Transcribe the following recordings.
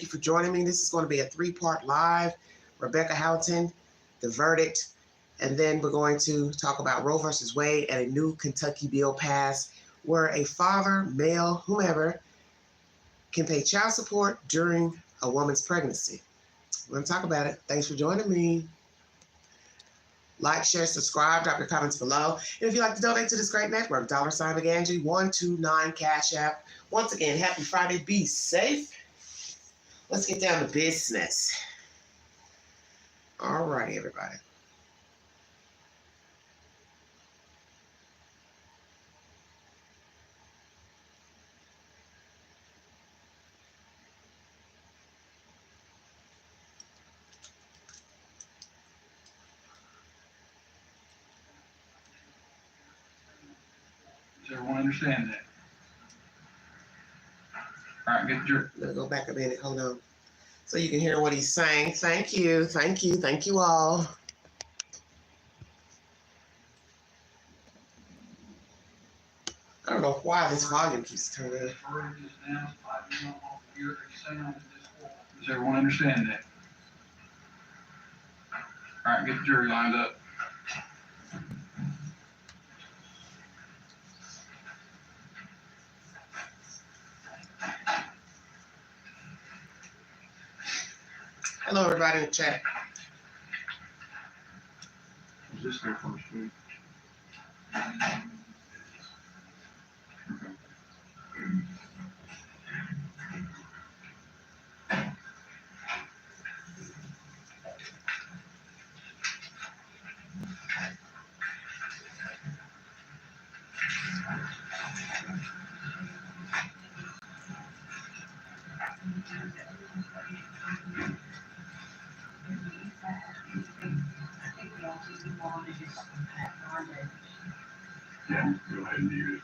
you for joining me. This is going to be a 3-part live. Rebecca Howington, the verdict, and then we're going to talk about Roe versus Wade and a new Kentucky bill passed where a father, male, whomever, can pay child support during a woman's pregnancy. We're going to talk about it. Thanks for joining me. Like, share, subscribe, drop your comments below. And if you'd like to donate to this great network, $McGangie129 Cash App. Once again, happy Friday. Be safe. Let's get down to business. All righty, everybody. Does everyone understand that? All right, get your. I'm going to go back a minute. Hold on. So you can hear what he's saying. Thank you. Thank you. Thank you all. I don't know why this volume keeps turning. Does everyone understand that? All right, get the jury lined up. Hello, everybody in the chat. Is this their first week? Yeah, go ahead and mute it.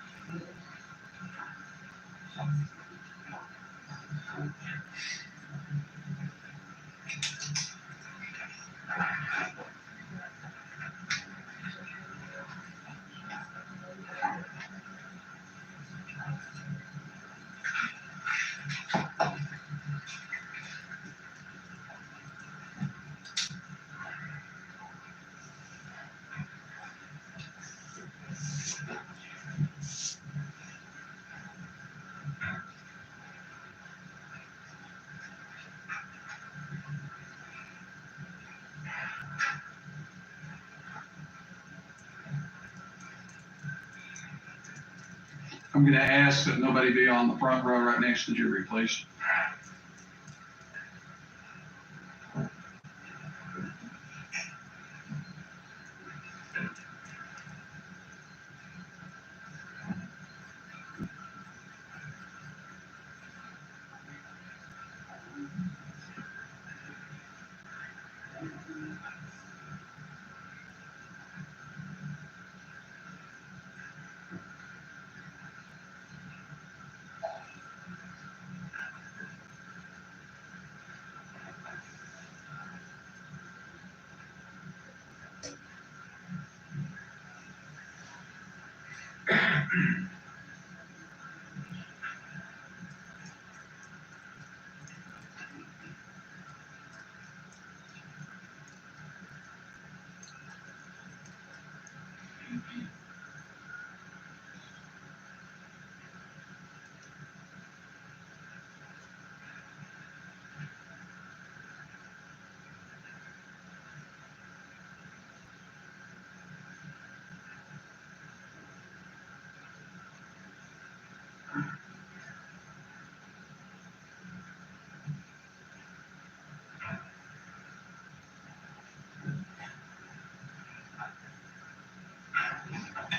I'm going to ask that nobody be on the front row right next to the jury, please.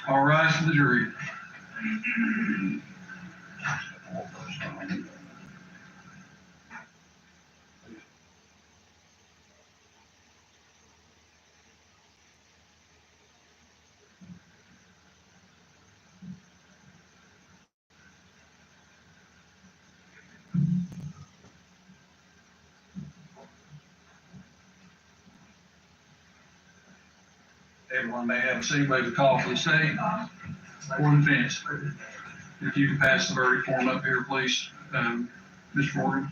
All rise for the jury. Everyone may have a seat, wave the call for the state or the fence. If you can pass the verdict form up here, please, Mr. Morgan.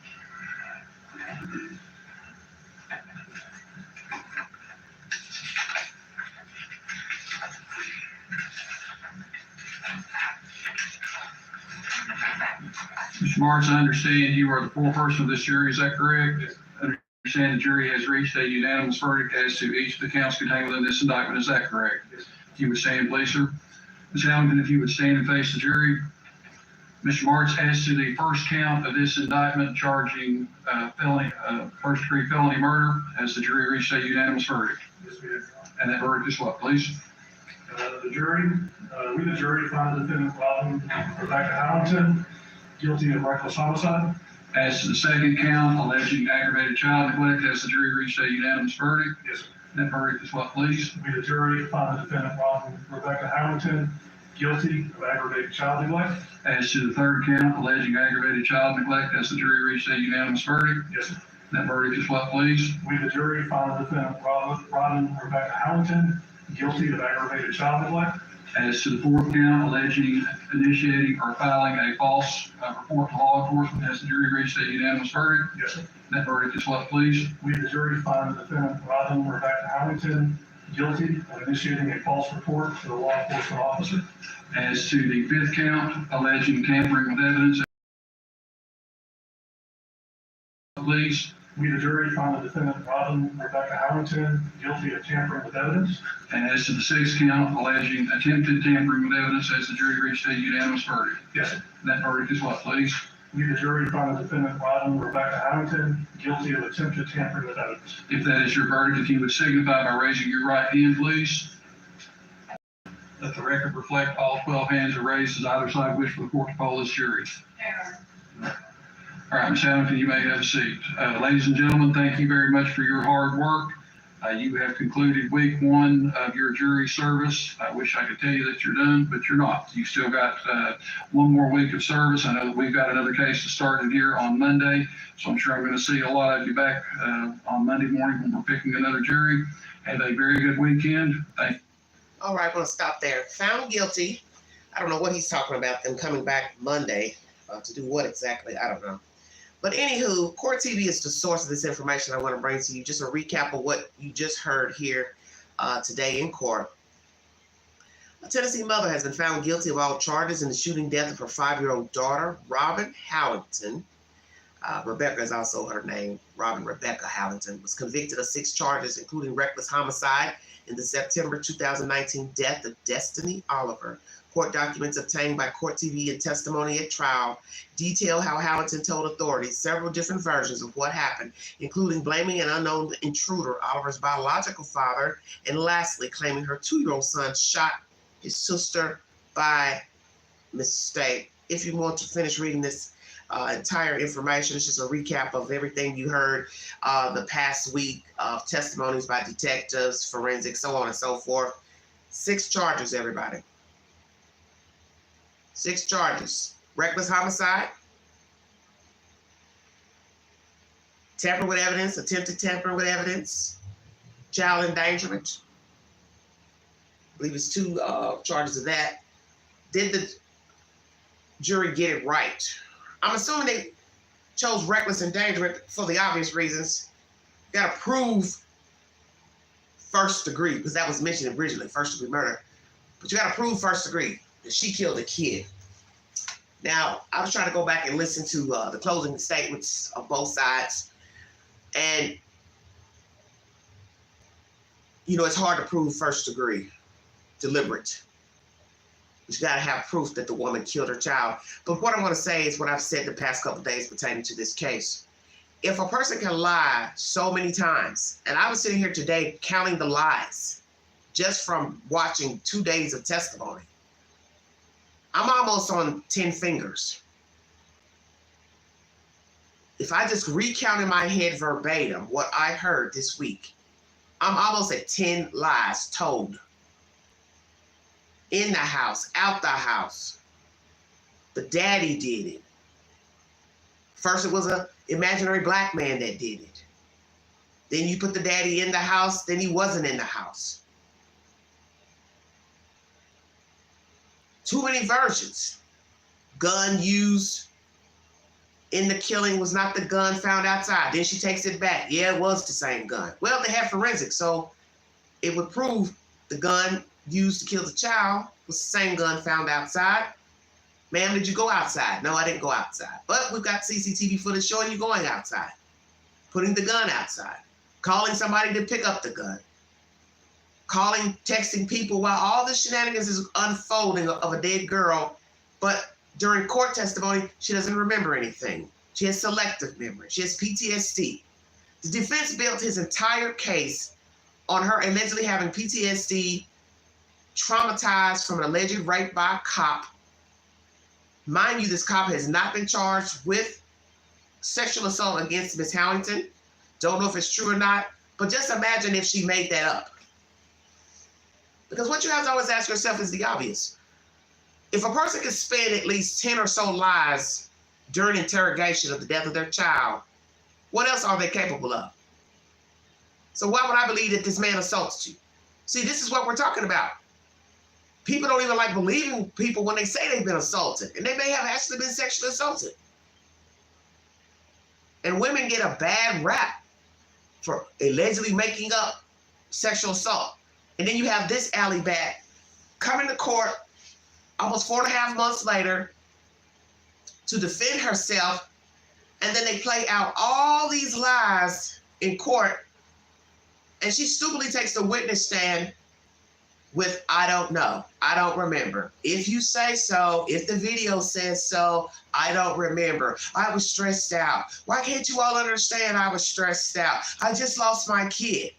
Marks, I understand you are the foreperson of this jury. Is that correct? I understand the jury has reached a unanimous verdict as to each of the counts contained within this indictment. Is that correct? If you would stand, please, sir. Ms. Howington, if you would stand and face the jury. Mr. Marks, as to the first count of this indictment charging first-degree felony murder, has the jury reached a unanimous verdict? Yes, we have. And that verdict is what, please? We the jury find the defendant Rebecca Howington guilty of reckless homicide. As to the second count alleging aggravated child neglect, has the jury reached a unanimous verdict? Yes, sir. That verdict is what, please? We the jury find the defendant Rebecca Howington guilty of aggravated child neglect. As to the third count alleging aggravated child neglect, has the jury reached a unanimous verdict? Yes, sir. That verdict is what, please? We the jury find the defendant Rebecca Howington guilty of aggravated child neglect. As to the fourth count alleging initiating or filing a false report to law enforcement, has the jury reached a unanimous verdict? Yes, sir. That verdict is what, please? We the jury find the defendant Rebecca Howington guilty of initiating a false report to the law enforcement officer. As to the fifth count alleging tampering with evidence, please? We the jury find the defendant Rebecca Howington guilty of tampering with evidence. And as to the sixth count alleging attempted tampering with evidence, has the jury reached a unanimous verdict? Yes, sir. That verdict is what, please? We the jury find the defendant Rebecca Howington guilty of attempted tampering with evidence. If that is your verdict, if you would signify by raising your right hand, please. Let the record reflect all 12 hands are raised as either side wish for the court to poll this jury. All right, Ms. Howington, you may have a seat. Ladies and gentlemen, thank you very much for your hard work. You have concluded week one of your jury service. I wish I could tell you that you're done, but you're not. You still got one more week of service. I know that we've got another case to start here on Monday, so I'm sure I'm going to see a lot of you back on Monday morning when we're picking another jury. Have a very good weekend. Thank you. All right, I'm going to stop there. Found guilty. I don't know what he's talking about, them coming back Monday to do what exactly. I don't know. But anywho, Court TV is the source of this information I want to bring to you. Just a recap of what you just heard here today in court. A Tennessee mother has been found guilty of all charges in the shooting death of her 5-year-old daughter, Robin Howington. Rebecca is also her name. Robin Rebecca Howington was convicted of 6 charges, including reckless homicide in the September 2019 death of Destiny Oliver. Court documents obtained by Court TV and testimony at trial detail how Howington told authorities several different versions of what happened, including blaming an unknown intruder, Oliver's biological father, and lastly, claiming her 2-year-old son shot his sister by mistake. If you want to finish reading this entire information, it's just a recap of everything you heard the past week of testimonies by detectives, forensics, so on and so forth. 6 charges, everybody. 6 charges. Reckless homicide, tampering with evidence, attempted tampering with evidence, child endangerment. I believe it's 2 charges of that. Did the jury get it right? I'm assuming they chose reckless endangerment for the obvious reasons. You gotta prove first degree, because that was mentioned originally, first degree murder. But you gotta prove first degree that she killed a kid. Now, I was trying to go back and listen to the closing statements of both sides. And, you know, it's hard to prove first degree, deliberate. But you gotta have proof that the woman killed her child. But what I wanna say is what I've said the past couple of days pertaining to this case. If a person can lie so many times, and I was sitting here today counting the lies just from watching 2 days of testimony, I'm almost on 10 fingers. If I just recount in my head verbatim what I heard this week, I'm almost at 10 lies told. In the house, out the house. The daddy did it. First, it was an imaginary black man that did it. Then you put the daddy in the house, then he wasn't in the house. Too many versions. Gun used in the killing was not the gun found outside. Then she takes it back. Yeah, it was the same gun. Well, they have forensics, so it would prove the gun used to kill the child was the same gun found outside. Ma'am, did you go outside? No, I didn't go outside. But we've got CCTV footage showing you going outside, putting the gun outside, calling somebody to pick up the gun, calling, texting people while all this shenanigans is unfolding of a dead girl. But during court testimony, she doesn't remember anything. She has selective memory. She has PTSD. The defense built his entire case on her allegedly having PTSD, traumatized from an alleged rape by a cop. Mind you, this cop has not been charged with sexual assault against Ms. Howington. Don't know if it's true or not, but just imagine if she made that up. Because what you have to always ask yourself is the obvious. If a person can spin at least 10 or so lies during interrogation of the death of their child, what else are they capable of? So why would I believe that this man assaults you? See, this is what we're talking about. People don't even like believing people when they say they've been assaulted, and they may have actually been sexually assaulted. And women get a bad rap for allegedly making up sexual assault. And then you have this alley bat coming to court almost 4.5 months later to defend herself, and then they play out all these lies in court, and she stupidly takes the witness stand with, I don't know, I don't remember. If you say so, if the video says so, I don't remember. I was stressed out. Why can't you all understand I was stressed out? I just lost my kid.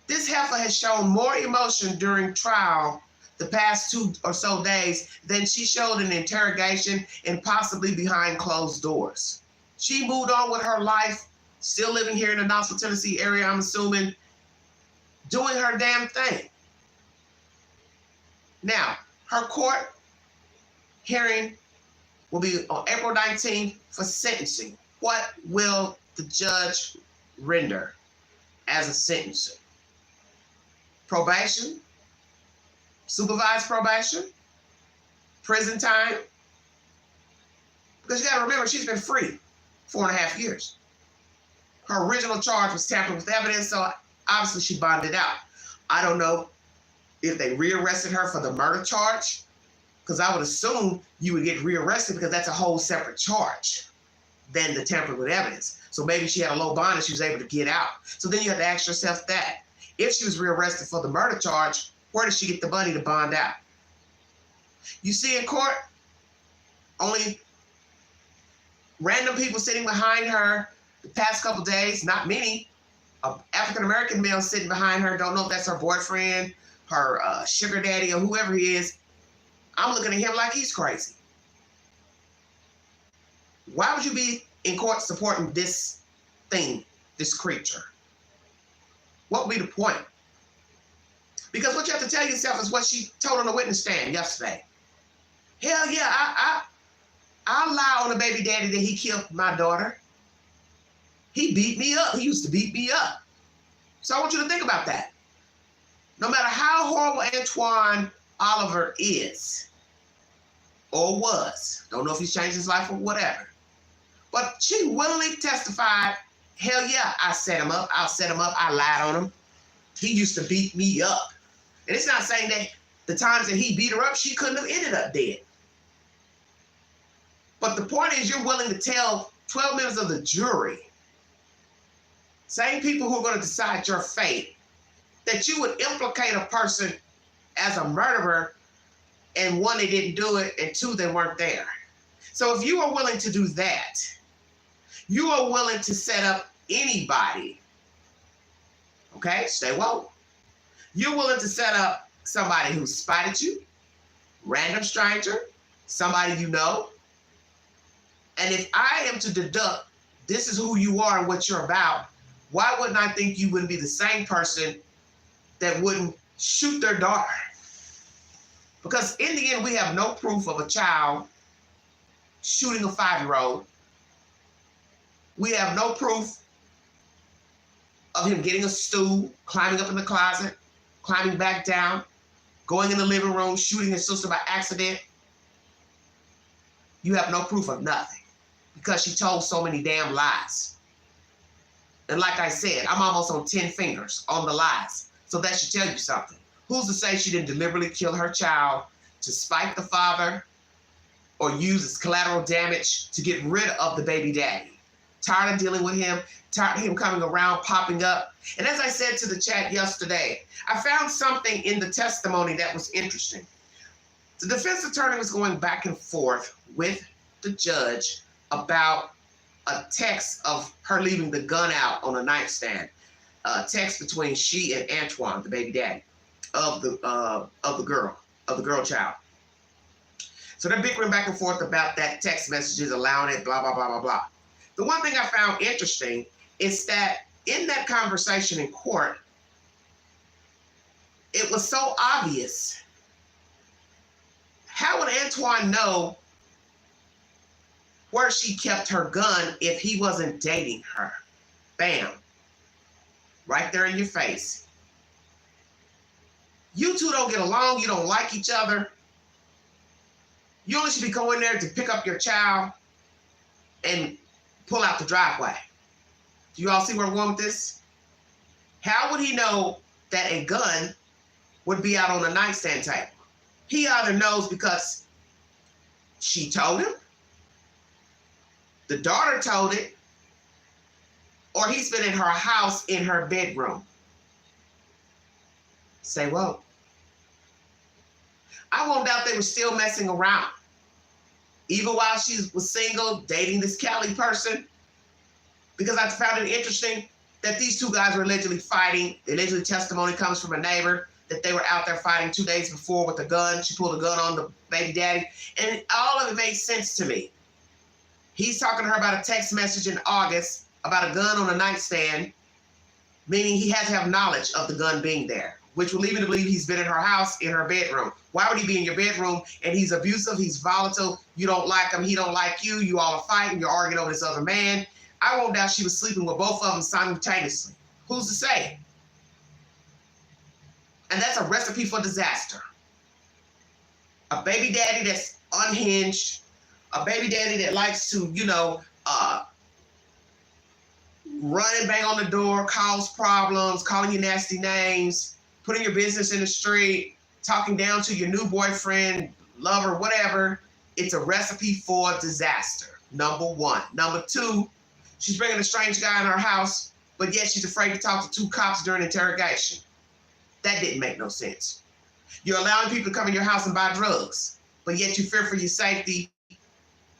This heifer has shown more emotion during trial the past 2 or so days than she showed in interrogation and possibly behind closed doors. She moved on with her life, still living here in the Knoxville, Tennessee area, I'm assuming, doing her damn thing. Now, her court hearing will be on April 19th for sentencing. What will the judge render as a sentencing? Probation? Supervised probation? Prison time? Because you got to remember, she's been free 4.5 years. Her original charge was tampering with evidence, so obviously she bonded out. I don't know if they rearrested her for the murder charge, because I would assume you would get rearrested because that's a whole separate charge than the tampering with evidence. So maybe she had a low bond and she was able to get out. So then you have to ask yourself that. If she was rearrested for the murder charge, where did she get the money to bond out? You see in court, only random people sitting behind her the past couple days, not many. An African-American male sitting behind her, don't know if that's her boyfriend, her sugar daddy, or whoever he is. I'm looking at him like he's crazy. Why would you be in court supporting this thing, this creature? What would be the point? Because what you have to tell yourself is what she told on the witness stand yesterday. Hell yeah, I lie on the baby daddy that he killed my daughter. He beat me up. He used to beat me up. So I want you to think about that. No matter how horrible Antoine Oliver is or was, don't know if he's changed his life or whatever, but she willingly testified, hell yeah, I set him up. I'll set him up. I lied on him. He used to beat me up. And it's not saying that the times that he beat her up, she couldn't have ended up dead. But the point is, you're willing to tell 12 members of the jury, same people who are going to decide your fate, that you would implicate a person as a murderer, and one, they didn't do it, and two, they weren't there. So if you are willing to do that, you are willing to set up anybody. Okay, stay woke. You're willing to set up somebody who spotted you, random stranger, somebody you know. And if I am to deduct this is who you are and what you're about, why wouldn't I think you wouldn't be the same person that wouldn't shoot their daughter? Because in the end, we have no proof of a child shooting a 5-year-old. We have no proof of him getting a stool, climbing up in the closet, climbing back down, going in the living room, shooting his sister by accident. You have no proof of nothing because she told so many damn lies. And like I said, I'm almost on 10 fingers on the lies. So that should tell you something. Who's to say she didn't deliberately kill her child to spite the father or use as collateral damage to get rid of the baby daddy. Tired of dealing with him, tired of him coming around, popping up. And as I said to the chat yesterday, I found something in the testimony that was interesting. The defense attorney was going back and forth with the judge about a text of her leaving the gun out on a nightstand. A text between she and Antoine, the baby daddy of the girl child. So they're bickering back and forth about that text messages, allowing it, blah, blah, blah, blah, blah. The one thing I found interesting is that in that conversation in court, it was so obvious. How would Antoine know where she kept her gun if he wasn't dating her? Bam. Right there in your face. You two don't get along. You don't like each other. You only should be going there to pick up your child and pull out the driveway. Do you all see where I'm going with this? How would he know that a gun would be out on a nightstand table? He either knows because she told him, the daughter told it, or he's been in her house in her bedroom. Say what? I won't doubt they were still messing around. Even while she was single, dating this Cali person. Because I found it interesting that these two guys were allegedly fighting. The allegedly testimony comes from a neighbor that they were out there fighting 2 days before with a gun. She pulled a gun on the baby daddy. And all of it made sense to me. He's talking to her about a text message in August about a gun on a nightstand, meaning he had to have knowledge of the gun being there, which would lead me to believe he's been in her house, in her bedroom. Why would he be in your bedroom? And he's abusive, he's volatile, you don't like him, he don't like you, you all are fighting, you're arguing over this other man. I won't doubt she was sleeping with both of them simultaneously. Who's to say? And that's a recipe for disaster. A baby daddy that's unhinged, a baby daddy that likes to, run and bang on the door, cause problems, calling you nasty names, putting your business in the street, talking down to your new boyfriend, lover, whatever. It's a recipe for disaster, number one. Number two, she's bringing a strange guy in her house, but yet she's afraid to talk to two cops during interrogation. That didn't make no sense. You're allowing people to come in your house and buy drugs, but yet you fear for your safety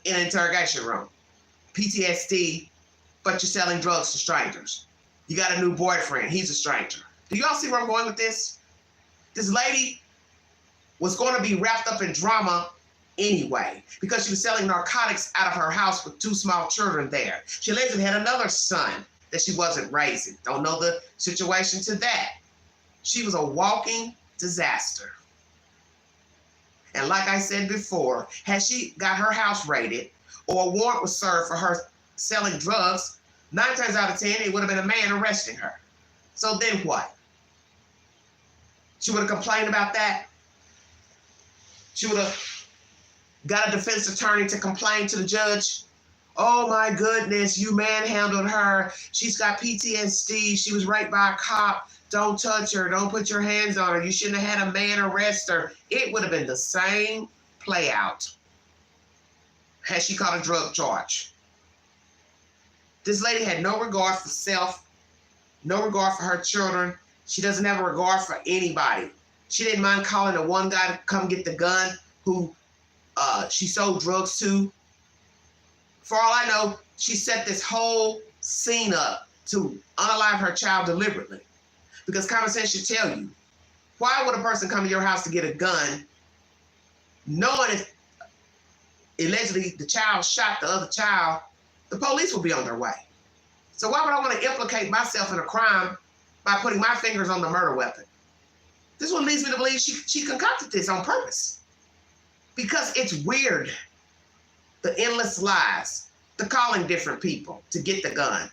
in an interrogation room. PTSD, but you're selling drugs to strangers. You got a new boyfriend, he's a stranger. Do y'all see where I'm going with this? This lady was going to be wrapped up in drama anyway, because she was selling narcotics out of her house with two small children there. She allegedly had another son that she wasn't raising. Don't know the situation to that. She was a walking disaster. And like I said before, had she got her house raided or a warrant was served for her selling drugs, 9 times out of 10, it would have been a man arresting her. So then what? She would have complained about that. She would have got a defense attorney to complain to the judge. Oh my goodness, you manhandled her. She's got PTSD. She was raped by a cop. Don't touch her. Don't put your hands on her. You shouldn't have had a man arrest her. It would have been the same play out had she caught a drug charge. This lady had no regard for self, no regard for her children. She doesn't have a regard for anybody. She didn't mind calling the one guy to come get the gun who she sold drugs to. For all I know, she set this whole scene up to unalive her child deliberately. Because common sense should tell you, why would a person come to your house to get a gun knowing if allegedly the child shot the other child, the police will be on their way. So why would I want to implicate myself in a crime by putting my fingers on the murder weapon? This one leads me to believe she concocted this on purpose. Because it's weird. The endless lies, the calling different people to get the gun,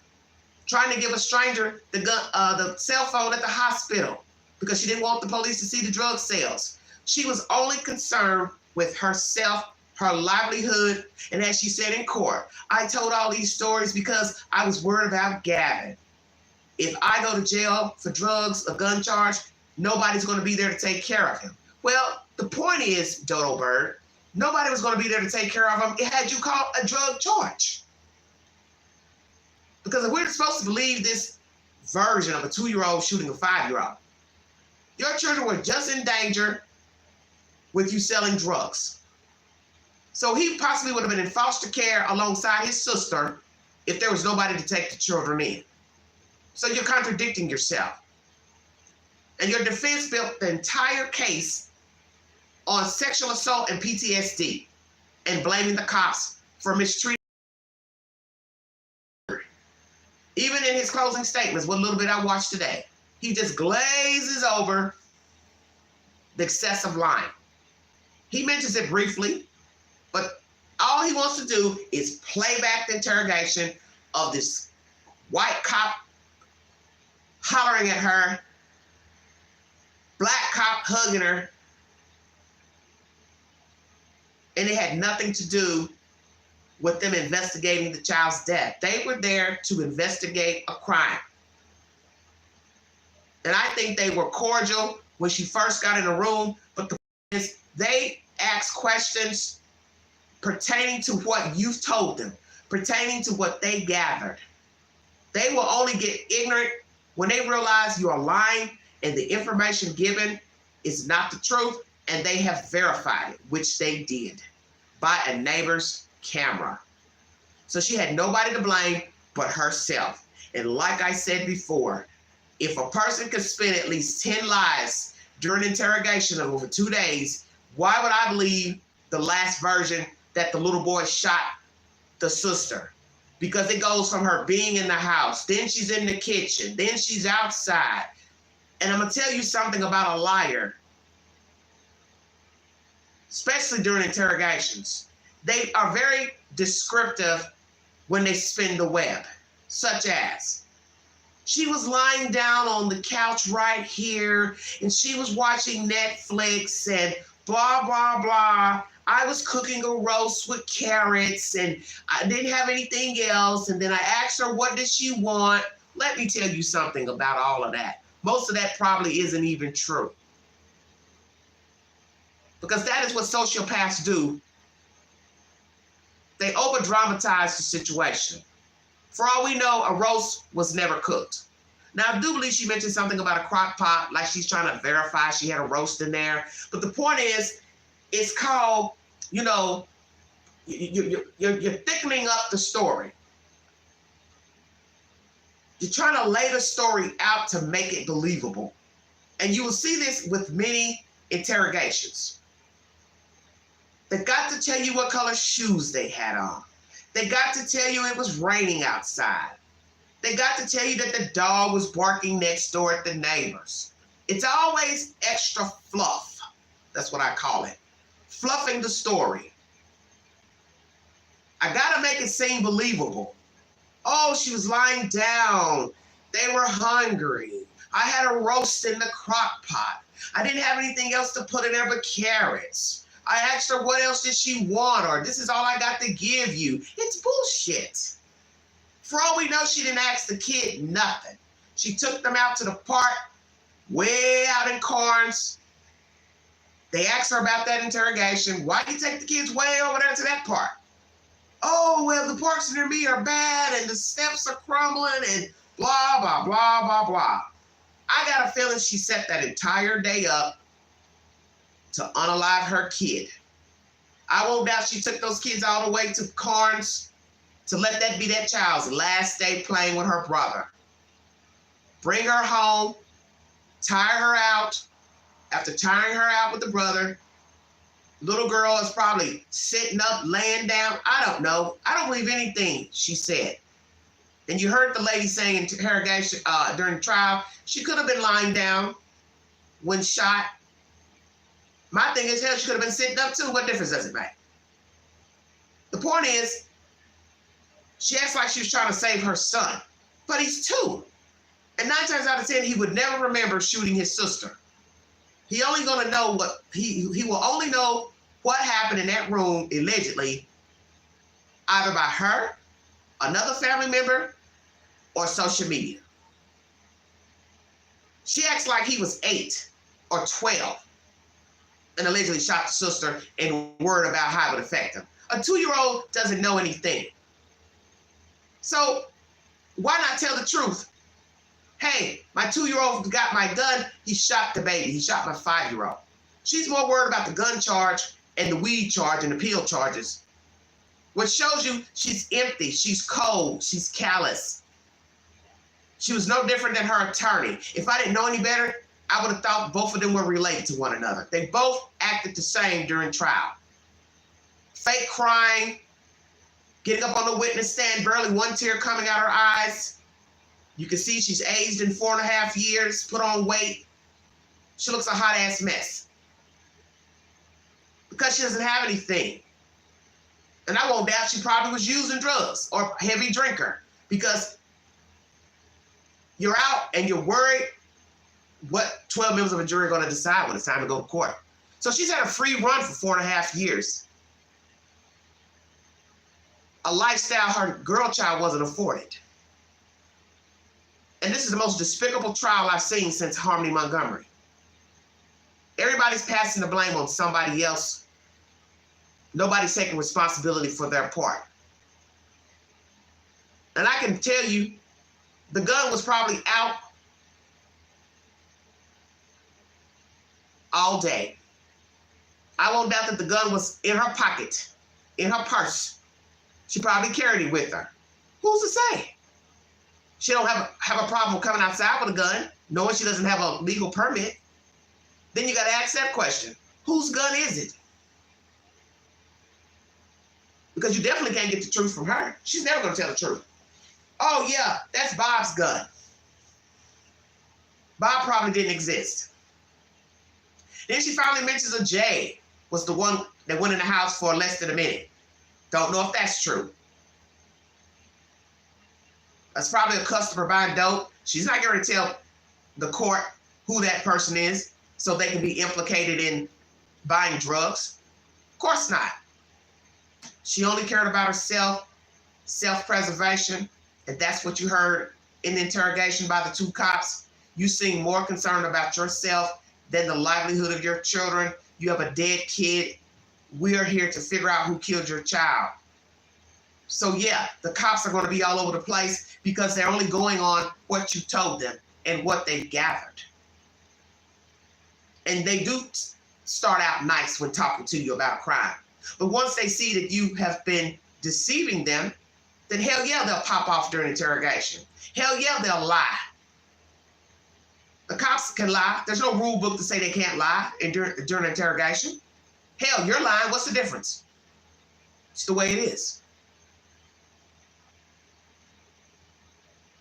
trying to give a stranger the gun, the cell phone at the hospital because she didn't want the police to see the drug sales. She was only concerned with herself, her livelihood, and as she said in court, I told all these stories because I was worried about Gavin. If I go to jail for drugs, a gun charge, nobody's going to be there to take care of him. Well, the point is, Dodo Bird, Nobody was going to be there to take care of him. It had you call a drug charge. Because if we're supposed to believe this version of a 2-year-old shooting a 5-year-old, your children were just in danger with you selling drugs. So he possibly would have been in foster care alongside his sister if there was nobody to take the children in. So you're contradicting yourself. And your defense built the entire case on sexual assault and PTSD and blaming the cops for mistreating. Even in his closing statements, what little bit I watched today, he just glazes over the excessive lying. He mentions it briefly, but all he wants to do is play back the interrogation of this white cop hollering at her, black cop hugging her, and it had nothing to do with them investigating the child's death. They were there to investigate a crime. And I think they were cordial when she first got in the room, but the point is they asked questions pertaining to what you've told them, pertaining to what they gathered. They will only get ignorant when they realize you are lying and the information given is not the truth, and they have verified it, which they did by a neighbor's camera. So she had nobody to blame but herself. And like I said before, if a person could spend at least 10 lies during interrogation of over 2 days, why would I believe the last version that the little boy shot the sister? Because it goes from her being in the house, then she's in the kitchen, then she's outside. And I'm gonna tell you something about a liar, especially during interrogations. They are very descriptive when they spin the web, such as, she was lying down on the couch right here, and she was watching Netflix and blah, blah, blah. I was cooking a roast with carrots, and I didn't have anything else. And then I asked her, what did she want? Let me tell you something about all of that. Most of that probably isn't even true. Because that is what sociopaths do. They over-dramatize the situation. For all we know, a roast was never cooked. Now, I do believe she mentioned something about a crock pot, like she's trying to verify she had a roast in there. But the point is, it's called, you're thickening up the story. You're trying to lay the story out to make it believable. And you will see this with many interrogations. They got to tell you what color shoes they had on. They got to tell you it was raining outside. They got to tell you that the dog was barking next door at the neighbors. It's always extra fluff. That's what I call it. Fluffing the story. I gotta make it seem believable. Oh, she was lying down. They were hungry. I had a roast in the crock pot. I didn't have anything else to put in there but carrots. I asked her what else did she want, or this is all I got to give you. It's bullshit. For all we know, she didn't ask the kid nothing. She took them out to the park, way out in Carnes. They asked her about that interrogation. Why do you take the kids way over there to that park? Oh, well, the parks near me are bad and the steps are crumbling and blah, blah, blah, blah, blah. I got a feeling she set that entire day up to unalive her kid. I won't doubt she took those kids all the way to Carnes to let that be that child's last day playing with her brother. Bring her home, tire her out. After tiring her out with the brother, little girl is probably sitting up, laying down. I don't know. I don't believe anything she said. And you heard the lady saying in interrogation during the trial, she could have been lying down when shot. My thing is, hell, she could have been sitting up too. What difference does it make? The point is, she acts like she was trying to save her son, but he's 2. And 9 times out of 10, he would never remember shooting his sister. He only gonna know what he will only know what happened in that room allegedly, either by her, another family member, or social media. She acts like he was 8 or 12. and allegedly shot the sister and worried about how it would affect him. A 2-year-old doesn't know anything. So why not tell the truth? Hey, my 2-year-old got my gun. He shot the baby. He shot my 5-year-old. She's more worried about the gun charge and the weed charge and the pill charges, which shows you she's empty. She's cold. She's callous. She was no different than her attorney. If I didn't know any better, I would have thought both of them were related to one another. They both acted the same during trial. Fake crying, getting up on the witness stand, barely one tear coming out her eyes. You can see she's aged in 4.5 years, put on weight. She looks a hot-ass mess. Because she doesn't have anything. And I won't doubt she probably was using drugs or a heavy drinker, because you're out and you're worried what 12 members of a jury are going to decide when it's time to go to court. So she's had a free run for 4.5 years. A lifestyle her girl child wasn't afforded. And this is the most despicable trial I've seen since Harmony Montgomery. Everybody's passing the blame on somebody else. Nobody's taking responsibility for their part. And I can tell you, the gun was probably out all day. I won't doubt that the gun was in her pocket, in her purse. She probably carried it with her. Who's to say? She don't have a problem coming outside with a gun, knowing she doesn't have a legal permit. Then you got to ask that question. Whose gun is it? Because you definitely can't get the truth from her. She's never going to tell the truth. Oh, yeah, that's Bob's gun. Bob probably didn't exist. Then she finally mentions a Jay was the one that went in the house for less than a minute. Don't know if that's true. That's probably a customer buying dope. She's not going to tell the court who that person is so they can be implicated in buying drugs. Of course not. She only cared about herself, self-preservation, and that's what you heard in the interrogation by the 2 cops. You seem more concerned about yourself than the livelihood of your children. You have a dead kid. We're here to figure out who killed your child. So yeah, the cops are going to be all over the place because they're only going on what you told them and what they gathered. And they do start out nice when talking to you about crime. But once they see that you have been deceiving them, then hell yeah, they'll pop off during interrogation. Hell yeah, they'll lie. The cops can lie. There's no rule book to say they can't lie during interrogation. Hell, you're lying. What's the difference? It's the way it is.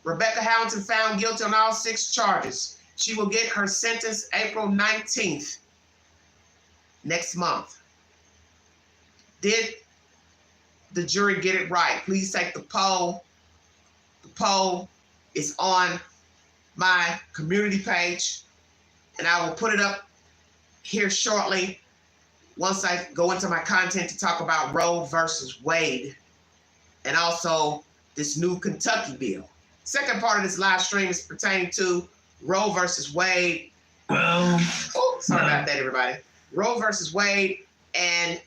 Rebecca Howington found guilty on all 6 charges. She will get her sentence April 19th, next month. Did the jury get it right? Please take the poll. The poll is on my community page, and I will put it up here shortly once I go into my content to talk about Roe versus Wade and also this new Kentucky bill. Second part of this live stream is pertaining to Roe versus Wade. Well, sorry about that, everybody. Roe versus Wade and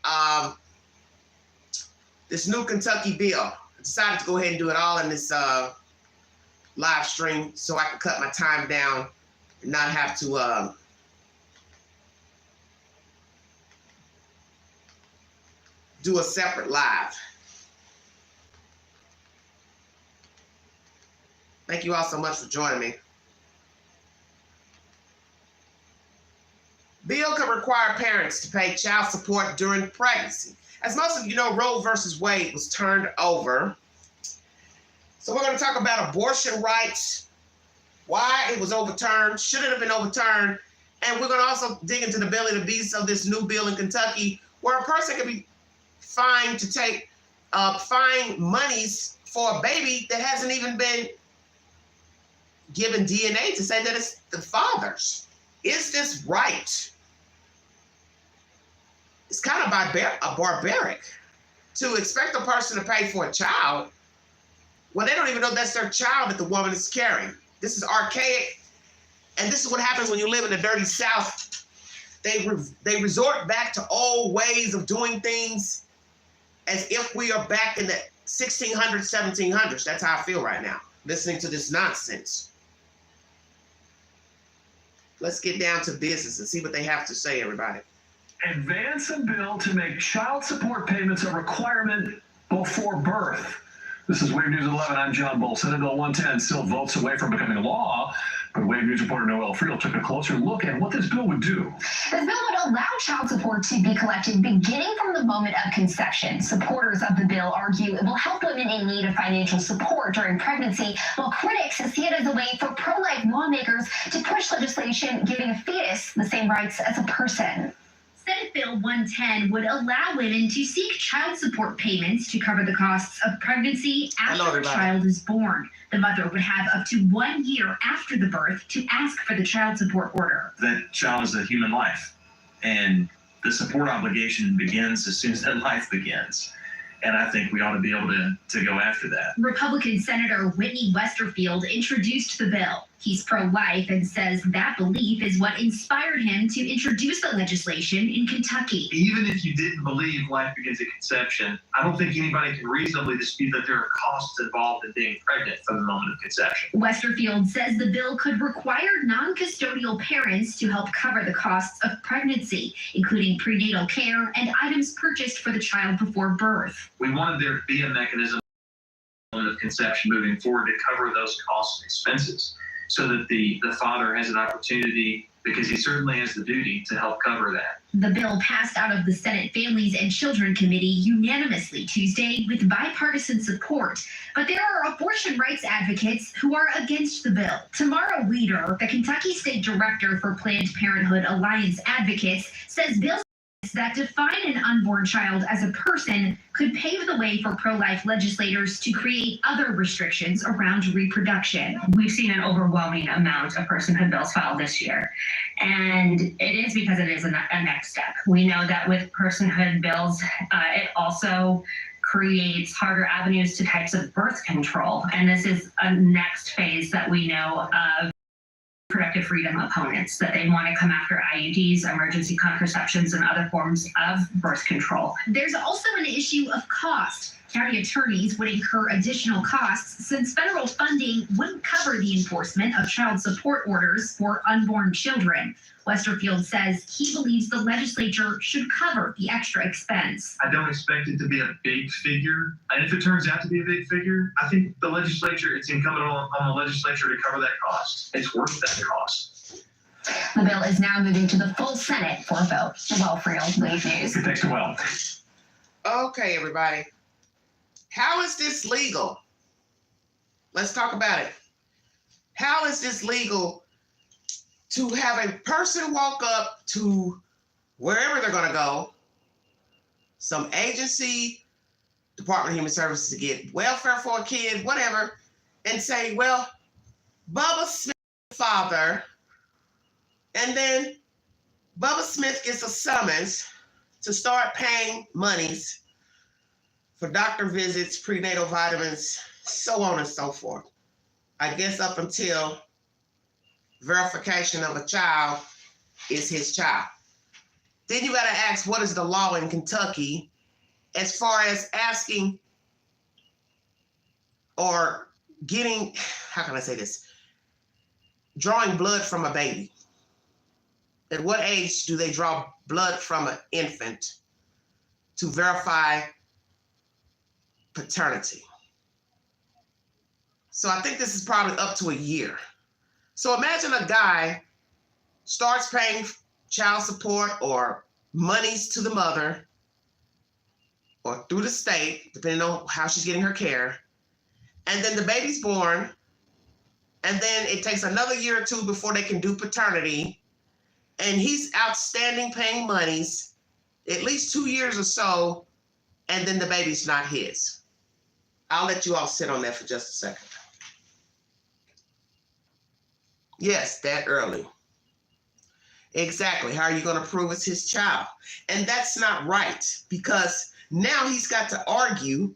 this new Kentucky bill. I decided to go ahead and do it all in this live stream so I can cut my time down and not have to do a separate live. Thank you all so much for joining me. Bill could require parents to pay child support during pregnancy. As most of you know, Roe versus Wade was turned over. So we're going to talk about abortion rights, why it was overturned, should it have been overturned, and we're going to also dig into the belly of the beast of this new bill in Kentucky where a person can be fined to take fine monies for a baby that hasn't even been given DNA to say that it's the father's. Is this right? It's kind of barbaric to expect a person to pay for a child when they don't even know that's their child that the woman is carrying. This is archaic, and this is what happens when you live in the dirty South They resort back to old ways of doing things as if we are back in the 1600s, 1700s. That's how I feel right now, listening to this nonsense. Let's get down to business and see what they have to say, everybody. Advance a bill to make child support payments a requirement before birth. This is Wave News 11. I'm John Bull. Senate Bill 110 still votes away from becoming law, but Wave News reporter Noel Friel took a closer look at what this bill would do. This bill would allow child support to be collected beginning from the moment of conception. Supporters of the bill argue it will help women in need of financial support during pregnancy, while critics see it as a way for pro-life lawmakers to push legislation giving a fetus the same rights as a person. Senate Bill 110 would allow women to seek child support payments to cover the costs of pregnancy after the child is born. The mother would have up to 1 year after the birth to ask for the child support order. That child is a human life, and the support obligation begins as soon as that life begins. And I think we ought to be able to go after that. Republican Senator Whitney Westerfield introduced the bill. He's pro-life and says that belief is what inspired him to introduce the legislation in Kentucky. Even if you didn't believe life begins at conception, I don't think anybody can reasonably dispute that there are costs involved in being pregnant from the moment of conception. Westerfield says the bill could require non-custodial parents to help cover the costs of pregnancy, including prenatal care and items purchased for the child before birth. We wanted there to be a mechanism of conception moving forward to cover those costs and expenses, so that the father has an opportunity, because he certainly has the duty, to help cover that. The bill passed out of the Senate Families and Children Committee unanimously Tuesday with bipartisan support, but there are abortion rights advocates who are against the bill. Tamara Weeder, the Kentucky State Director for Planned Parenthood Alliance Advocates, says bills that define an unborn child as a person could pave the way for pro-life legislators to create other restrictions around reproduction. We've seen an overwhelming amount of personhood bills filed this year, and it is because it is a next step. We know that with personhood bills, it also creates harder avenues to types of birth control, and this is a next phase that we know of reproductive freedom opponents, that they want to come after IUDs, emergency contraceptions, and other forms of birth control. There's also an issue of cost. County attorneys would incur additional costs since federal funding wouldn't cover the enforcement of child support orders for unborn children. Westerfield says he believes the legislature should cover the extra expense. I don't expect it to be a big figure. And if it turns out to be a big figure, I think the legislature, it's incumbent on the legislature to cover that cost. It's worth that cost. The bill is now moving to the full Senate for a vote. Noel Friel, Wave News. Thanks to Well. Okay, everybody. How is this legal? Let's talk about it. How is this legal to have a person walk up to wherever they're going to go, some agency, Department of Human Services to get welfare for a kid, whatever, and say, well, Bubba Smith's father, and then Bubba Smith gets a summons to start paying monies for doctor visits, prenatal vitamins, so on and so forth. I guess up until verification of a child is his child. Then you got to ask, what is the law in Kentucky as far as asking or getting, how can I say this, drawing blood from a baby? At what age do they draw blood from an infant to verify paternity? So I think this is probably up to a year. So imagine a guy starts paying child support or monies to the mother or through the state, depending on how she's getting her care. And then the baby's born. And then it takes another year or two before they can do paternity. And he's outstanding paying monies, at least 2 years or so. And then the baby's not his. I'll let you all sit on that for just a second. Yes, that early. Exactly. How are you going to prove it's his child? And that's not right, because now he's got to argue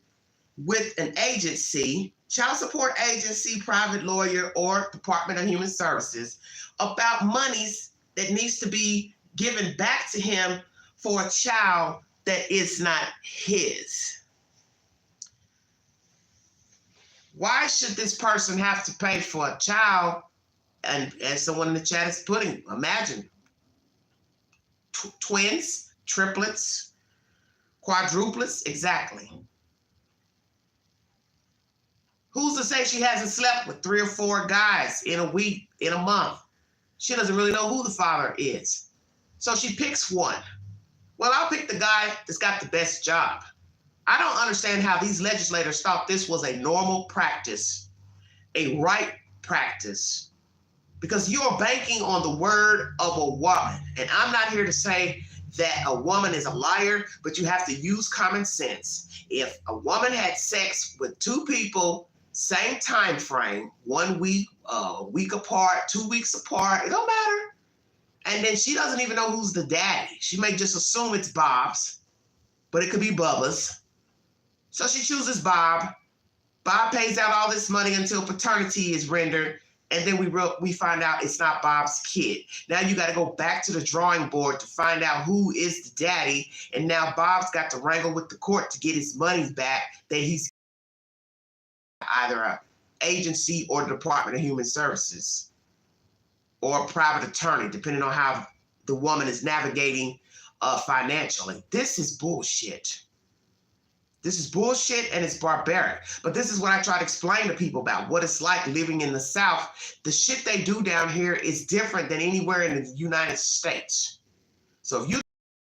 with an agency, child support agency, private lawyer, or Department of Human Services about monies that needs to be given back to him for a child that is not his? Why should this person have to pay for a child? And as someone in the chat is putting, imagine twins, triplets, quadruplets, exactly. Who's to say she hasn't slept with 3 or 4 guys in a week, in a month? She doesn't really know who the father is. So she picks one. Well, I'll pick the guy that's got the best job. I don't understand how these legislators thought this was a normal practice, a right practice, because you're banking on the word of a woman. And I'm not here to say that a woman is a liar, but you have to use common sense. If a woman had sex with 2 people, same time frame, 1 week, a week apart, 2 weeks apart, it don't matter. And then she doesn't even know who's the daddy. She may just assume it's Bob's, but it could be Bubba's. So she chooses Bob. Bob pays out all this money until paternity is rendered, and then we find out it's not Bob's kid. Now you got to go back to the drawing board to find out who is the daddy, and now Bob's got to wrangle with the court to get his money back that he's either an agency or the Department of Human Services or a private attorney, depending on how the woman is navigating financially. This is bullshit. This is bullshit and it's barbaric. But this is what I try to explain to people about what it's like living in the South. The shit they do down here is different than anywhere in the United States. So if you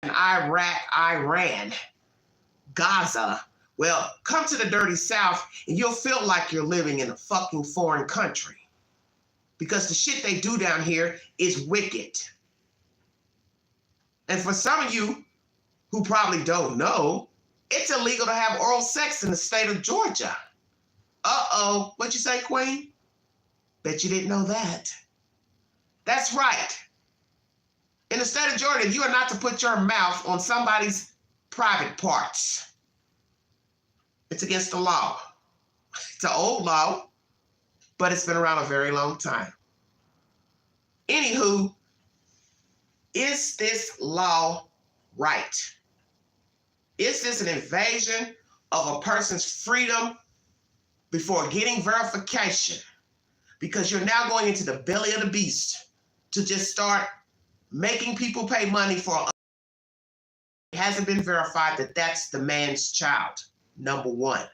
in Iraq, Iran, Gaza, well, come to the dirty South and you'll feel like you're living in a fucking foreign country. Because the shit they do down here is wicked. And for some of you who probably don't know, it's illegal to have oral sex in the state of Georgia. Uh-oh, what'd you say, Queen? Bet you didn't know that. That's right. In the state of Georgia, you are not to put your mouth on somebody's private parts. It's against the law. It's an old law, but it's been around a very long time. Anywho, is this law right? Is this an invasion of a person's freedom before getting verification? Because you're now going into the belly of the beast to just start making people pay money for it hasn't been verified that that's the man's child, number one.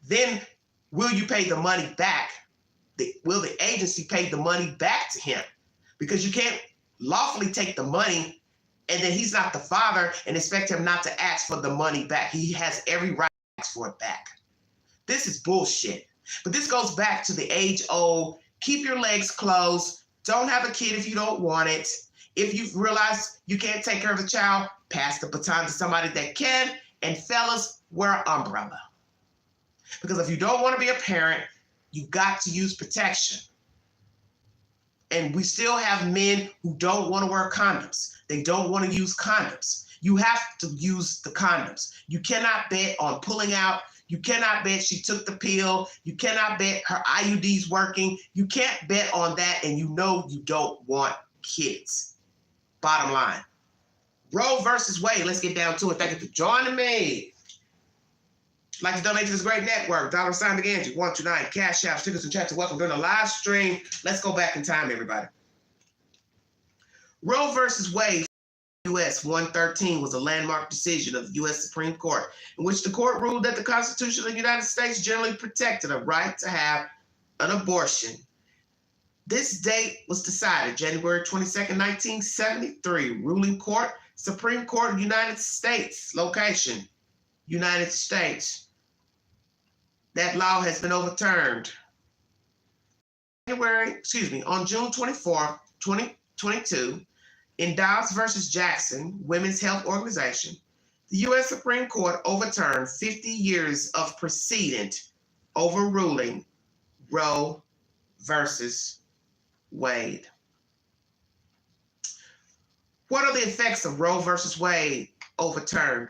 Then will you pay the money back? Will the agency pay the money back to him? Because you can't lawfully take the money and then he's not the father and expect him not to ask for the money back. He has every right to ask for it back. This is bullshit. But this goes back to the age-old, keep your legs closed, don't have a kid if you don't want it. If you realize you can't take care of the child, pass the baton to somebody that can, and fellas, wear an umbrella. Because if you don't want to be a parent, you got to use protection. And we still have men who don't want to wear condoms. They don't want to use condoms. You have to use the condoms. You cannot bet on pulling out. You cannot bet she took the pill. You cannot bet her IUD's working. You can't bet on that, and you know you don't want kids. Bottom line. Roe versus Wade. Let's get down to it. Thank you for joining me. Like to donate to this great network. $sign the Ganji, 129, Cash App, stickers and chats are welcome during the live stream. Let's go back in time, everybody. Roe versus Wade, U.S. 113 was a landmark decision of the U.S. Supreme Court in which the court ruled that the Constitution of the United States generally protected a right to have an abortion. This date was decided January 22nd, 1973. Ruling court, Supreme Court of the United States. Location, United States. That law has been overturned. On June 24, 2022, in Dobbs versus Jackson, Women's Health Organization, the U.S. Supreme Court overturned 50 years of precedent overruling Roe versus Wade. What are the effects of Roe versus Wade overturned?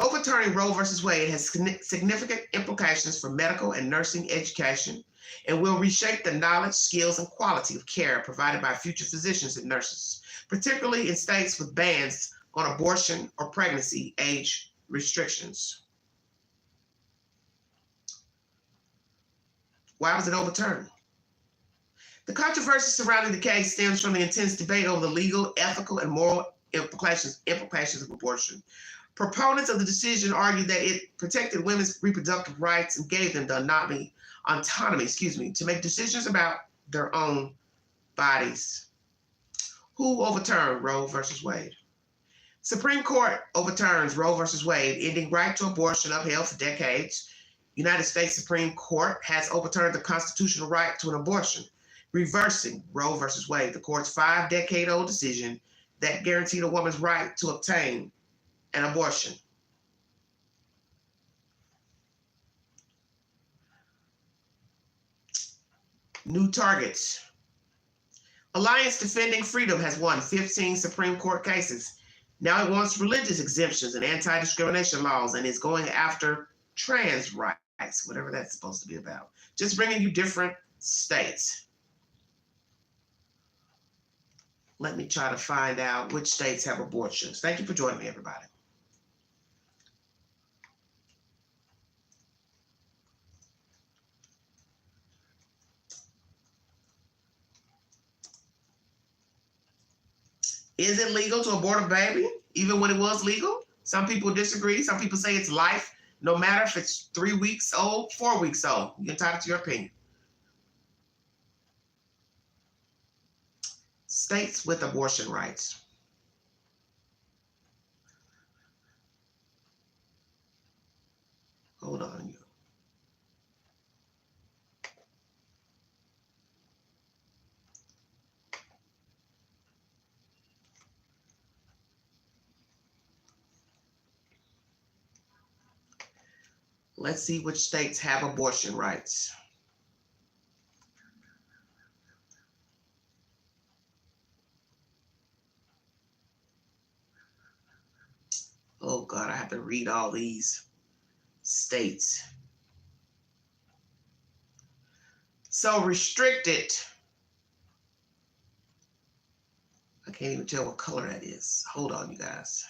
Overturning Roe versus Wade has significant implications for medical and nursing education and will reshape the knowledge, skills, and quality of care provided by future physicians and nurses, particularly in states with bans on abortion or pregnancy age restrictions. Why was it overturned? The controversy surrounding the case stems from the intense debate over the legal, ethical, and moral implications of abortion. Proponents of the decision argued that it protected women's reproductive rights and gave them the autonomy to make decisions about their own bodies. Who overturned Roe versus Wade? Supreme Court overturns Roe versus Wade, ending right to abortion upheld for decades. United States Supreme Court has overturned the constitutional right to an abortion, reversing Roe versus Wade, the court's 5-decade-old decision that guaranteed a woman's right to obtain an abortion. New targets. Alliance Defending Freedom has won 15 Supreme Court cases. Now it wants religious exemptions and anti-discrimination laws and is going after trans rights, whatever that's supposed to be about. Just bringing you different states. Let me try to find out which states have abortions. Thank you for joining me, everybody. Is it legal to abort a baby, even when it was legal? Some people disagree. Some people say it's life, no matter if it's 3 weeks old, 4 weeks old. You're entitled to your opinion. States with abortion rights. Hold on. Let's see which states have abortion rights. Oh God, I have to read all these states. So restricted, I can't even tell what color that is. Hold on, you guys.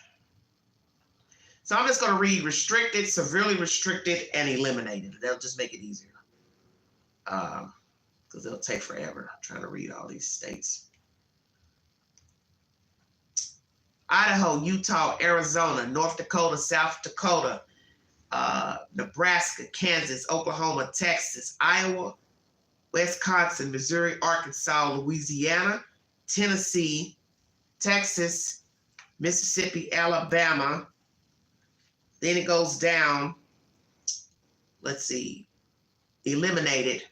So I'm just going to read restricted, severely restricted, and eliminated. That'll just make it easier. Because it'll take forever trying to read all these states. Idaho, Utah, Arizona, North Dakota, South Dakota, Nebraska, Kansas, Oklahoma, Texas, Iowa, Wisconsin, Missouri, Arkansas, Louisiana, Tennessee, Texas, Mississippi, Alabama. Then it goes down. Let's see. Eliminated.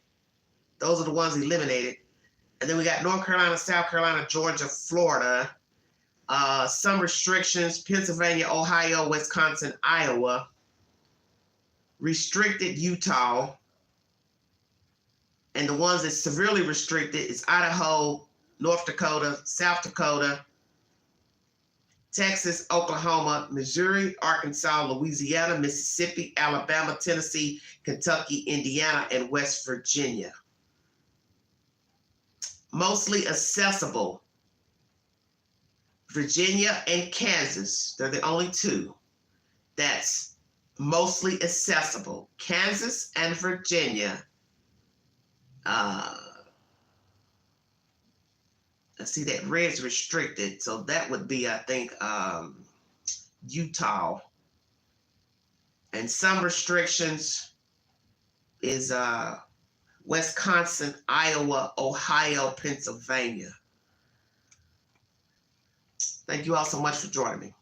Those are the ones eliminated. And then we got North Carolina, South Carolina, Georgia, Florida. Some restrictions, Pennsylvania, Ohio, Wisconsin, Iowa. Restricted, Utah. And the ones that's severely restricted is Idaho, North Dakota, South Dakota, Texas, Oklahoma, Missouri, Arkansas, Louisiana, Mississippi, Alabama, Tennessee, Kentucky, Indiana, and West Virginia. Mostly accessible. Virginia and Kansas, they're the only two that's mostly accessible. Kansas and Virginia. Let's see, that red's restricted, so that would be, I think, Utah. And some restrictions is Wisconsin, Iowa, Ohio, Pennsylvania. Thank you all so much for joining me.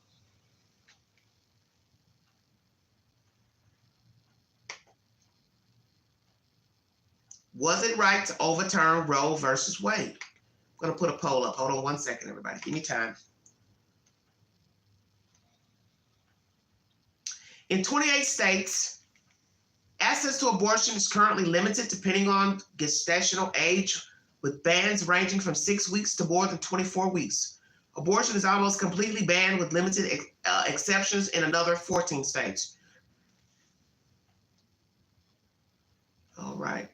Was it right to overturn Roe versus Wade? I'm going to put a poll up. Hold on 1 second, everybody. Give me time. In 28 states, access to abortion is currently limited depending on gestational age, with bans ranging from 6 weeks to more than 24 weeks. Abortion is almost completely banned with limited exceptions in another 14 states. All right.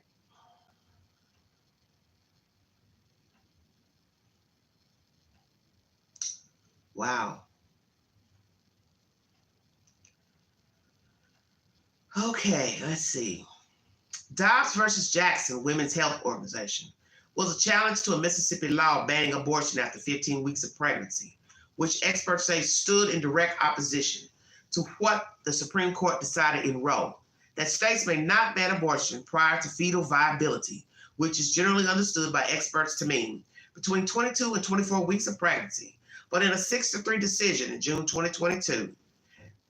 Wow. Okay, let's see. Dobbs versus Jackson Women's Health Organization was a challenge to a Mississippi law banning abortion after 15 weeks of pregnancy, which experts say stood in direct opposition to what the Supreme Court decided in Roe, that states may not ban abortion prior to fetal viability, which is generally understood by experts to mean between 22 and 24 weeks of pregnancy. But in a 6-3 decision in June 2022,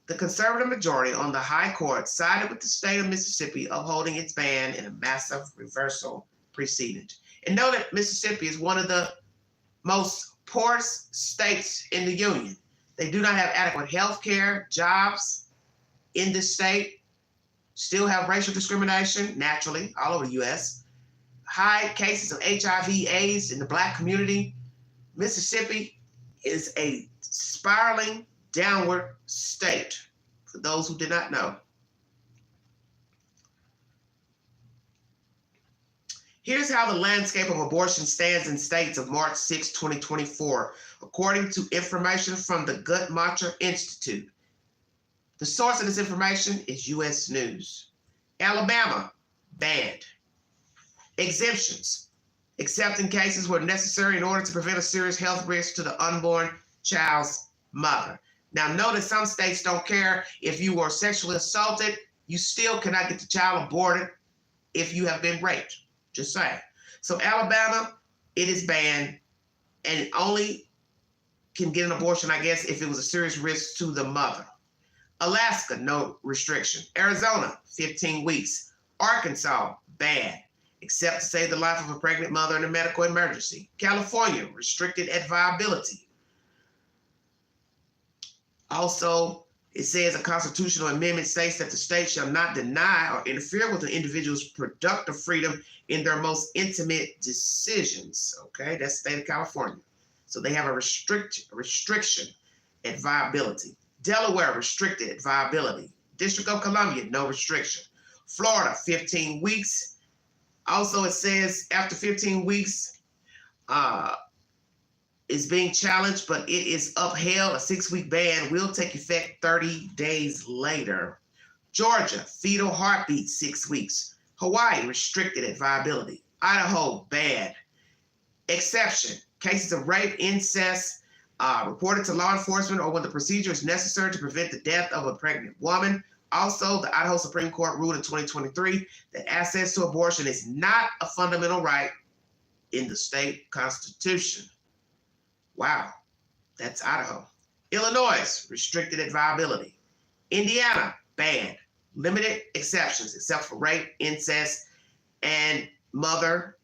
the conservative majority on the high court sided with the state of Mississippi, upholding its ban in a massive reversal precedent. And know that Mississippi is one of the most poorest states in the union. They do not have adequate health care, jobs in this state, still have racial discrimination, naturally, all over the U.S., high cases of HIV/AIDS in the Black community. Mississippi is a spiraling downward state, for those who did not know. Here's how the landscape of abortion stands in states of March 6, 2024, according to information from the Guttmacher Institute. The source of this information is U.S. News. Alabama, banned. Exemptions, except in cases where necessary in order to prevent a serious health risk to the unborn child's mother. Now, notice some states don't care if you were sexually assaulted, you still cannot get the child aborted if you have been raped. Just saying. So Alabama, it is banned, and it only can get an abortion, I guess, if it was a serious risk to the mother. Alaska, no restriction. Arizona, 15 weeks. Arkansas, banned, except to save the life of a pregnant mother in a medical emergency. California, restricted at viability. Also, it says a constitutional amendment states that the state shall not deny or interfere with an individual's productive freedom in their most intimate decisions. Okay, that's the state of California. So they have a restriction at viability. Delaware, restricted at viability. District of Columbia, no restriction. Florida, 15 weeks. Also, it says after 15 weeks, is being challenged, but it is upheld. A 6-week ban will take effect 30 days later. Georgia, fetal heartbeat, 6 weeks. Hawaii, restricted at viability. Idaho, banned. Exception, cases of rape, incest, reported to law enforcement or when the procedure is necessary to prevent the death of a pregnant woman. Also, the Idaho Supreme Court ruled in 2023 that access to abortion is not a fundamental right in the state constitution. Wow, that's Idaho. Illinois, restricted at viability. Indiana, banned. Limited exceptions, except for rape, incest, and mother's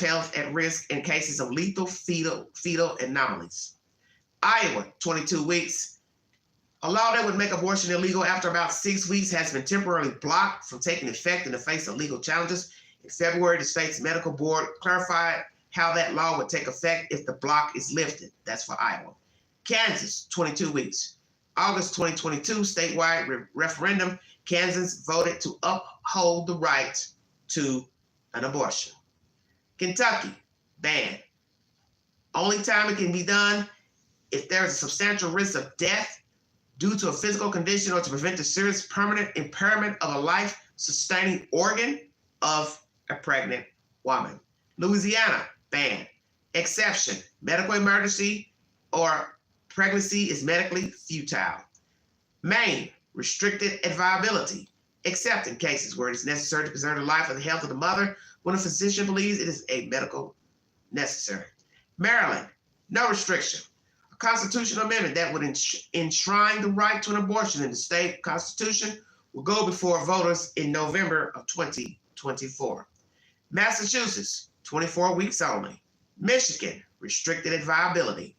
health at risk in cases of lethal fetal anomalies. Iowa, 22 weeks. A law that would make abortion illegal after about 6 weeks has been temporarily blocked from taking effect in the face of legal challenges. In February, the state's medical board clarified how that law would take effect if the block is lifted. That's for Iowa. Kansas, 22 weeks. August 2022 statewide referendum, Kansas voted to uphold the right to an abortion. Kentucky, banned. Only time it can be done if there is a substantial risk of death due to a physical condition or to prevent the serious permanent impairment of a life-sustaining organ of a pregnant woman. Louisiana, banned. Exception, medical emergency or pregnancy is medically futile. Maine, restricted at viability, except in cases where it is necessary to preserve the life or the health of the mother when a physician believes it is a medical necessary. Maryland, no restriction. A constitutional amendment that would enshrine the right to an abortion in the state constitution will go before voters in November of 2024. Massachusetts, 24 weeks only. Michigan, restricted at viability.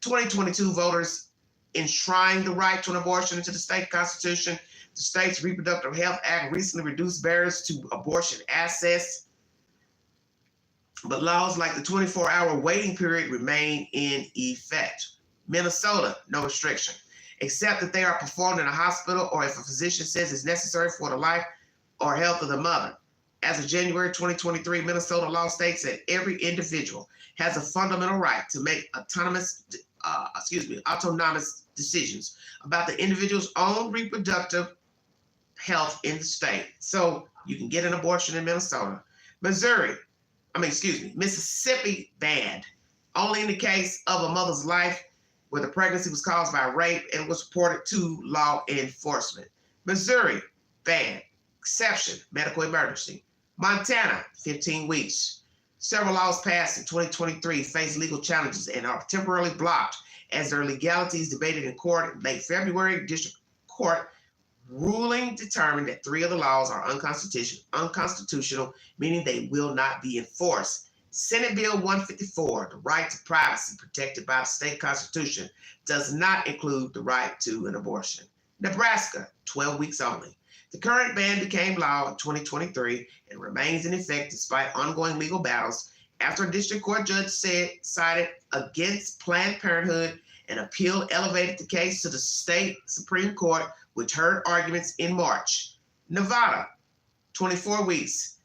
2022 voters enshrined the right to an abortion into the state constitution. The state's Reproductive Health Act recently reduced barriers to abortion access, but laws like the 24-hour waiting period remain in effect. Minnesota, no restriction, except that they are performed in a hospital or if a physician says it's necessary for the life or health of the mother. As of January 2023, Minnesota law states that every individual has a fundamental right to make autonomous autonomous decisions about the individual's own reproductive health in the state. So you can get an abortion in Minnesota. Mississippi banned only in the case of a mother's life where the pregnancy was caused by rape and was reported to law enforcement. Missouri banned, exception, medical emergency. Montana, 15 weeks. Several laws passed in 2023 face legal challenges and are temporarily blocked as their legality is debated in court. In late February, district court ruling determined that 3 of the laws are unconstitutional, meaning they will not be enforced. Senate Bill 154, the right to privacy protected by the state constitution, does not include the right to an abortion. Nebraska, 12 weeks only. The current ban became law in 2023 and remains in effect despite ongoing legal battles after a district court judge sided against Planned Parenthood. An appeal elevated the case to the state Supreme Court, which heard arguments in March. Nevada, 24 weeks.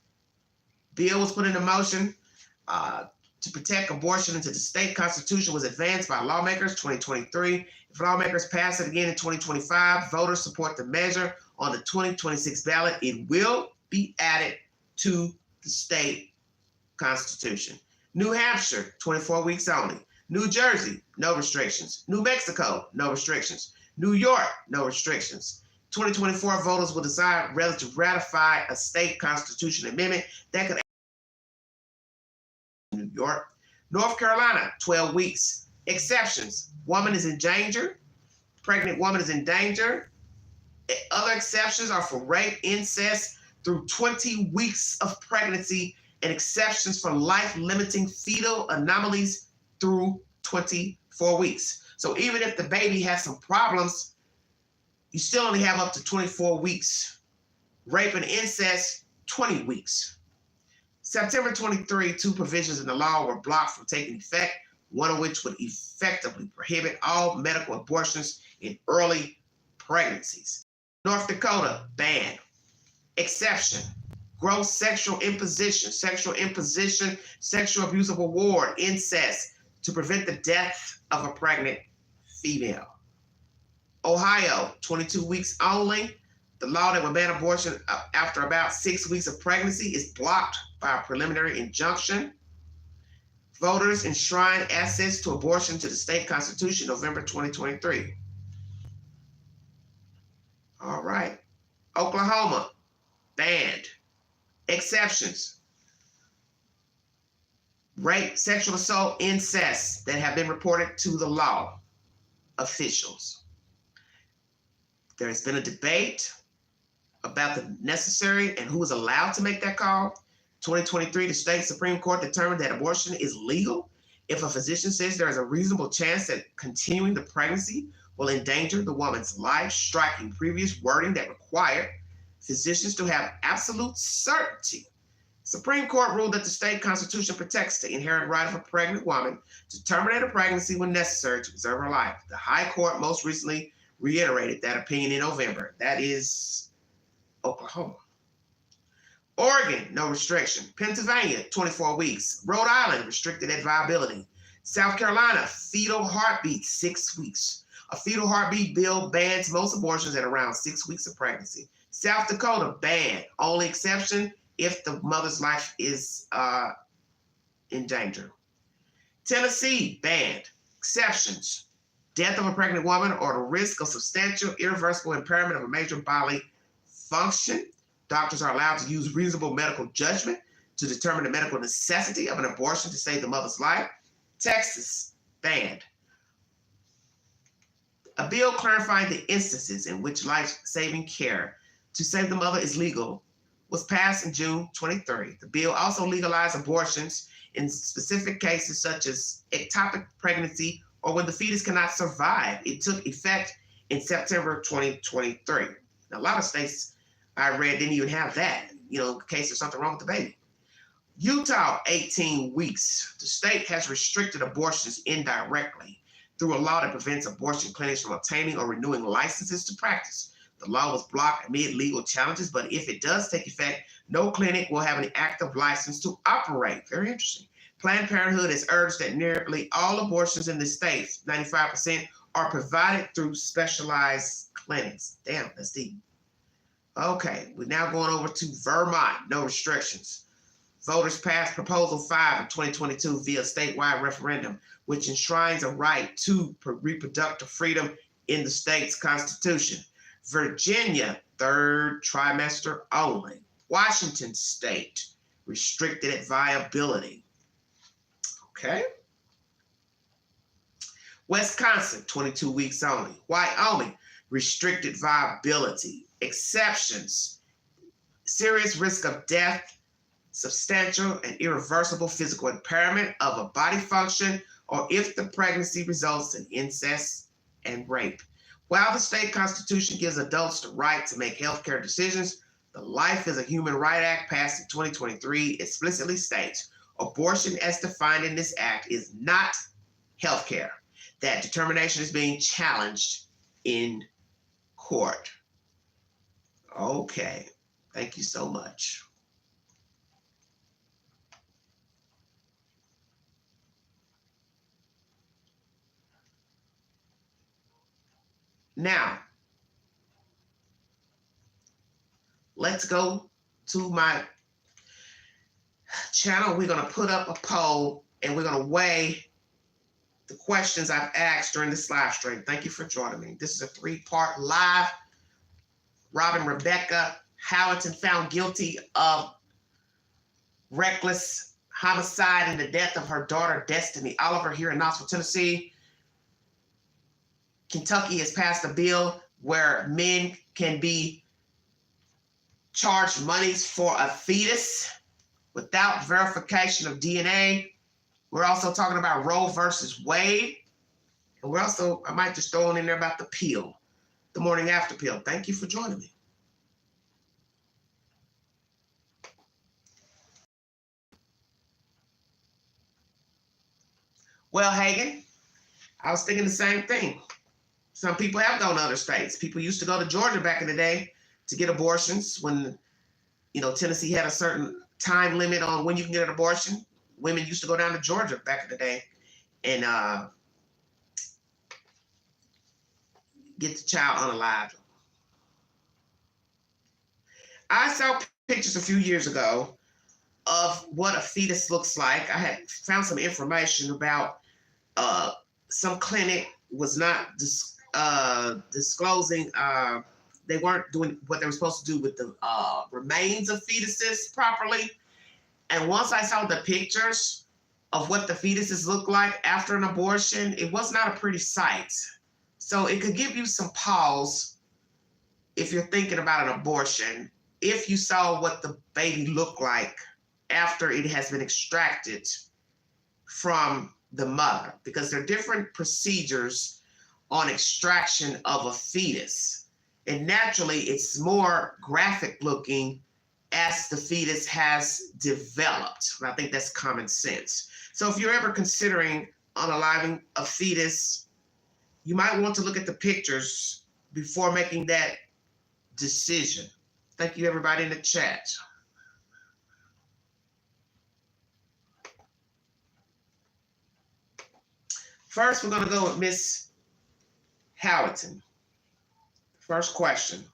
Bill was put into motion to protect abortion into the state constitution was advanced by lawmakers 2023. If lawmakers pass it again in 2025, voters support the measure on the 2026 ballot. It will be added to the state constitution. New Hampshire, 24 weeks only. New Jersey, no restrictions. New Mexico, no restrictions. New York, no restrictions. 2024 voters will decide whether to ratify a state constitution amendment that could New York. North Carolina, 12 weeks. Exceptions. Woman is in danger. Pregnant woman is in danger. Other exceptions are for rape, incest through 20 weeks of pregnancy, and exceptions for life-limiting fetal anomalies through 24 weeks. So even if the baby has some problems, you still only have up to 24 weeks. Rape and incest, 20 weeks. September 23, 2 provisions in the law were blocked from taking effect, one of which would effectively prohibit all medical abortions in early pregnancies. North Dakota, banned. Exception, gross sexual imposition, sexual abuse of a ward, incest, to prevent the death of a pregnant female. Ohio, 22 weeks only. The law that would ban abortion after about 6 weeks of pregnancy is blocked by a preliminary injunction. Voters enshrined access to abortion to the state constitution, November 2023. All right. Oklahoma, banned. Exceptions. Rape, sexual assault, incest that have been reported to the law officials. There has been a debate about the necessary and who is allowed to make that call. 2023, the state Supreme Court determined that abortion is legal if a physician says there is a reasonable chance that continuing the pregnancy will endanger the woman's life, striking previous wording that required physicians to have absolute certainty. Supreme Court ruled that the state constitution protects the inherent right of a pregnant woman to terminate a pregnancy when necessary to preserve her life. The High Court most recently reiterated that opinion in November. That is Oklahoma. Oregon, no restriction. Pennsylvania, 24 weeks. Rhode Island, restricted at viability. South Carolina, fetal heartbeat, 6 weeks. A fetal heartbeat bill bans most abortions at around 6 weeks of pregnancy. South Dakota, banned. Only exception if the mother's life is in danger. Tennessee, banned. Exceptions. Death of a pregnant woman or the risk of substantial irreversible impairment of a major bodily function. Doctors are allowed to use reasonable medical judgment to determine the medical necessity of an abortion to save the mother's life. Texas, banned. A bill clarifying the instances in which life-saving care to save the mother is legal was passed in June 23. The bill also legalized abortions in specific cases such as ectopic pregnancy or when the fetus cannot survive. It took effect in September 2023. Now, a lot of states I read didn't even have that, in case there's something wrong with the baby. Utah, 18 weeks. The state has restricted abortions indirectly through a law that prevents abortion clinics from obtaining or renewing licenses to practice. The law was blocked amid legal challenges, but if it does take effect, no clinic will have an active license to operate. Very interesting. Planned Parenthood has urged that nearly all abortions in the state, 95%, are provided through specialized clinics. Damn, that's deep. Okay, we're now going over to Vermont. No restrictions. Voters passed Proposal 5 in 2022 via statewide referendum, which enshrines a right to reproductive freedom in the state's constitution. Virginia, third trimester only. Washington state, restricted at viability. Okay. Wisconsin, 22 weeks only. Wyoming, restricted viability. Exceptions, serious risk of death, substantial and irreversible physical impairment of a body function, or if the pregnancy results in incest and rape. While the state constitution gives adults the right to make healthcare decisions, the Life is a Human Right Act passed in 2023 explicitly states abortion as defined in this act is not healthcare. That determination is being challenged in court. Okay, thank you so much. Now, let's go to my channel. We're going to put up a poll and we're going to weigh the questions I've asked during this live stream. Thank you for joining me. This is a 3-part live. Robin Rebecca Howington found guilty of reckless homicide in the death of her daughter, Destiny Oliver, here in Knoxville, Tennessee. Kentucky has passed a bill where men can be charged monies for a fetus without verification of DNA. We're also talking about Roe versus Wade. And we're also, I might just throw in there about the pill, the morning after pill. Thank you for joining me. Well, Hagen, I was thinking the same thing. Some people have gone to other states. People used to go to Georgia back in the day to get abortions when, Tennessee had a certain time limit on when you can get an abortion. Women used to go down to Georgia back in the day and get the child unalived. I saw pictures a few years ago of what a fetus looks like. I had found some information about some clinic was not disclosing, they weren't doing what they were supposed to do with the remains of fetuses properly. And once I saw the pictures of what the fetuses look like after an abortion, it was not a pretty sight. So it could give you some pause if you're thinking about an abortion, if you saw what the baby looked like after it has been extracted from the mother, because there are different procedures on extraction of a fetus. And naturally, it's more graphic looking as the fetus has developed. And I think that's common sense. So if you're ever considering unaliving a fetus, you might want to look at the pictures before making that decision. Thank you, everybody in the chat. First, we're going to go with Miss Howington. First question.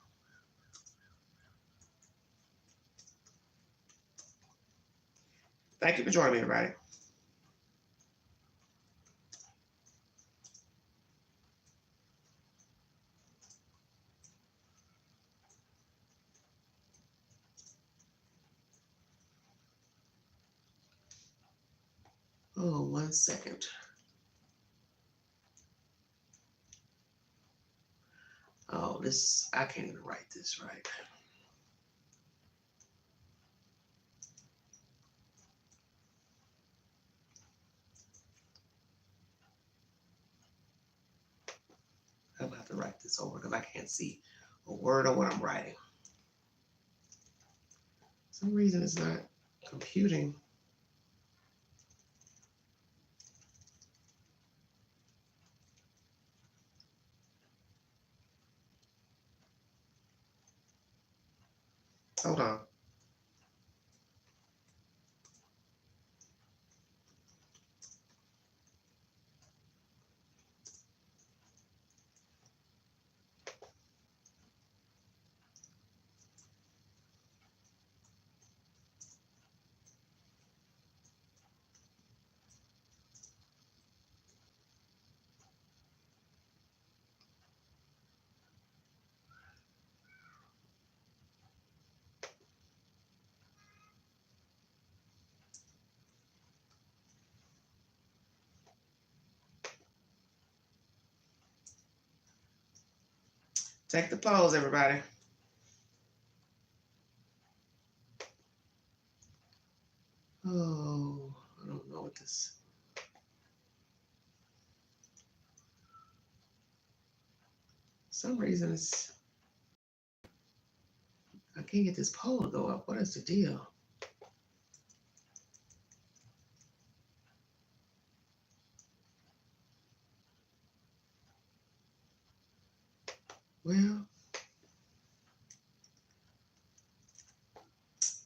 Thank you for joining me, everybody. Oh, 1 second. Oh, I can't even write this right. I'm gonna have to write this over because I can't see a word of what I'm writing. For some reason it's not computing. Hold on. Take the polls, everybody. Oh, I don't know what this. For some reason it's. I can't get this poll to go up. What is the deal? Well,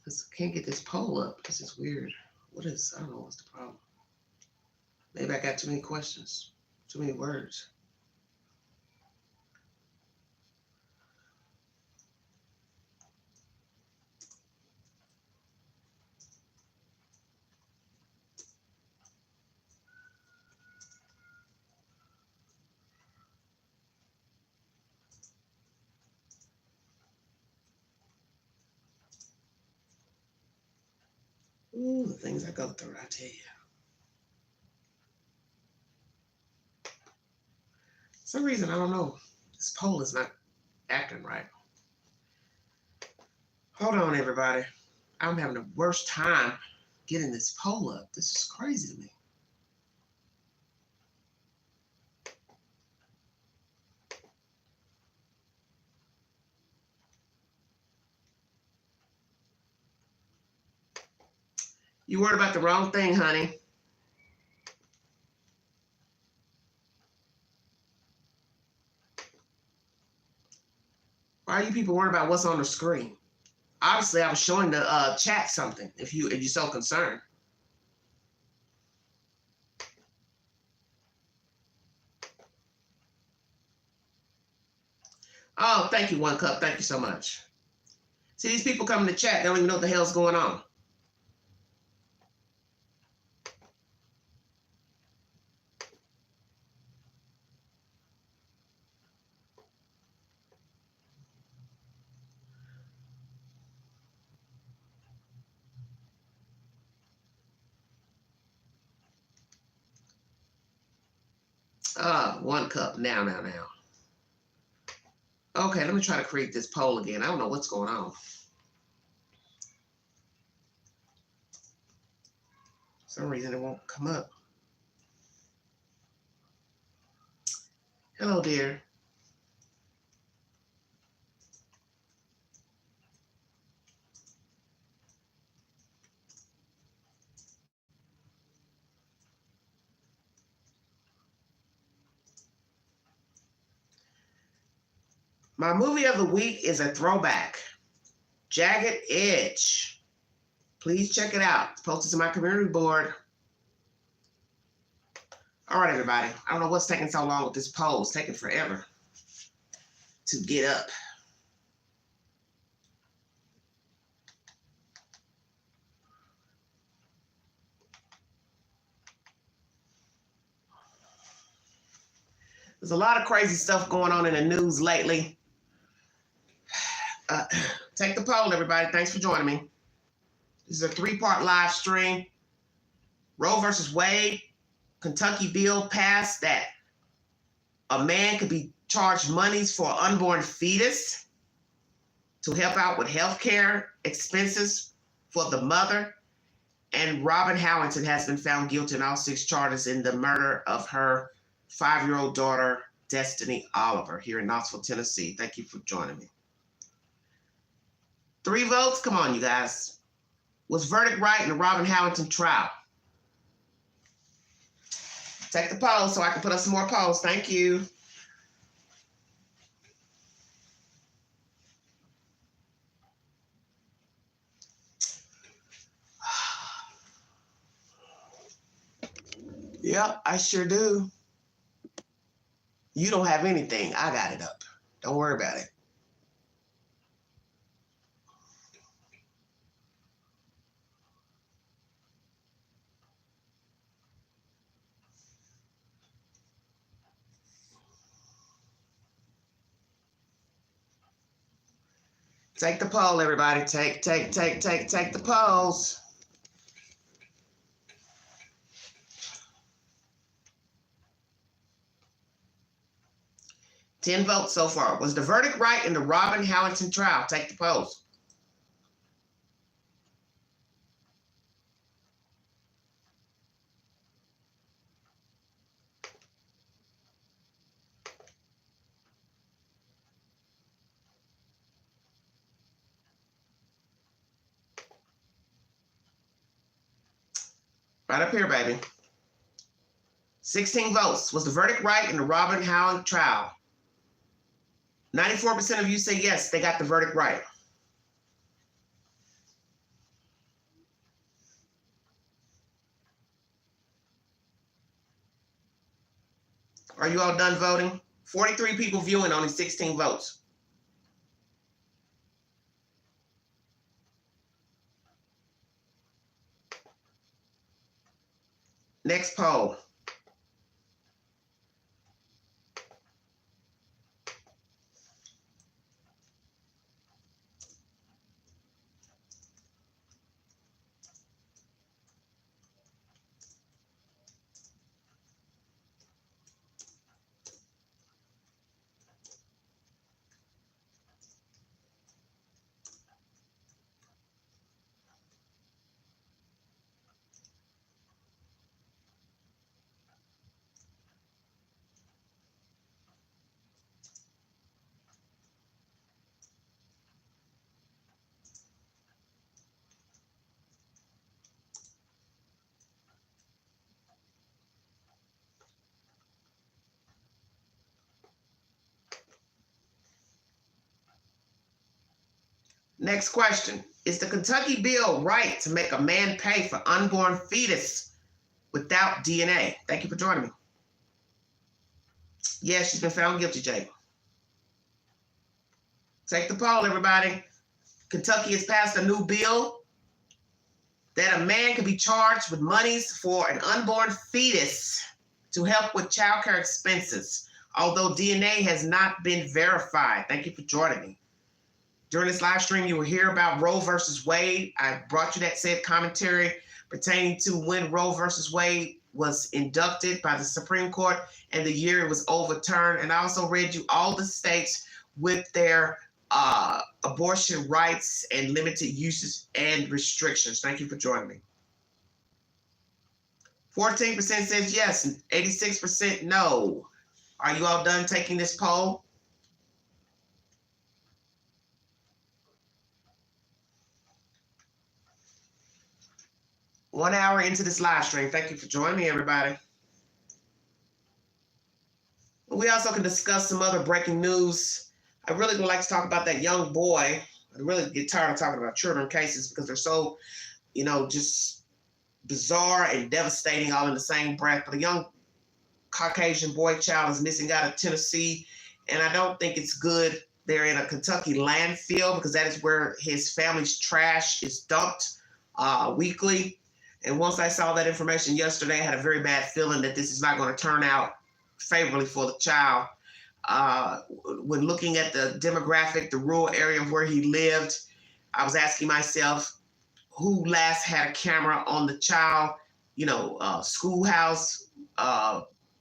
I can't get this poll up. This is weird. What is, I don't know what's the problem. Maybe I got too many questions, too many words. Ooh, the things I go through, I tell you. For some reason, I don't know. This poll is not acting right. Hold on, everybody. I'm having the worst time getting this poll up. This is crazy to me. You worried about the wrong thing, honey. Why are you people worried about what's on the screen? Obviously, I was showing the chat something, if you're so concerned. Oh, thank you, One Cup. Thank you so much. See, these people come in the chat, they don't even know what the hell's going on. One Cup. Now. Okay, let me try to create this poll again. I don't know what's going on. For some reason, it won't come up. Hello, dear. My movie of the week is a throwback. Jagged Edge. Please check it out. It's posted to my community board. All right, everybody. I don't know what's taking so long with this poll. It's taking forever to get up. There's a lot of crazy stuff going on in the news lately. Take the poll, everybody. Thanks for joining me. This is a 3-part live stream. Roe versus Wade, Kentucky bill passed that a man could be charged monies for an unborn fetus to help out with health care expenses for the mother. And Robin Howington has been found guilty in all 6 charges in the murder of her 5-year-old daughter, Destiny Oliver, here in Knoxville, Tennessee. Thank you for joining me. 3 votes? Come on, you guys. Was verdict right in the Robin Howington trial? Take the poll so I can put up some more polls. Thank you. Yep, I sure do. You don't have anything. I got it up. Don't worry about it. Take the poll, everybody. Take the polls. 10 votes so far. Was the verdict right in the Robin Howington trial? Take the polls. Right up here, baby. 16 votes. Was the verdict right in the Robin Howington trial? 94% of you say yes, they got the verdict right. Are you all done voting? 43 people viewing, only 16 votes. Next poll. Next question. Is the Kentucky bill right to make a man pay for unborn fetus without DNA? Thank you for joining me. Yes, she's been found guilty, Jay. Take the poll, everybody. Kentucky has passed a new bill that a man can be charged with monies for an unborn fetus to help with childcare expenses, although DNA has not been verified. Thank you for joining me. During this live stream, you will hear about Roe versus Wade. I brought you that said commentary pertaining to when Roe versus Wade was inducted by the Supreme Court and the year it was overturned. And I also read you all the states with their abortion rights and limited uses and restrictions. Thank you for joining me. 14% says yes, and 86% no. Are you all done taking this poll? One hour into this live stream. Thank you for joining me, everybody. We also can discuss some other breaking news. I really would like to talk about that young boy. I really get tired of talking about children cases because they're so, just bizarre and devastating all in the same breath. But a young Caucasian boy child is missing out of Tennessee, and I don't think it's good. They're in a Kentucky landfill because that is where his family's trash is dumped weekly. And once I saw that information yesterday, I had a very bad feeling that this is not going to turn out favorably for the child. When looking at the demographic, the rural area of where he lived, I was asking myself, who last had a camera on the child? Schoolhouse,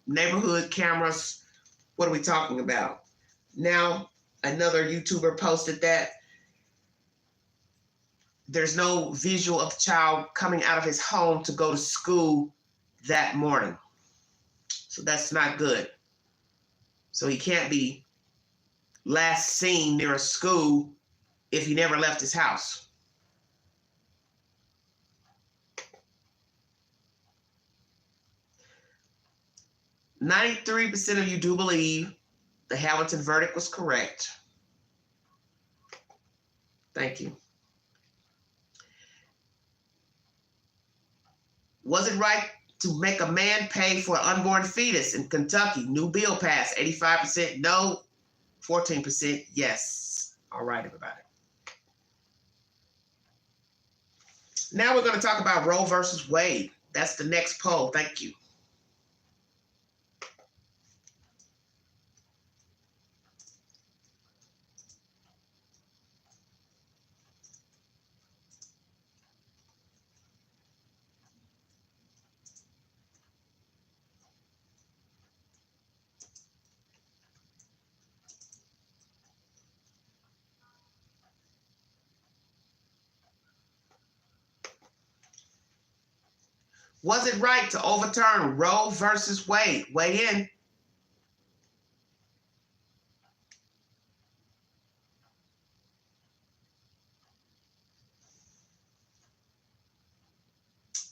neighborhood cameras. What are we talking about? Now, another YouTuber posted that there's no visual of the child coming out of his home to go to school that morning. So that's not good. So he can't be last seen near a school if he never left his house. "93% of you do believe the Howington verdict was correct. Thank you. Was it right to make a man pay for an unborn fetus in Kentucky? New bill passed. 85% no, 14% yes. All right, everybody. Now we're going to talk about Roe versus Wade. That's the next poll. Thank you. Was it right to overturn Roe versus Wade? Weigh in.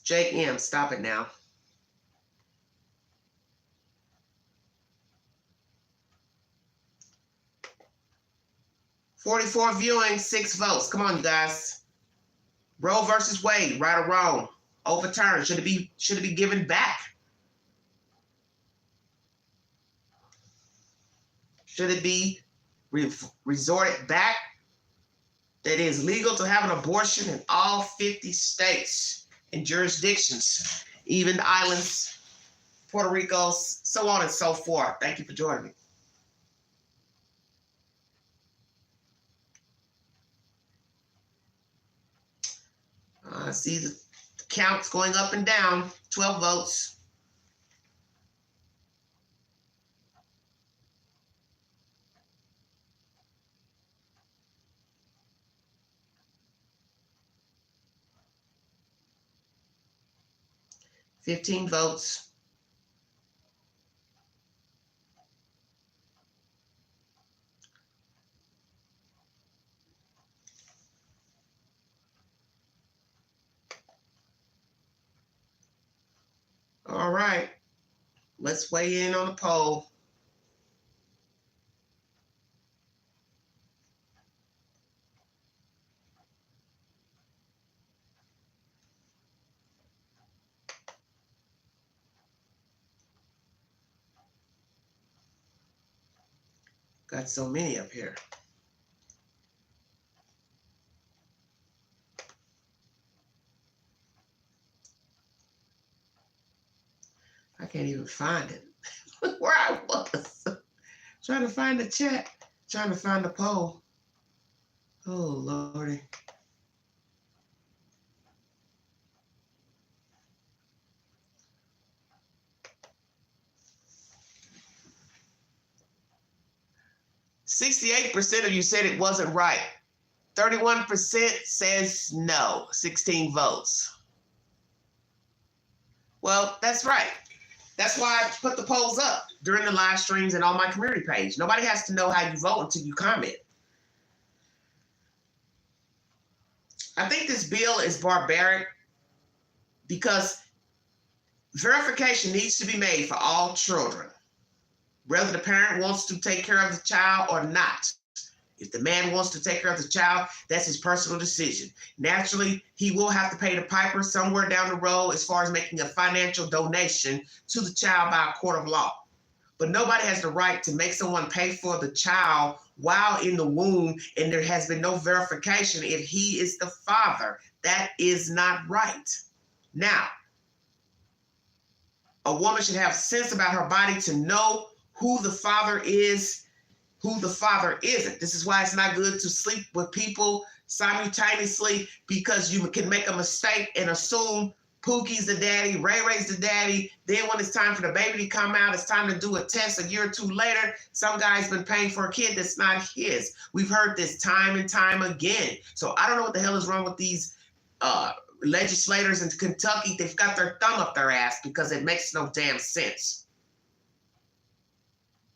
Jake M, stop it now. $44 viewing, 6 votes. Come on, you guys. Roe versus Wade, right or wrong? Overturned. Should it be given back? Should it be resorted back? That is legal to have an abortion in all 50 states and jurisdictions, even the islands, Puerto Rico, so on and so forth. Thank you for joining me. I see the counts going up and down. 12 votes. $15 votes. All right, let's weigh in on the poll. Got so many up here. I can't even find it. Where I was. Trying to find the chat. Trying to find the poll. Oh, Lordy. %68% of you said it wasn't right. 31% says no. 16 votes. Well, that's right. That's why I put the polls up during the live streams and on my community page. Nobody has to know how you vote until you comment. I think this bill is barbaric because verification needs to be made for all children, whether the parent wants to take care of the child or not. If the man wants to take care of the child, that's his personal decision. Naturally, he will have to pay the piper somewhere down the road as far as making a financial donation to the child by a court of law. But nobody has the right to make someone pay for the child while in the womb, and there has been no verification if he is the father. That is not right. Now, a woman should have sense about her body to know who the father is, who the father isn't. This is why it's not good to sleep with people simultaneously, because you can make a mistake and assume Pookie's the daddy, Ray Ray's the daddy. Then when it's time for the baby to come out, it's time to do a test a year or two later. Some guy's been paying for a kid that's not his. We've heard this time and time again. So I don't know what the hell is wrong with these legislators in Kentucky. They've got their thumb up their ass because it makes no damn sense.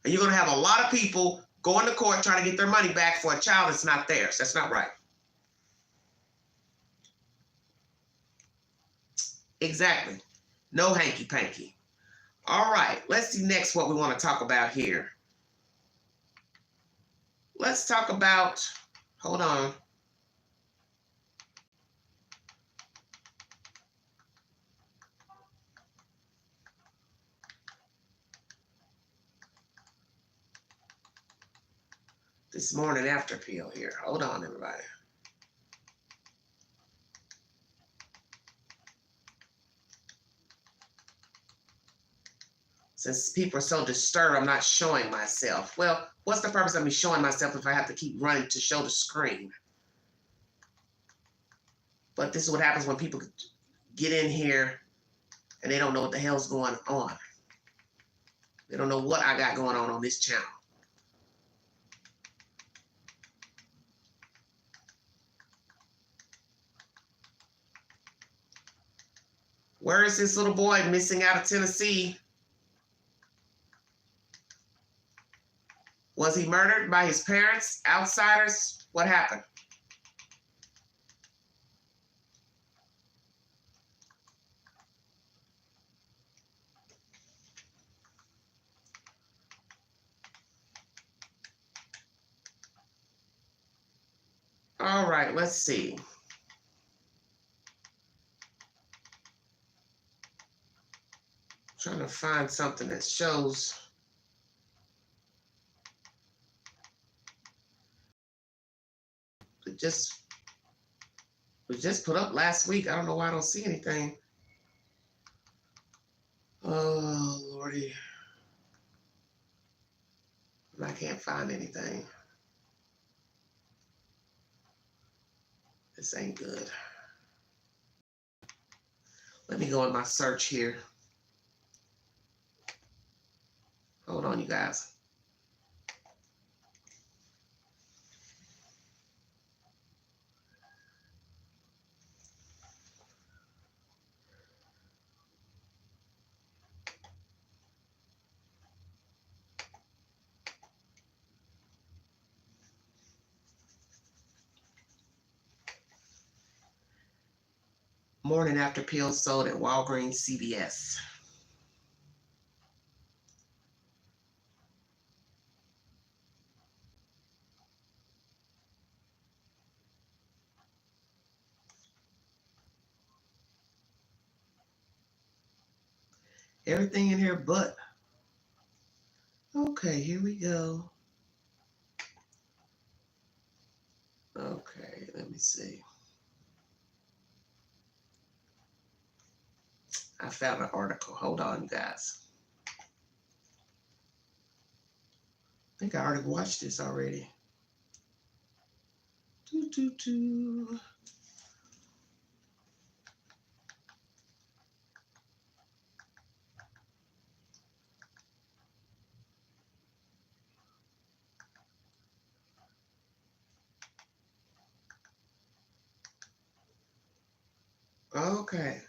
And you're going to have a lot of people going to court trying to get their money back for a child that's not theirs. That's not right. Exactly. No hanky-panky. All right, let's see next what we want to talk about here. Let's talk about, hold on. This morning after appeal here. Hold on, everybody. Since people are so disturbed, I'm not showing myself. Well, what's the purpose of me showing myself if I have to keep running to show the screen? But this is what happens when people get in here and they don't know what the hell's going on. They don't know what I got going on this channel. Where is this little boy missing out of Tennessee? Was he murdered by his parents, outsiders? What happened? All right, let's see. Trying to find something that shows. It was just put up last week. I don't know why I don't see anything. Oh, Lordy. I can't find anything. This ain't good. Let me go in my search here. Hold on, you guys. Morning after pills sold at Walgreens, CVS. Everything in here but. Okay, here we go. Okay, let me see. I found an article. Hold on, you guys. I think I already watched this already. Okay.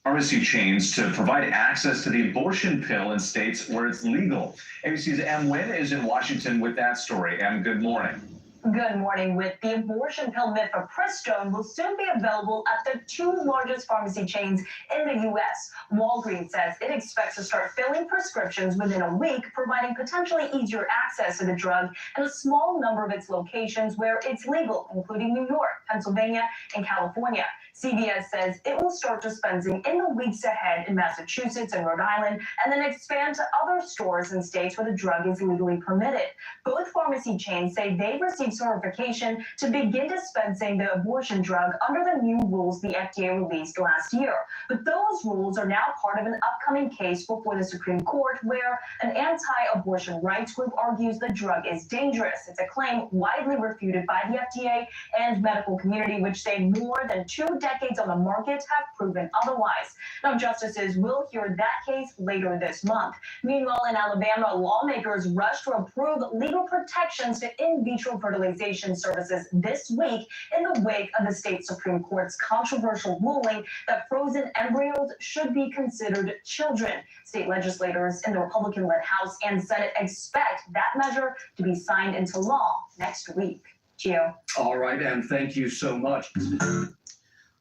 Pharmacy chains to provide access to the abortion pill in states where it's legal. ABC's Em Nguyen is in Washington with that story. Em, good morning. Good morning. With the abortion pill mifepristone will soon be available at the two largest pharmacy chains in the U.S. Walgreens says it expects to start filling prescriptions within a week, providing potentially easier access to the drug in a small number of its locations where it's legal, including New York, Pennsylvania, and California. CVS says it will start dispensing in the weeks ahead in Massachusetts and Rhode Island, and then expand to other stores in states where the drug is legally permitted. Both pharmacy chains say they've received certification to begin dispensing the abortion drug under the new rules the FDA released last year. But those rules are now part of an upcoming case before the Supreme Court, where an anti-abortion rights group argues the drug is dangerous. It's a claim widely refuted by the FDA and medical community, which say more than 2 decades on the market have proven otherwise. Now, justices will hear that case later this month. Meanwhile, in Alabama, lawmakers rushed to approve legal protections to in vitro fertilization services this week in the wake of the state Supreme Court's controversial ruling that frozen embryos should be considered children. State legislators in the Republican-led House and Senate expect that measure to be signed into law next week. Gio. All right, and thank you so much.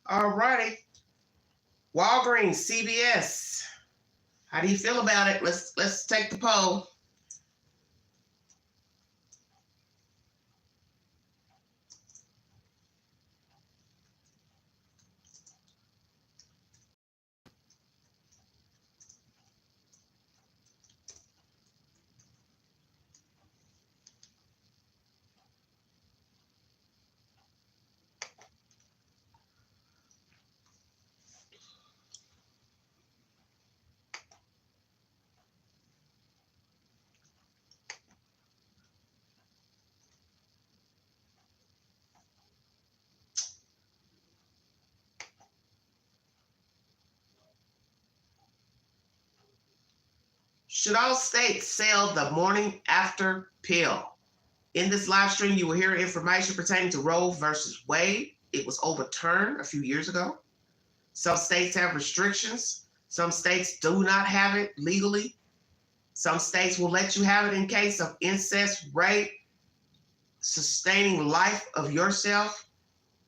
All righty. Walgreens, CVS. How do you feel about it? Let's take the poll. Should all states sell the morning after pill? In this live stream, you will hear information pertaining to Roe versus Wade. It was overturned a few years ago. Some states have restrictions. Some states do not have it legally. Some states will let you have it in case of incest, rape, sustaining life of yourself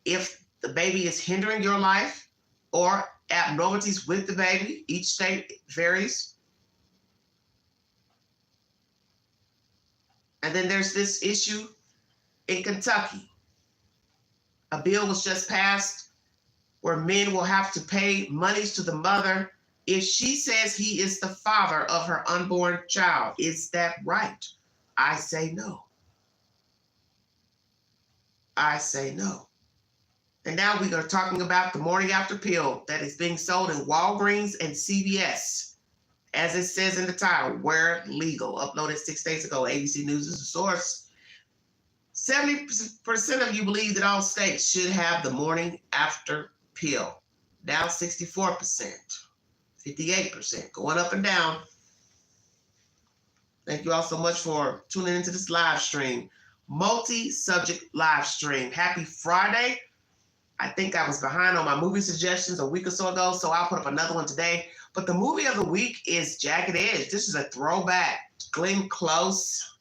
if the baby is hindering your life, or abnormalities with the baby. Each state varies. And then there's this issue in Kentucky. A bill was just passed where men will have to pay monies to the mother if she says he is the father of her unborn child. Is that right? I say no. I say no. And now we are talking about the morning after pill that is being sold in Walgreens and CVS. As it says in the title, where legal. Uploaded 6 days ago. ABC News is the source. 70% of you believe that all states should have the morning after pill. Now 64%, 58%, going up and down. Thank you all so much for tuning into this live stream. Multi-subject live stream. Happy Friday. I think I was behind on my movie suggestions a week or so ago, so I'll put up another one today. But the movie of the week is Jagged Edge. This is a throwback. Glenn Close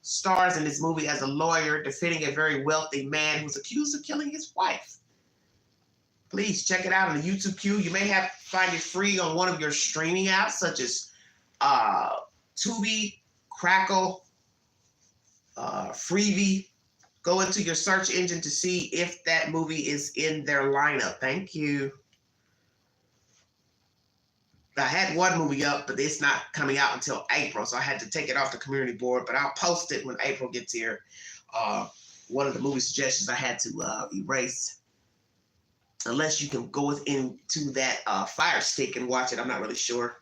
stars in this movie as a lawyer defending a very wealthy man who's accused of killing his wife. Please check it out on the YouTube queue. You may find it free on one of your streaming apps, such as Tubi, Crackle, Freebie. Go into your search engine to see if that movie is in their lineup. Thank you. I had one movie up, but it's not coming out until April, so I had to take it off the community board, but I'll post it when April gets here. One of the movie suggestions I had to erase. Unless you can go into that Fire Stick and watch it, I'm not really sure.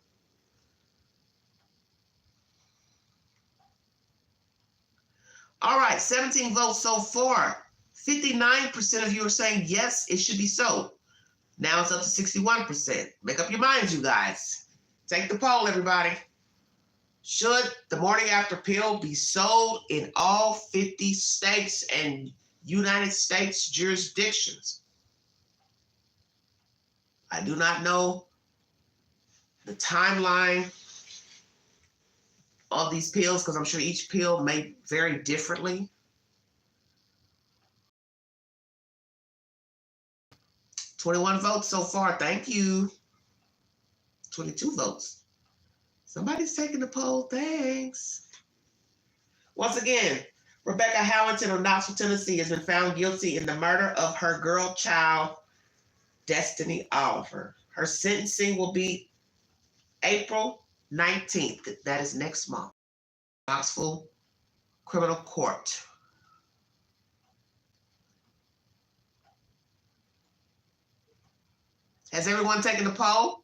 All right, 17 votes so far. 59% of you are saying yes, it should be sold. Now it's up to 61%. Make up your minds, you guys. Take the poll, everybody. Should the morning after pill be sold in all 50 states and United States jurisdictions? I do not know the timeline of these pills because I'm sure each pill may vary differently. 21 votes so far. Thank you. 22 votes. Somebody's taking the poll. Thanks. Once again, Rebecca Howington of Knoxville, Tennessee has been found guilty in the murder of her girl child, Destiny Oliver. Her sentencing will be April 19th. That is next month. Knoxville Criminal Court. Has everyone taken the poll?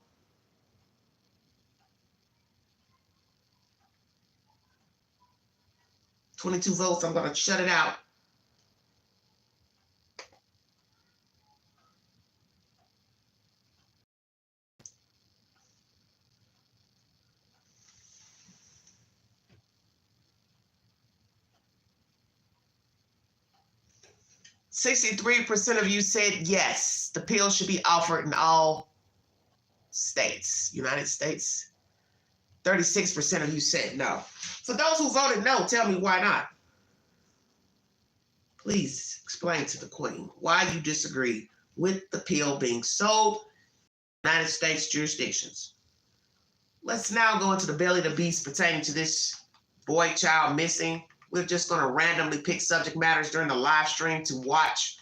$22 votes. I'm going to shut it out. %63% of you said yes, the pill should be offered in all states, United States. 36% of you said no. For those who voted no, tell me why not. Please explain to the Queen why you disagree with the pill being sold in United States jurisdictions. Let's now go into the belly of the beast pertaining to this boy child missing. We're just going to randomly pick subject matters during the live stream to watch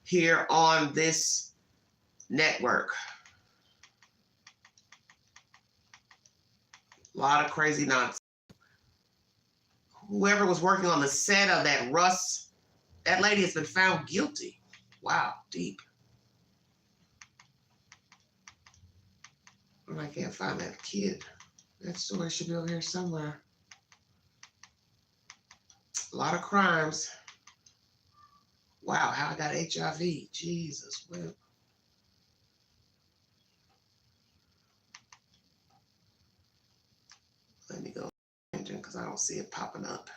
here on this network. A lot of crazy nonsense. Whoever was working on the set of that Russ, that lady has been found guilty. Wow, deep. I can't find that kid. That story should be over here somewhere. A lot of crimes. Wow, how I got HIV. Jesus, well. Let me go because I don't see it popping up.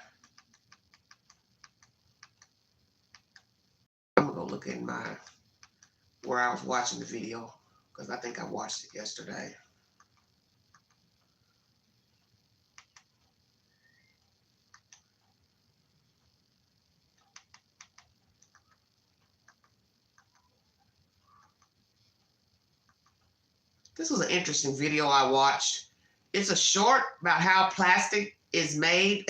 I'm gonna go look in where I was watching the video because I think I watched it yesterday. This was an interesting video I watched. It's a short about how plastic is made.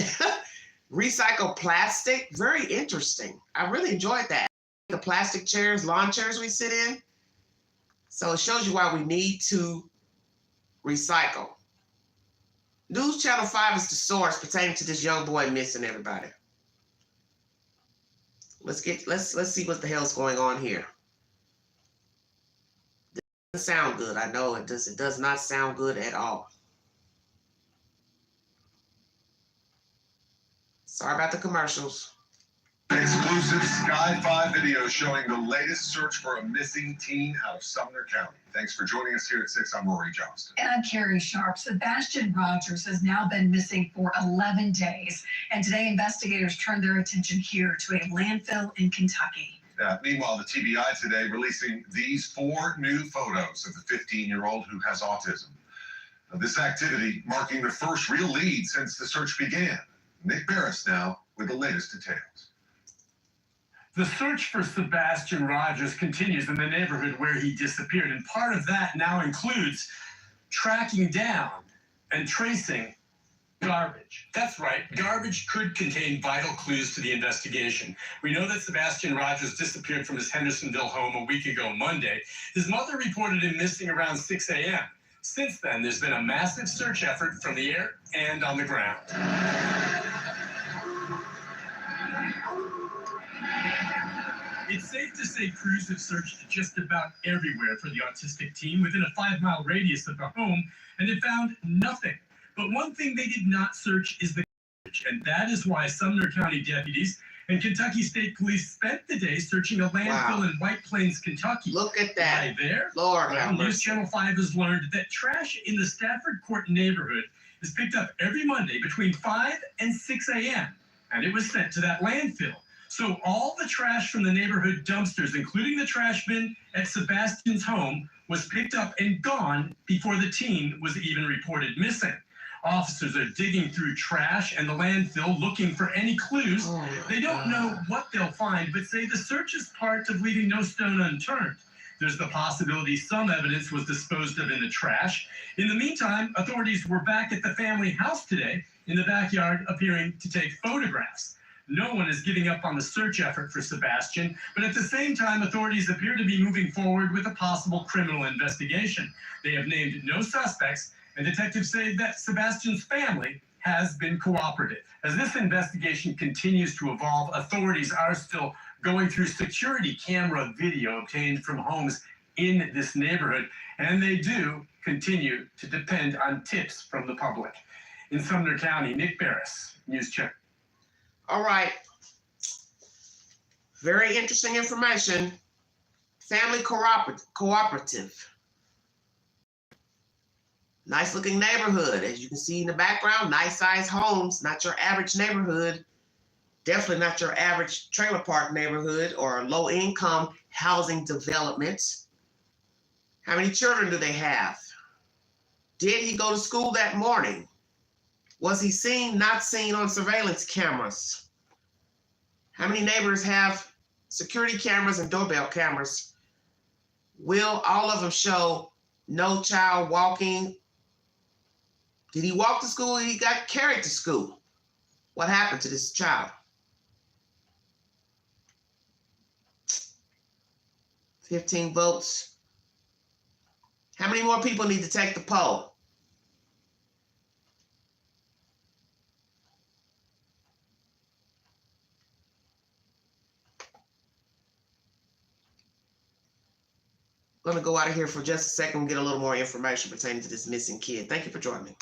Recycled plastic, very interesting. I really enjoyed that. The plastic chairs, lawn chairs we sit in. So it shows you why we need to recycle. News Channel 5 is the source pertaining to this young boy missing, everybody. Let's see what the hell's going on here. It doesn't sound good. I know it does not sound good at all. Sorry about the commercials. Exclusive Sky 5 video showing the latest search for a missing teen out of Sumner County. Thanks for joining us here at 6. I'm Rory Johnston. And I'm Carrie Sharp. Sebastian Rogers has now been missing for 11 days. And today, investigators turned their attention here to a landfill in Kentucky. Meanwhile, the TBI today releasing these 4 new photos of the 15-year-old who has autism. Now, this activity marking the first real lead since the search began. Nick Barris now with the latest details. The search for Sebastian Rogers continues in the neighborhood where he disappeared, and part of that now includes tracking down and tracing garbage. That's right, garbage could contain vital clues to the investigation. We know that Sebastian Rogers disappeared from his Hendersonville home a week ago Monday. His mother reported him missing around 6 a.m. Since then, there's been a massive search effort from the air and on the ground. It's safe to say crews have searched just about everywhere for the autistic teen within a 5-mile radius of the home, and they found nothing. But one thing they did not search is the garbage, and that is why Sumner County deputies and Kentucky State Police spent the day searching a landfill in White Plains, Kentucky. Look at that. Right there, Lord, well, News Channel 5 has learned that trash in the Stafford Court neighborhood is picked up every Monday between 5 and 6 a.m., and it was sent to that landfill. So all the trash from the neighborhood dumpsters, including the trash bin at Sebastian's home, was picked up and gone before the teen was even reported missing. Officers are digging through trash and the landfill looking for any clues. They don't know what they'll find, but say the search is part of leaving no stone unturned. There's the possibility some evidence was disposed of in the trash. In the meantime, authorities were back at the family house today in the backyard appearing to take photographs. No one is giving up on the search effort for Sebastian, but at the same time, authorities appear to be moving forward with a possible criminal investigation. They have named no suspects, and detectives say that Sebastian's family has been cooperative. As this investigation continues to evolve, authorities are still going through security camera video obtained from homes in this neighborhood, and they do continue to depend on tips from the public. In Sumner County, Nick Barris, News Check. All right. Very interesting information. Family cooperative. Nice looking neighborhood. As you can see in the background, nice size homes, not your average neighborhood. Definitely not your average trailer park neighborhood or low income housing development. How many children do they have? Did he go to school that morning? Was he seen, not seen on surveillance cameras? How many neighbors have security cameras and doorbell cameras? Will all of them show no child walking? Did he walk to school or he got carried to school? What happened to this child? 15 votes. How many more people need to take the poll? I'm going to go out of here for just a second and get a little more information pertaining to this missing kid. Thank you for joining me.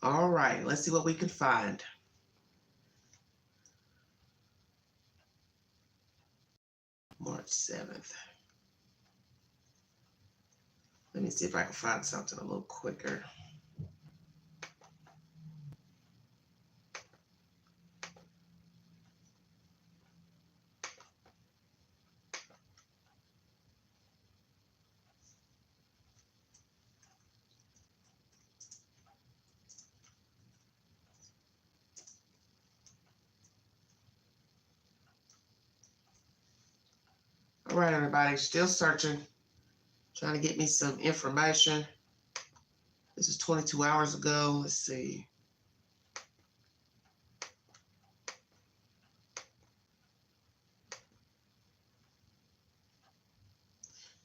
All right, let's see what we can find. March 7th. Let me see if I can find something a little quicker. All right, everybody, still searching, trying to get me some information. This is 22 hours ago. Let's see.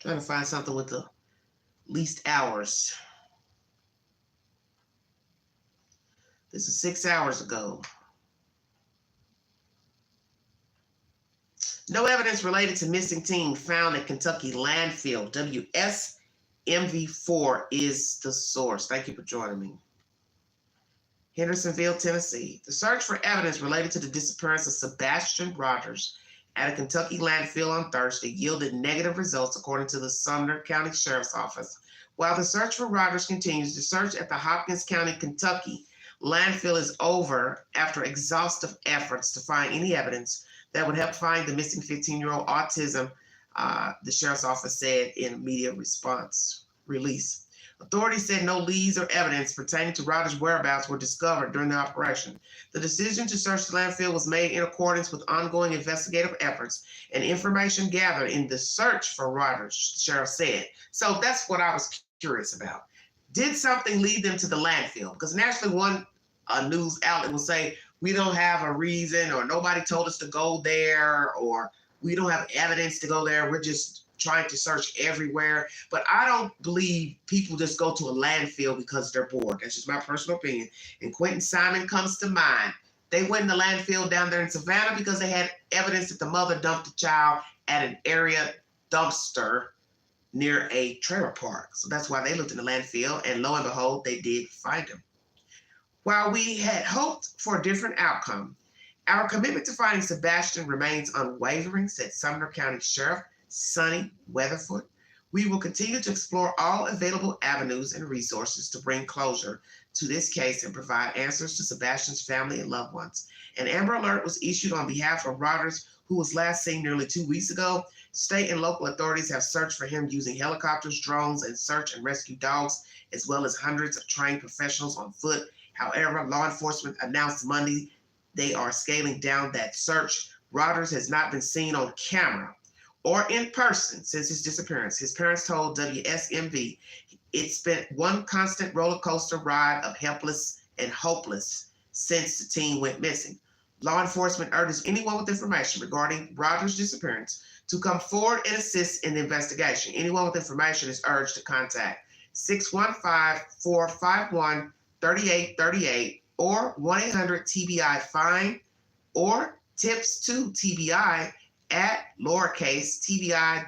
Trying to find something with the least hours. This is 6 hours ago. No evidence related to missing teen found at Kentucky landfill. WSMV4 is the source. Thank you for joining me. Hendersonville, Tennessee. The search for evidence related to the disappearance of Sebastian Rogers at a Kentucky landfill on Thursday yielded negative results, according to the Sumner County Sheriff's Office. While the search for Rogers continues, the search at the Hopkins County, Kentucky landfill is over after exhaustive efforts to find any evidence that would help find the missing 15-year-old autism, the Sheriff's Office said in a media response release. Authorities said no leads or evidence pertaining to Rogers' whereabouts were discovered during the operation. The decision to search the landfill was made in accordance with ongoing investigative efforts and information gathered in the search for Rogers, the sheriff said. So that's what I was curious about. Did something lead them to the landfill? Because nationally, one news outlet will say, we don't have a reason, or nobody told us to go there, or we don't have evidence to go there. We're just trying to search everywhere. But I don't believe people just go to a landfill because they're bored. That's just my personal opinion. And Quentin Simon comes to mind. They went in the landfill down there in Savannah because they had evidence that the mother dumped the child at an area dumpster near a trailer park. So that's why they looked in the landfill, and lo and behold, they did find him. While we had hoped for a different outcome, our commitment to finding Sebastian remains unwavering, said Sumner County Sheriff Sonny Weatherford. We will continue to explore all available avenues and resources to bring closure to this case and provide answers to Sebastian's family and loved ones. An Amber Alert was issued on behalf of Rogers, who was last seen nearly 2 weeks ago. State and local authorities have searched for him using helicopters, drones, and search and rescue dogs, as well as hundreds of trained professionals on foot. However, law enforcement announced Monday they are scaling down that search. Rogers has not been seen on camera or in person since his disappearance. His parents told WSMV it's been one constant roller coaster ride of helpless and hopeless since the teen went missing. Law enforcement urges anyone with information regarding Rogers' disappearance to come forward and assist in the investigation. Anyone with information is urged to contact 615-451-3838 or 1-800-TBI-FIND or tips to TBI at lowercase tbi.tn.gov.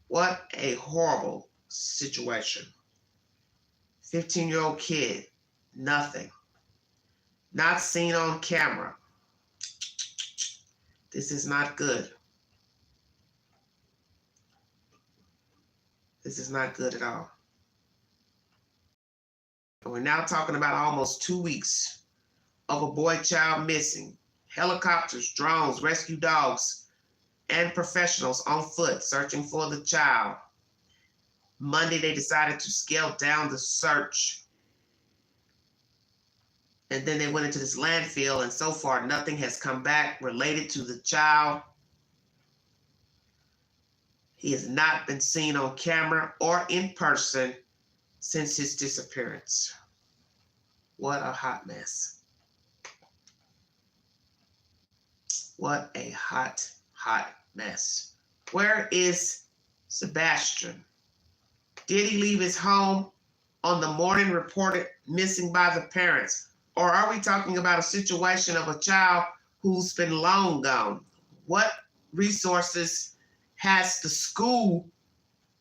What a horrible situation. 15-year-old kid, nothing. Not seen on camera. This is not good. This is not good at all. And we're now talking about almost 2 weeks of a boy child missing. Helicopters, drones, rescue dogs, and professionals on foot searching for the child. Monday, they decided to scale down the search. And then they went into this landfill, and so far nothing has come back related to the child. He has not been seen on camera or in person since his disappearance. What a hot mess. What a hot mess. Where is Sebastian? Did he leave his home on the morning reported missing by the parents? Or are we talking about a situation of a child who's been long gone? What resources has the school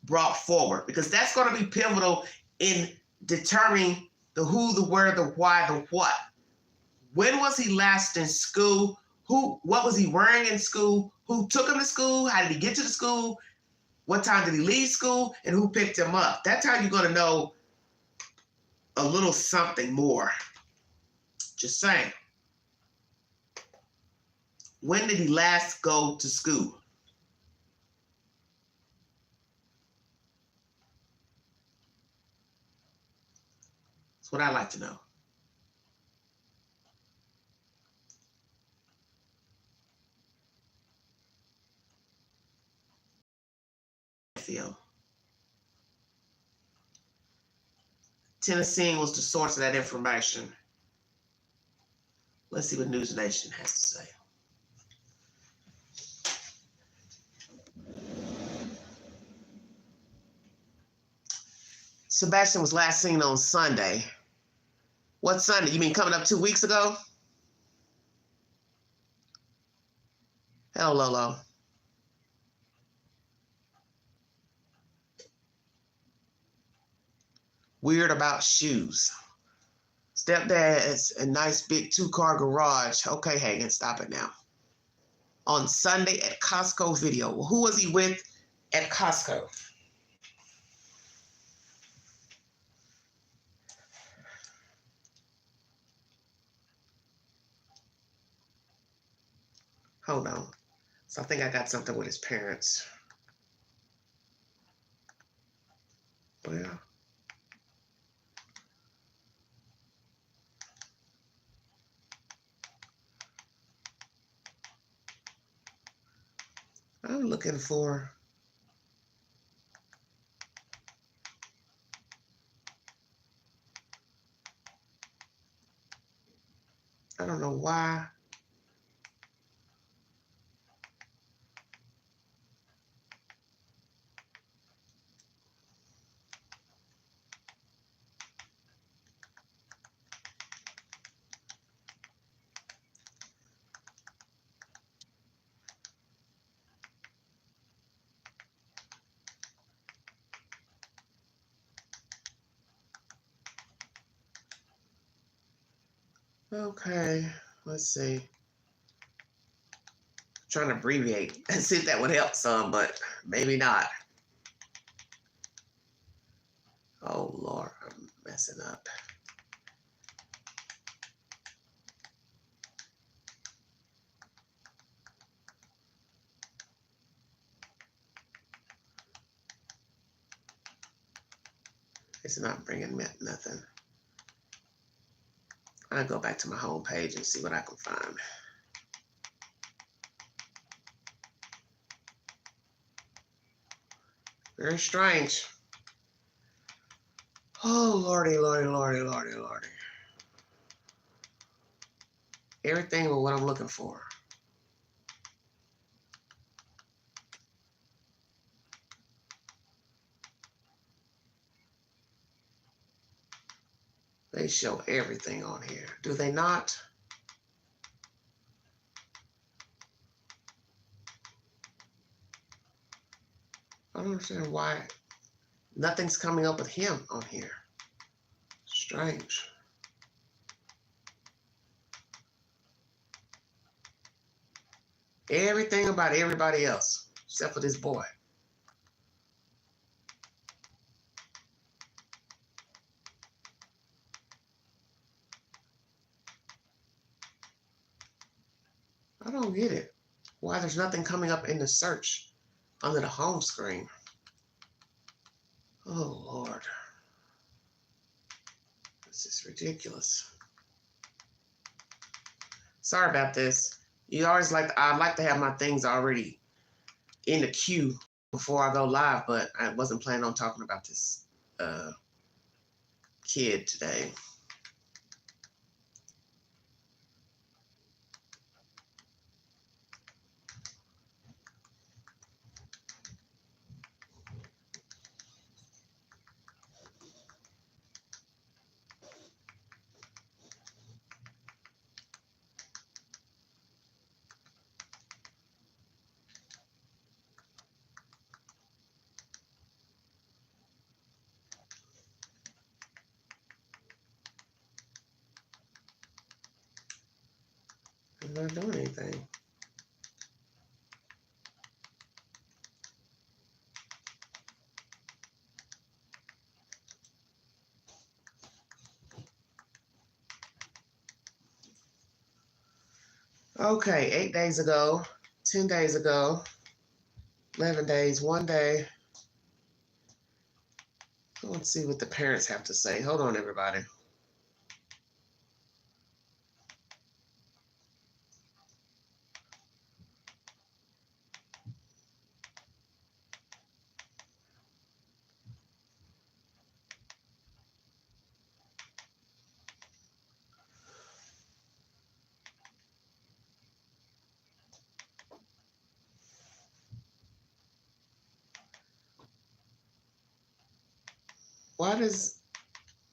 brought forward? Because that's going to be pivotal in determining the who, the where, the why, the what. When was he last in school? what was he wearing in school, who took him to school, how did he get to the school, what time did he leave school, and who picked him up. That's how you're going to know a little something more. Just saying. When did he last go to school? That's what I like to know. Tennessee was the source of that information. Let's see what News Nation has to say. Sebastian was last seen on Sunday. What Sunday? You mean coming up 2 weeks ago? Hello, Lolo. Weird about shoes. Stepdad is a nice big 2-car garage. Okay, Hagen, stop it now. On Sunday at Costco video. Well, who was he with at Costco? Hold on. So I think I got something with his parents. Well. I'm looking for. I don't know why. Okay, let's see. Trying to abbreviate and see if that would help some, but maybe not. Oh, Lord, I'm messing up. It's not bringing me nothing. I'll go back to my home page and see what I can find. Very strange. Oh, Lordy, Lordy, Lordy, Lordy, Lordy. Everything with what I'm looking for. They show everything on here. Do they not? I don't understand why nothing's coming up with him on here. Strange. Everything about everybody else, except for this boy. I don't get it. Why there's nothing coming up in the search under the home screen. Oh, Lord. This is ridiculous. Sorry about this. You always I like to have my things already in the queue before I go live, but I wasn't planning on talking about this kid today. I'm not doing anything. Okay, 8 days ago, 10 days ago, 11 days, 1 day. Let's see what the parents have to say. Hold on, everybody.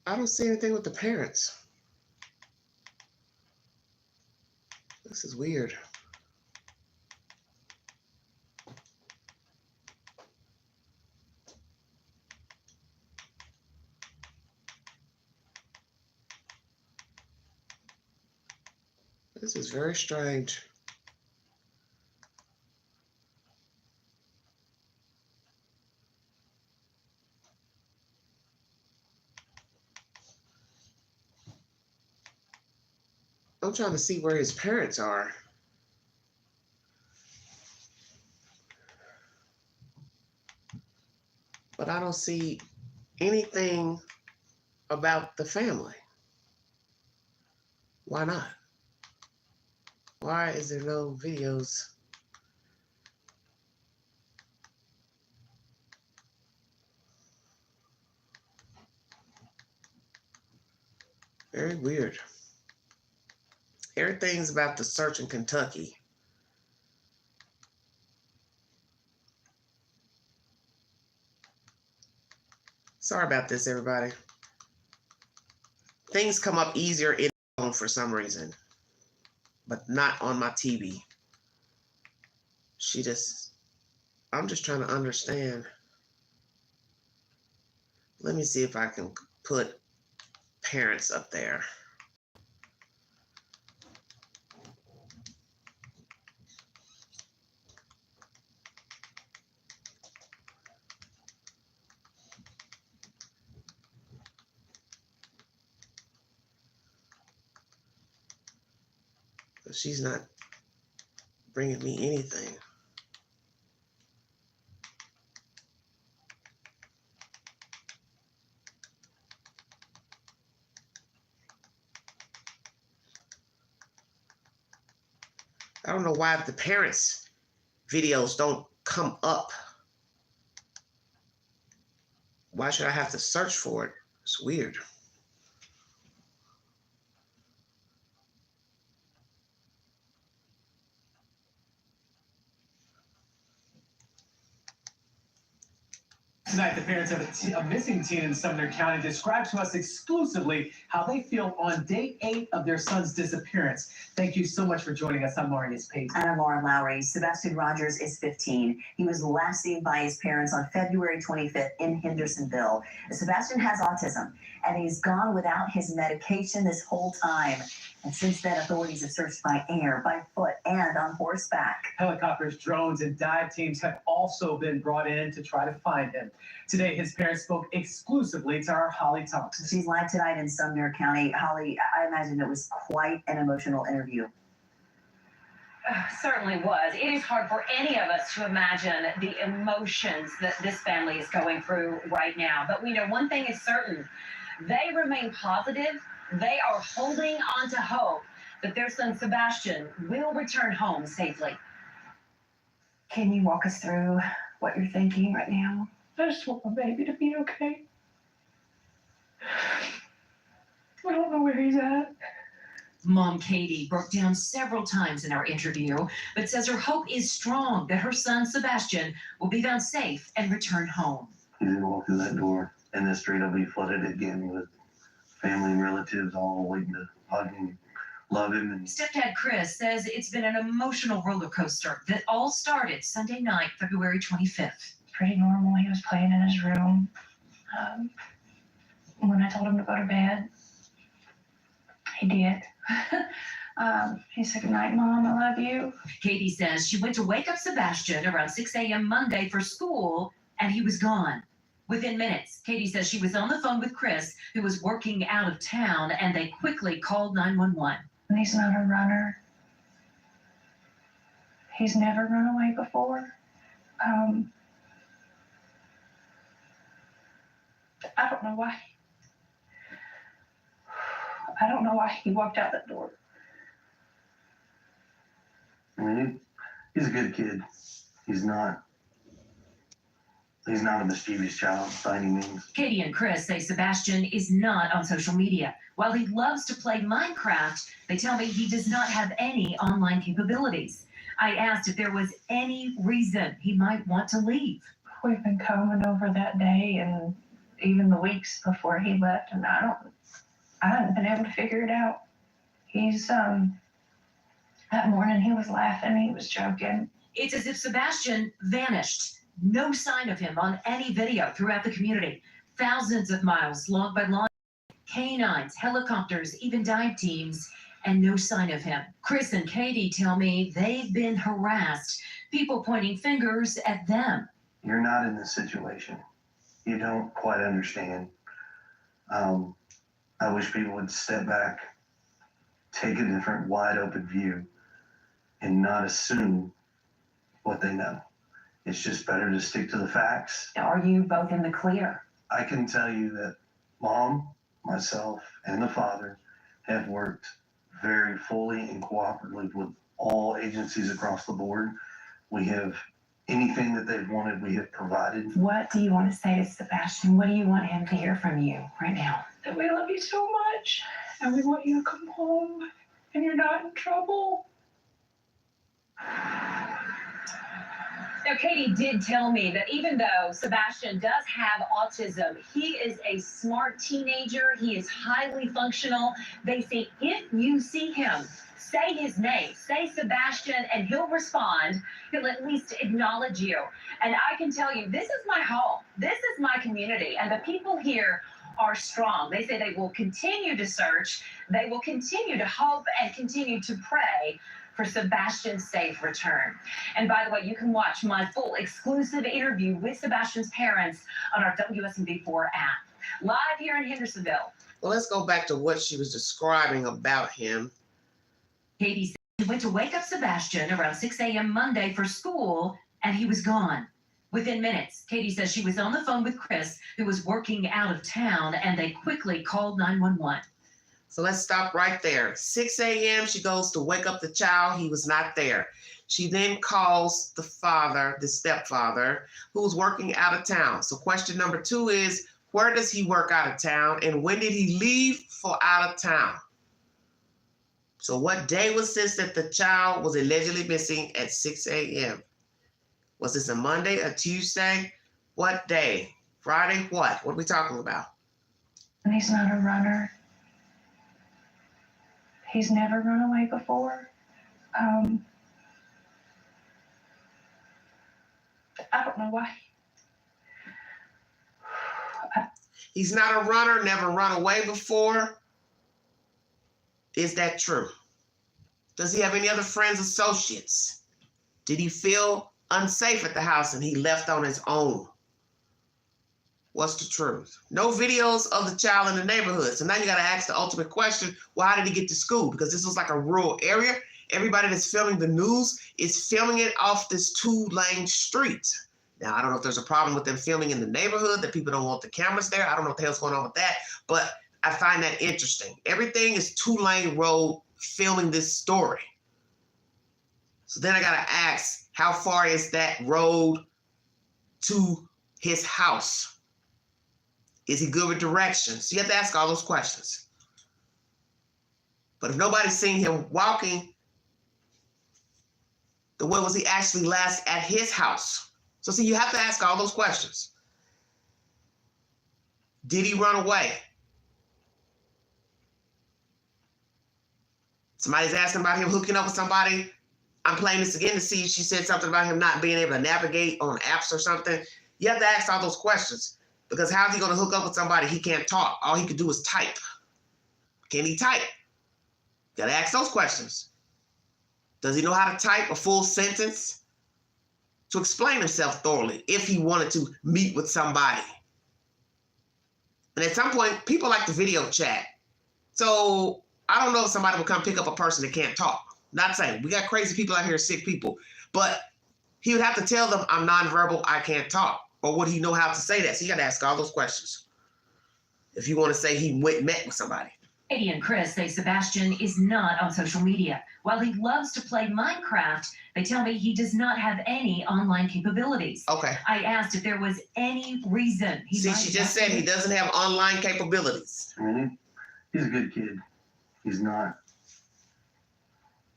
I don't see anything with the parents. This is weird. This is very strange. I'm trying to see where his parents are. But I don't see anything about the family. Why not? Why is there no videos? Very weird. Everything's about the search in Kentucky. Sorry about this, everybody. Things come up easier in the phone for some reason, but not on my TV. I'm just trying to understand. Let me see if I can put parents up there. But she's not bringing me anything. I don't know why the parents' videos don't come up. Why should I have to search for it? It's weird. Tonight, the parents of a missing teen in Sumner County described to us exclusively how they feel on day 8 of their son's disappearance. Thank you so much for joining us. I'm Marius Page. And I'm Lauren Lowry. Sebastian Rogers is 15. He was last seen by his parents on February 25th in Hendersonville. Sebastian has autism, and he's gone without his medication this whole time. And since then, authorities have searched by air, by foot, and on horseback. Helicopters, drones, and dive teams have also been brought in to try to find him. Today, his parents spoke exclusively to our Holly Thompson. She's live tonight in Sumner County. Holly, I imagine it was quite an emotional interview. Certainly was. It is hard for any of us to imagine the emotions that this family is going through right now. But we know one thing is certain. They remain positive. They are holding on to hope that their son Sebastian will return home safely. Can you walk us through what you're thinking right now? I just want my baby to be okay. I don't know where he's at. Mom Katie broke down several times in our interview, but says her hope is strong that her son Sebastian will be found safe and return home. He's gonna walk through that door, and the street will be flooded again with family and relatives all waiting to hug him, love him. And Stepdad Chris says it's been an emotional roller coaster that all started Sunday night, February 25th. Pretty normal. He was playing in his room. When I told him to go to bed, he did. He said, "Good night, Mom. I love you." Katie says she went to wake up Sebastian around 6 a.m. Monday for school, and he was gone. Within minutes, Katie says she was on the phone with Chris, who was working out of town, and they quickly called 911. He's not a runner. He's never run away before. I don't know why. I don't know why he walked out that door. I mean, he's a good kid. He's not a mischievous child by any means. Katie and Chris say Sebastian is not on social media. While he loves to play Minecraft, they tell me he does not have any online capabilities. I asked if there was any reason he might want to leave. We've been coming over that day and even the weeks before he left, and I haven't been able to figure it out. He's that morning he was laughing, he was joking. It's as if Sebastian vanished. No sign of him on any video throughout the community. Thousands of miles logged by law, canines, helicopters, even dive teams, and no sign of him. Chris and Katie tell me they've been harassed, people pointing fingers at them. You're not in this situation. You don't quite understand. I wish people would step back, take a different wide open view, and not assume what they know. It's just better to stick to the facts. Are you both in the clear? I can tell you that Mom, myself, and the father have worked very fully and cooperatively with all agencies across the board. We have anything that they've wanted, we have provided. What do you want to say to Sebastian? What do you want him to hear from you right now? That we love you so much, and we want you to come home, and you're not in trouble. Now, Katie did tell me that even though Sebastian does have autism, he is a smart teenager. He is highly functional. They say if you see him, say his name, say Sebastian, and he'll respond. He'll at least acknowledge you. And I can tell you, this is my home. This is my community. And the people here are strong. They say they will continue to search. They will continue to hope and continue to pray for Sebastian's safe return. And by the way, you can watch my full exclusive interview with Sebastian's parents on our WSMV4 app. Live here in Hendersonville. Well, let's go back to what she was describing about him. Katie said she went to wake up Sebastian around 6 a.m. Monday for school, and he was gone. Within minutes, Katie says she was on the phone with Chris, who was working out of town, and they quickly called 911. So let's stop right there. 6 a.m. she goes to wake up the child. He was not there. She then calls the father, the stepfather, who's working out of town. So question number 2 is, where does he work out of town, and when did he leave for out of town? So what day was this that the child was allegedly missing at 6 a.m.? Was this a Monday, a Tuesday? What day? Friday? What? What are we talking about? And he's not a runner. He's never run away before. I don't know why. He's not a runner, never run away before. Is that true? Does he have any other friends, associates? Did he feel unsafe at the house and he left on his own? What's the truth? No videos of the child in the neighborhood. So now you got to ask the ultimate question, well, how did he get to school? Because this was like a rural area. Everybody that's filming the news is filming it off this 2-lane street. Now, I don't know if there's a problem with them filming in the neighborhood, that people don't want the cameras there. I don't know what the hell's going on with that, but I find that interesting. Everything is 2-lane road filming this story. So then I got to ask, how far is that road to his house? Is he good with directions? You have to ask all those questions. But if nobody's seen him walking, then when was he actually last at his house? So see, you have to ask all those questions. Did he run away? Somebody's asking about him hooking up with somebody. I'm playing this again to see if she said something about him not being able to navigate on apps or something. You have to ask all those questions. Because how is he going to hook up with somebody he can't talk? All he could do is type. Can he type? Gotta ask those questions. Does he know how to type a full sentence to explain himself thoroughly if he wanted to meet with somebody? And at some point, people like to video chat. So I don't know if somebody will come pick up a person that can't talk. Not saying we got crazy people out here, sick people, but he would have to tell them, I'm nonverbal, I can't talk. Or would he know how to say that? So you got to ask all those questions if you want to say he met with somebody. Katie and Chris say Sebastian is not on social media. While he loves to play Minecraft, they tell me he does not have any online capabilities. Okay. I asked if there was any reason he See, might she just not said he doesn't have online capabilities. He's a good kid. He's not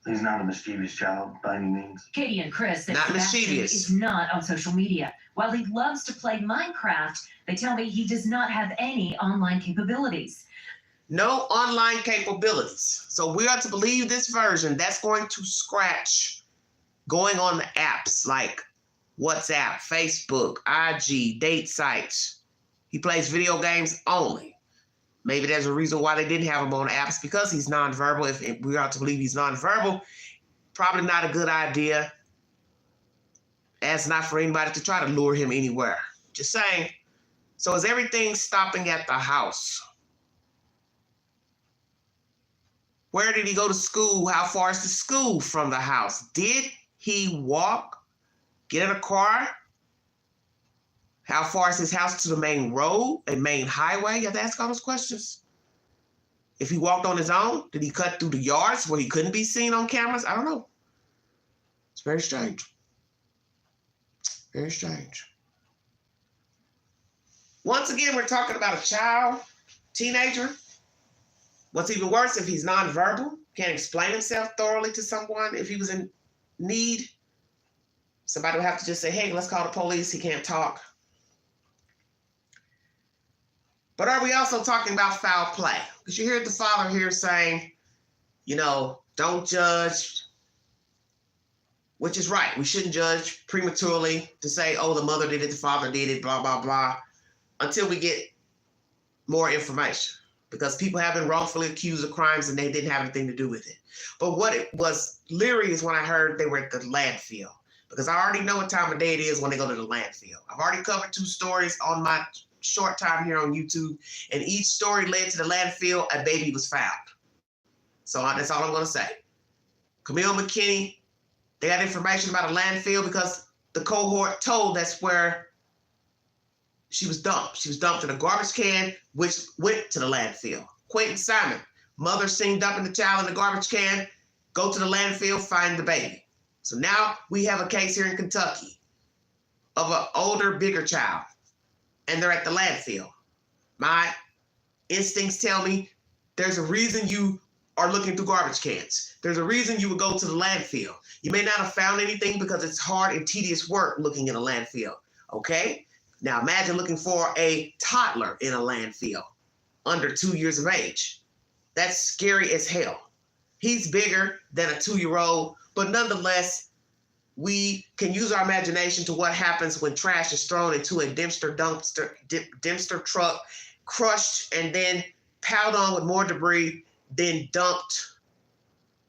a mischievous child by any means. Katie and Chris say Not Sebastian mischievous. is not on social media. While he loves to play Minecraft, they tell me he does not have any online capabilities. No online capabilities. So we are to believe this version. That's going to scratch going on the apps like WhatsApp, Facebook, IG, date sites. He plays video games only. Maybe there's a reason why they didn't have him on apps, because he's nonverbal. If we are to believe he's nonverbal, probably not a good idea. As not for anybody to try to lure him anywhere. Just saying. So is everything stopping at the house? Where did he go to school? How far is the school from the house? Did he walk? Get in a car? How far is his house to the main road, a main highway? You have to ask all those questions. If he walked on his own, did he cut through the yards where he couldn't be seen on cameras? I don't know. It's very strange. Very strange. Once again, we're talking about a child, teenager. What's even worse, if he's nonverbal, can't explain himself thoroughly to someone if he was in need, somebody would have to just say, hey, let's call the police. He can't talk. But are we also talking about foul play? Because you hear the father here saying, you know, don't judge, which is right. We shouldn't judge prematurely to say, oh, the mother did it, the father did it, blah, blah, blah, until we get more information. Because people have been wrongfully accused of crimes and they didn't have anything to do with it. But what it was leery is when I heard they were at the landfill. Because I already know what time of day it is when they go to the landfill. I've already covered 2 stories on my short time here on YouTube, and each story led to the landfill. A baby was found. So that's all I'm going to say. Camille McKinney, they got information about a landfill because the cohort told that's where she was dumped. She was dumped in a garbage can, which went to the landfill. Quentin Simon, mother seen dumping the child in the garbage can, go to the landfill, find the baby. So now we have a case here in Kentucky of an older, bigger child, and they're at the landfill. My instincts tell me there's a reason you are looking through garbage cans. There's a reason you would go to the landfill. You may not have found anything because it's hard and tedious work looking in a landfill, okay? Now imagine looking for a toddler in a landfill under 2 years of age. That's scary as hell. He's bigger than a 2-year-old, but nonetheless, we can use our imagination to what happens when trash is thrown into a dumpster truck, crushed and then piled on with more debris, then dumped.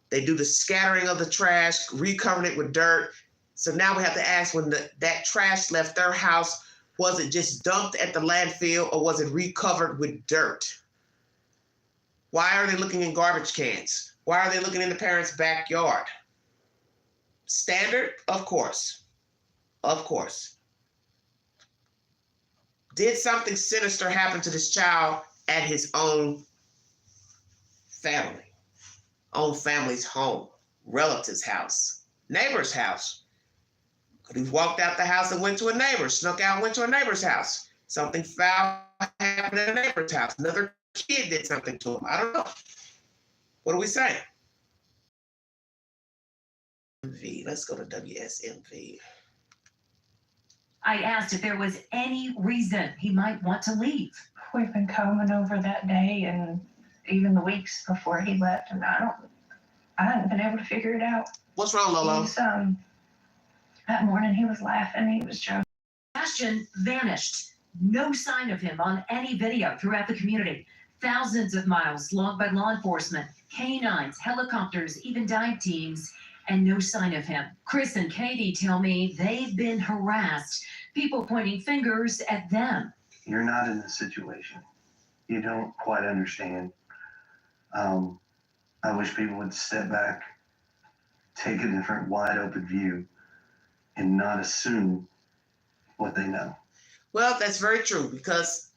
They do the scattering of the trash, recovering it with dirt. So now we have to ask, when that trash left their house, was it just dumped at the landfill or was it recovered with dirt? Why are they looking in garbage cans? Why are they looking in the parents' backyard? Standard? Of course. Of course. Did something sinister happen to this child at his own family? Own family's home, relative's house, neighbor's house? Could he walked out the house and went to a neighbor, snuck out and went to a neighbor's house? Something foul happened at a neighbor's house. Another kid did something to him. I don't know. What are we saying? Let's go to WSMV. I asked if there was any reason he might want to leave. We've been coming over that day and even the weeks before he left, and I hadn't been able to figure it out. What's wrong, Lolo? That morning he was laughing, he was joking. Sebastian vanished. No sign of him on any video throughout the community. Thousands of miles logged by law enforcement, canines, helicopters, even dive teams, and no sign of him. Chris and Katie tell me they've been harassed, people pointing fingers at them. You're not in this situation. You don't quite understand. I wish people would step back, take a different wide open view, and not assume what they know. Well, that's very true, because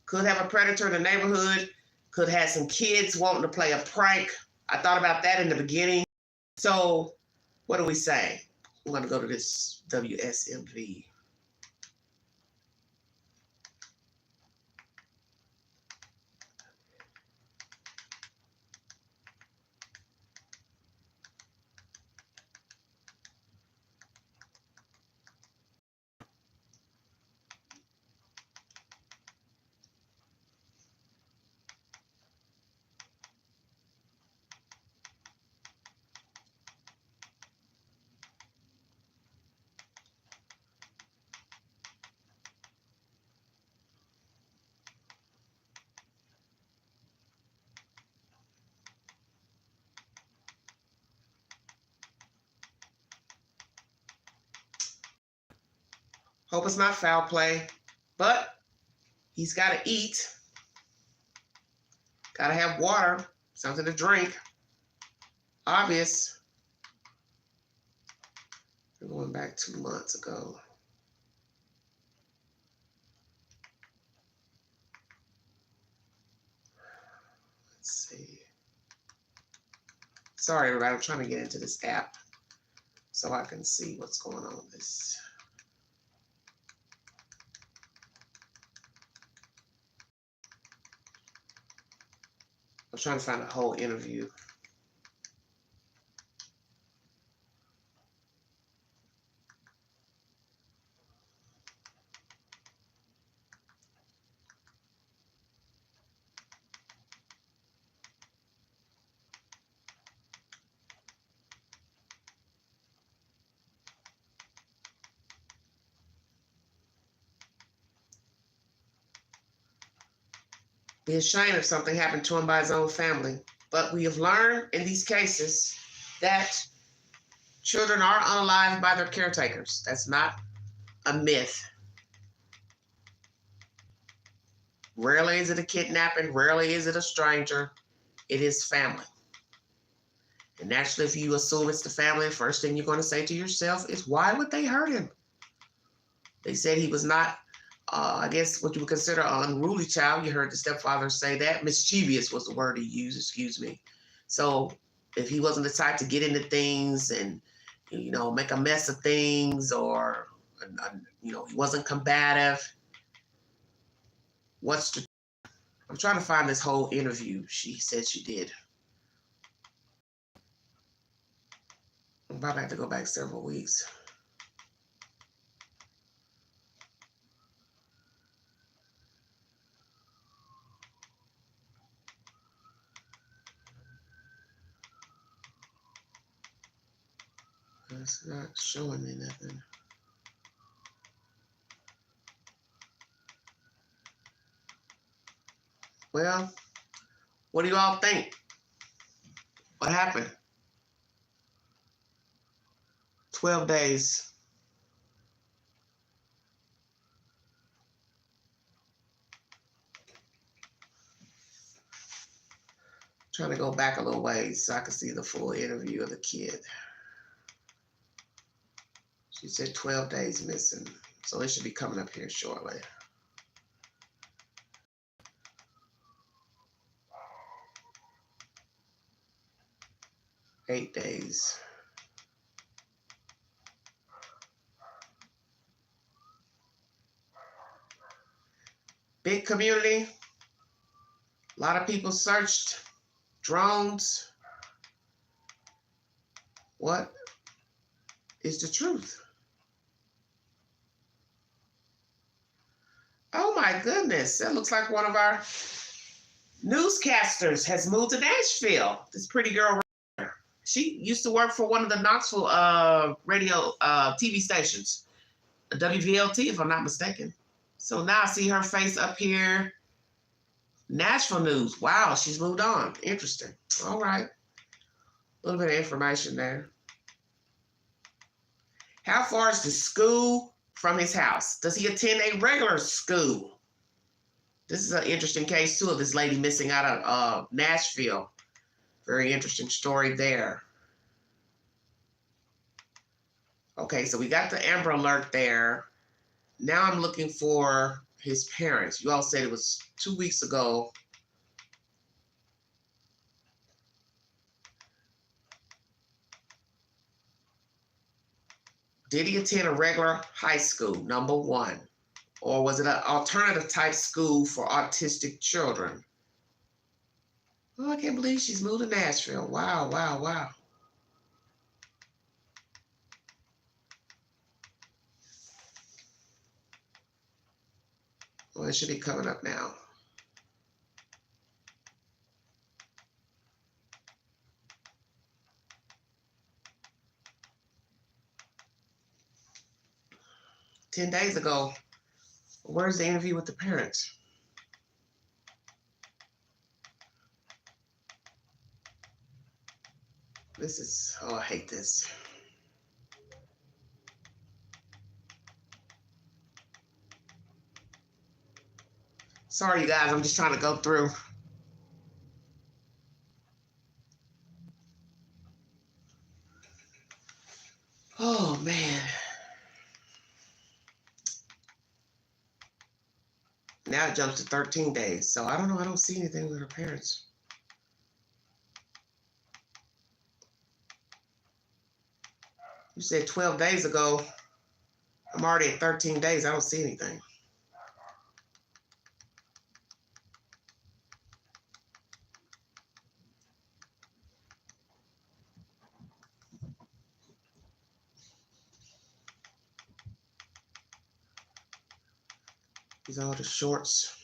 could have a predator in the neighborhood, could have some kids wanting to play a prank. I thought about that in the beginning. So what do we say? I'm going to go to this WSMV. Hope it's not foul play, but he's got to eat. Got to have water, something to drink. Obvious. We're going back 2 months ago. Let's see. Sorry, everybody. I'm trying to get into this app so I can see what's going on with this. I'm trying to find a whole interview. Be ashamed if something happened to him by his own family. But we have learned in these cases that children are unalived by their caretakers. That's not a myth. Rarely is it a kidnapping. Rarely is it a stranger. It is family. And naturally, if you assume it's the family, the first thing you're going to say to yourself is, why would they hurt him? They said he was not, I guess, what you would consider an unruly child. You heard the stepfather say that. Mischievous was the word he used, excuse me. So if he wasn't the type to get into things and, you know, make a mess of things, or, you know, he wasn't combative, I'm trying to find this whole interview she said she did. I'm about to have to go back several weeks. It's not showing me nothing. Well, what do you all think? What happened? 12 days. Trying to go back a little ways so I can see the full interview of the kid. She said 12 days missing, so it should be coming up here shortly. Eight days. Big community. A lot of people searched. Drones. What is the truth? Oh my goodness, that looks like one of our newscasters has moved to Nashville. This pretty girl, she used to work for one of the Knoxville radio TV stations, WVLT if I'm not mistaken. So now I see her face up here. Nashville news. Wow, she's moved on. Interesting. All right. A little bit of information there. How far is the school from his house? Does he attend a regular school? This is an interesting case, too, of this lady missing out of Nashville. Very interesting story there. Okay, so we got the Amber Alert there. Now I'm looking for his parents. You all said it was 2 weeks ago. Did he attend a regular high school, number one? Or was it an alternative type school for autistic children? Oh, I can't believe she's moved to Nashville. Wow, wow, wow. Well, it should be coming up now. "10 days ago." Where's the interview with the parents? This is, oh, I hate this. Sorry, you guys, I'm just trying to go through. Oh, man. Now it jumps to 13 days. So I don't know. I don't see anything with her parents. You said 12 days ago. I'm already at 13 days. I don't see anything. These are all the shorts.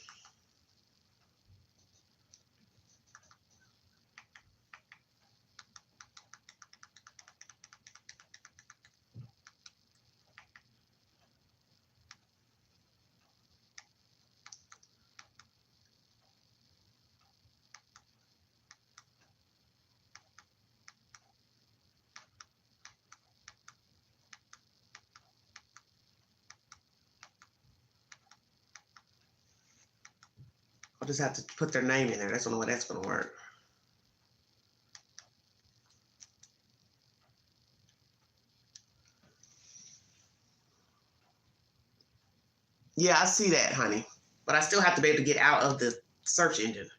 I'll just have to put their name in there. That's the only way that's going to work. Yeah, I see that, honey. But I still have to be able to get out of the search engine.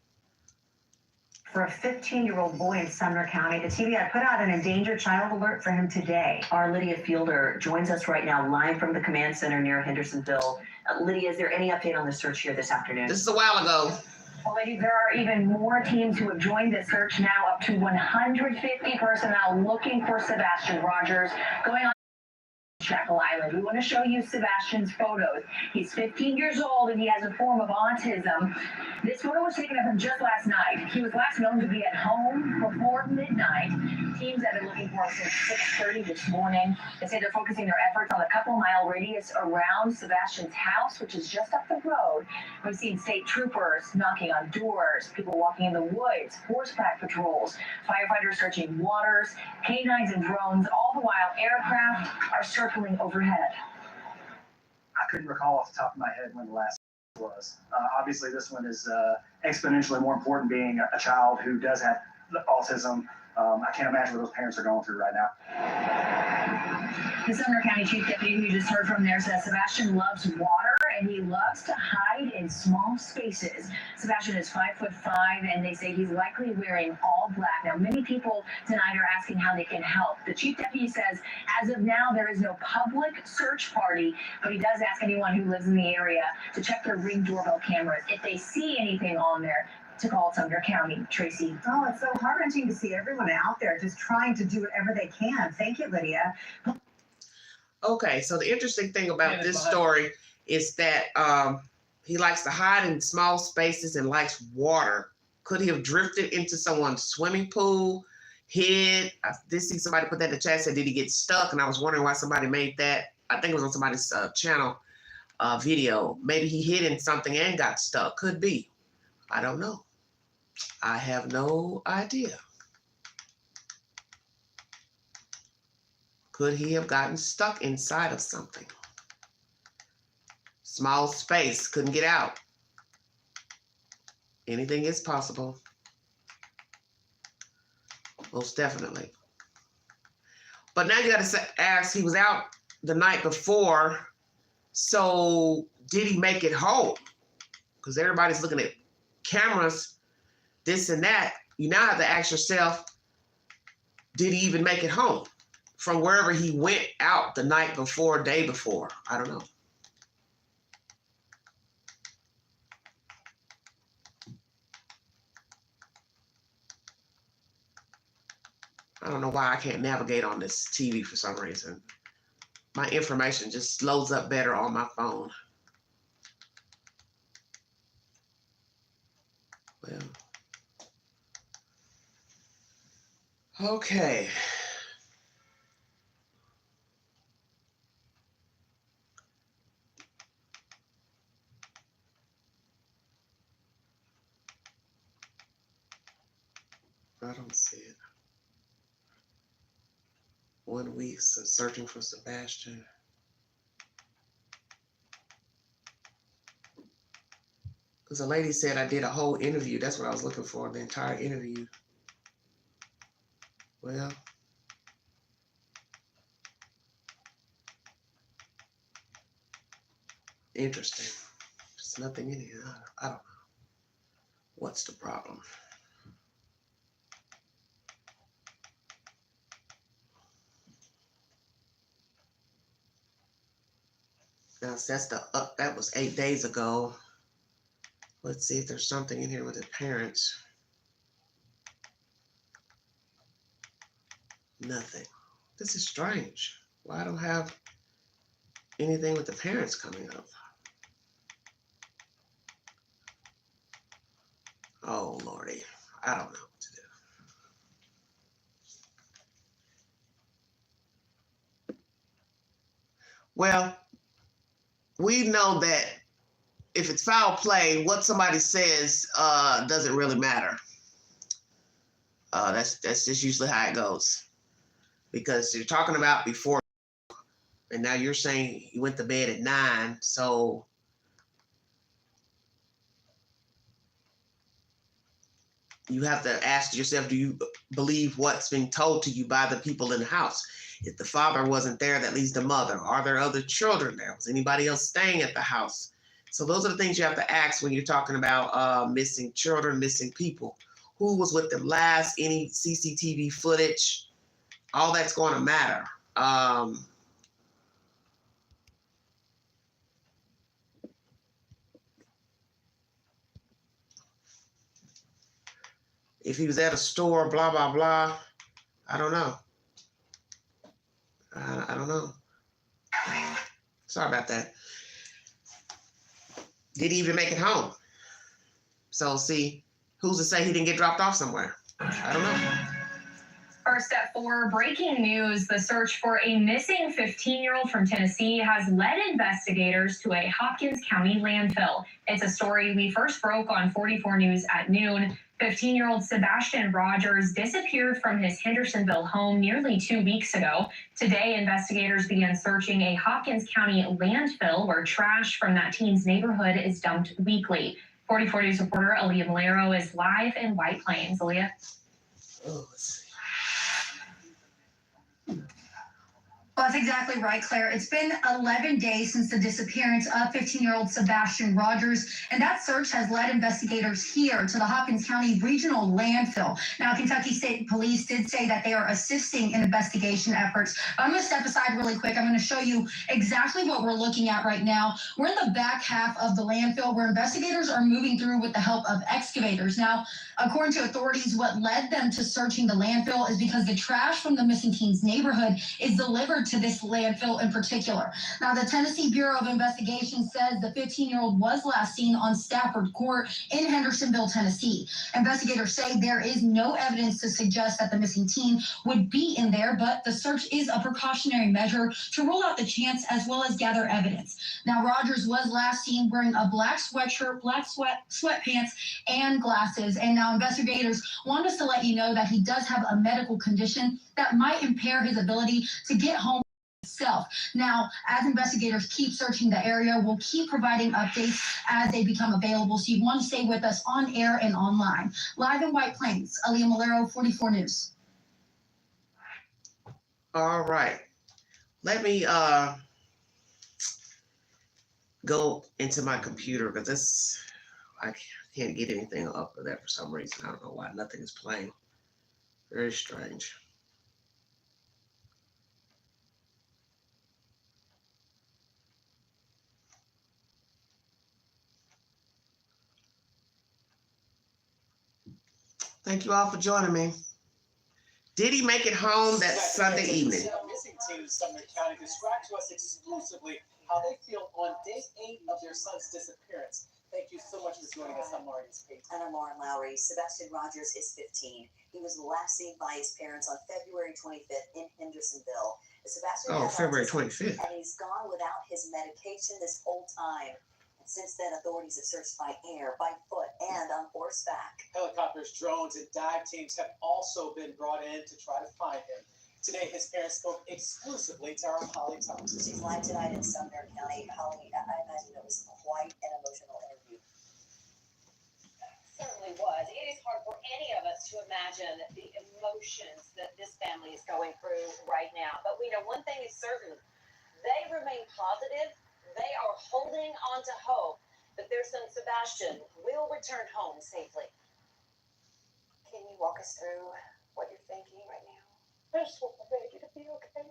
For a 15-year-old boy in Sumner County, the TBI put out an endangered child alert for him today. Our Lydia Fielder joins us right now live from the command center near Hendersonville. Lydia, is there any update on the search here this afternoon? This is a while ago. Well, ladies, there are even more teams who have joined this search now, up to 150 personnel looking for Sebastian Rogers. Going on Shackle Island. We want to show you Sebastian's photos. He's 15 years old and he has a form of autism. This photo was taken of him just last night. He was last known to be at home before midnight. Teams have been looking for him since 6:30 this morning. They say they're focusing their efforts on a couple-mile radius around Sebastian's house, which is just up the road. We've seen state troopers knocking on doors, people walking in the woods, horseback patrols, firefighters searching waters, canines and drones, all the while aircraft are circling overhead. I couldn't recall off the top of my head when the last was. Obviously, this one is exponentially more important, being a child who does have autism. I can't imagine what those parents are going through right now. The Sumner County Chief Deputy who you just heard from there says Sebastian loves water and he loves to hide in small spaces. Sebastian is 5'5" and they say he's likely wearing all black. Now, many people tonight are asking how they can help. The Chief Deputy says as of now there is no public search party, but he does ask anyone who lives in the area to check their Ring doorbell cameras. If they see anything on there, to call Sumner County. Tracy. Oh, it's so heart-wrenching to see everyone out there just trying to do whatever they can. Thank you, Lydia. Okay, so the interesting thing about this story is that he likes to hide in small spaces and likes water. Could he have drifted into someone's swimming pool, hid? I did see somebody put that in the chat, said, did he get stuck? And I was wondering why somebody made that. I think it was on somebody's channel video. Maybe he hid in something and got stuck. Could be. I don't know. I have no idea. Could he have gotten stuck inside of something? Small space, couldn't get out. Anything is possible. Most definitely. But now you got to ask, he was out the night before, so did he make it home? Because everybody's looking at cameras, this and that. You now have to ask yourself, did he even make it home from wherever he went out the night before, day before? I don't know. I don't know why I can't navigate on this TV for some reason. My information just loads up better on my phone. Well, okay. I don't see it. 1 week so searching for Sebastian. Because a lady said I did a whole interview. That's what I was looking for, the entire interview. Well, interesting. There's nothing in here. I don't know. What's the problem? Now, that's that was 8 days ago. Let's see if there's something in here with the parents. Nothing. This is strange. Why I don't have anything with the parents coming up? Oh, Lordy. I don't know what to do. Well, we know that if it's foul play, what somebody says doesn't really matter. That's just usually how it goes. Because you're talking about before, and now you're saying you went to bed at 9, so you have to ask yourself, do you believe what's being told to you by the people in the house? If the father wasn't there, that leaves the mother. Are there other children there? Was anybody else staying at the house? So those are the things you have to ask when you're talking about missing children, missing people. Who was with them last? Any CCTV footage? All that's going to matter. If he was at a store, blah, blah, blah, I don't know. I don't know. Sorry about that. Did he even make it home? So see, who's to say he didn't get dropped off somewhere? I don't know. First at 4, breaking news. The search for a missing 15-year-old from Tennessee has led investigators to a Hopkins County landfill. It's a story we first broke on 44 News at noon. 15-year-old Sebastian Rogers disappeared from his Hendersonville home nearly 2 weeks ago. Today, investigators began searching a Hopkins County landfill where trash from that teen's neighborhood is dumped weekly. 44 News reporter Aaliyah Malero is live in White Plains. Aaliyah? Oh, let's see. Well, that's exactly right, Claire. It's been 11 days since the disappearance of 15-year-old Sebastian Rogers, and that search has led investigators here to the Hopkins County Regional Landfill. Now, Kentucky State Police did say that they are assisting in investigation efforts. I'm going to step aside really quick. I'm going to show you exactly what we're looking at right now. We're in the back half of the landfill where investigators are moving through with the help of excavators. Now, according to authorities, what led them to searching the landfill is because the trash from the missing teen's neighborhood is delivered to this landfill in particular. Now, the Tennessee Bureau of Investigation says the 15-year-old was last seen on Stafford Court in Hendersonville, Tennessee. Investigators say there is no evidence to suggest that the missing teen would be in there, but the search is a precautionary measure to rule out the chance as well as gather evidence. Now, Rogers was last seen wearing a black sweatshirt, black sweatpants, and glasses. And now investigators want us to let you know that he does have a medical condition that might impair his ability to get home himself. Now, as investigators keep searching the area, we'll keep providing updates as they become available. So you want to stay with us on air and online. Live in White Plains, Aaliyah Malero, 44 News. All right. Let me go into my computer because I can't get anything up of that for some reason. I don't know why. Nothing is playing. Very strange. Thank you all for joining me. Did he make it home that Sunday evening? Missing teen in Sumner County described to us exclusively how they feel on day 8 of their son's disappearance. Thank you so much for joining us. I'm Marty's Page. And I'm Lauren Lowry. Sebastian Rogers is 15. He was last seen by his parents on February 25th in Hendersonville. Sebastian has February autism, 25th. And he's gone without his medication this whole time. And since then, authorities have searched by air, by foot, and on horseback. Helicopters, drones, and dive teams have also been brought in to try to find him. Today, his parents spoke exclusively to our Holly Thompson. She's live tonight in Sumner County. Holly, I imagine it was quite an emotional interview. Certainly was. It is hard for any of us to imagine the emotions that this family is going through right now. But we know one thing is certain. They remain positive. They are holding on to hope that their son Sebastian will return home safely. Can you walk us through what you're thinking right now? I just want my baby to be okay.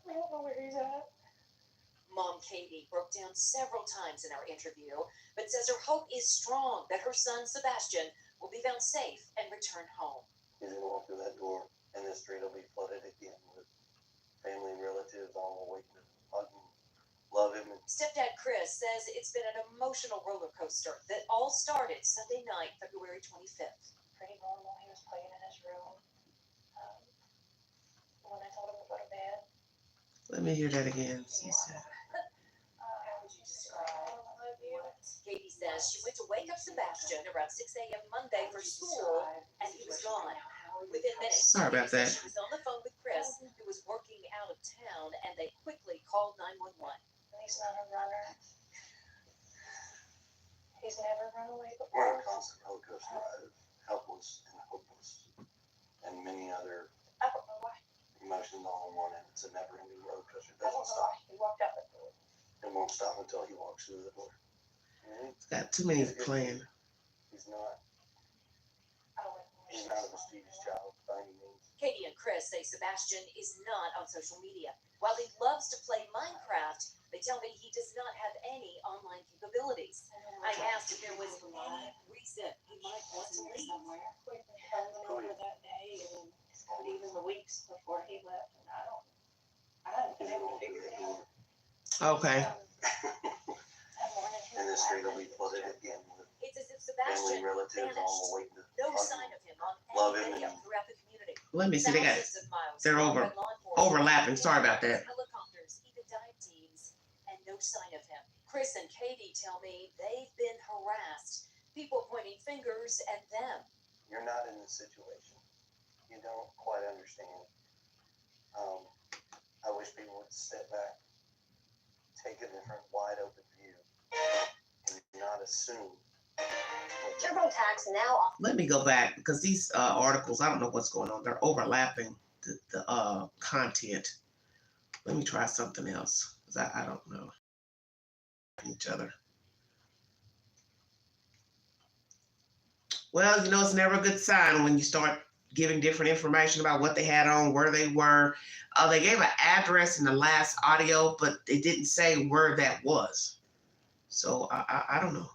I don't know where he's at. Mom Katie broke down several times in our interview, but says her hope is strong that her son Sebastian will be found safe and return home. He's gonna walk through that door, and the street will be flooded again with family and relatives all waiting to hug him, love him. Stepdad Chris says it's been an emotional roller coaster that all started Sunday night, February 25th. Pretty normal. He was playing in his room. When I told him to go to bed. Let me hear that again. She said. How would you describe what Katie says? She went to wake up Sebastian around 6 a.m. Monday for school, and he was gone. Within minutes, Sorry about that. She was on the phone with Chris, who was working out of town, and they quickly called 911. He's not a runner. He's never run away We're before. on a constant roller coaster ride of helpless and hopeless, and many other I don't know why. emotions all in one, and it's a never-ending roller coaster. It I don't doesn't know why. stop. He walked out the door. It won't stop until he walks through the door. It's got too many playing. He's not. I don't know. He's not a mischievous child by any means. Katie and Chris say Sebastian is not on social media. While he loves to play Minecraft, they tell me he does not have any online capabilities. I asked if there was any reason he might want to leave. We've been coming over that day and even the weeks before he left, and I haven't been able to figure it out. Okay. And the street will be flooded again with It's as if family Sebastian and relatives all vanished. waiting to No hug sign him, of him on love any him, video and throughout the community. Let me see. They got. Thousands of miles They're long over by law enforcement, overlapping. Sorry about that. helicopters, even dive teams, and no sign of him. Chris and Katie tell me they've been harassed. People pointing fingers at them. You're not in this situation. You don't quite understand. I wish people would step back, take a different wide open view, and not assume. TurboTax now. Let me go back because these articles, I don't know what's going on. They're overlapping the content. Let me try something else because I don't know each other. Well, you know, it's never a good sign when you start giving different information about what they had on, where they were. They gave an address in the last audio, but they didn't say where that was. So I don't know.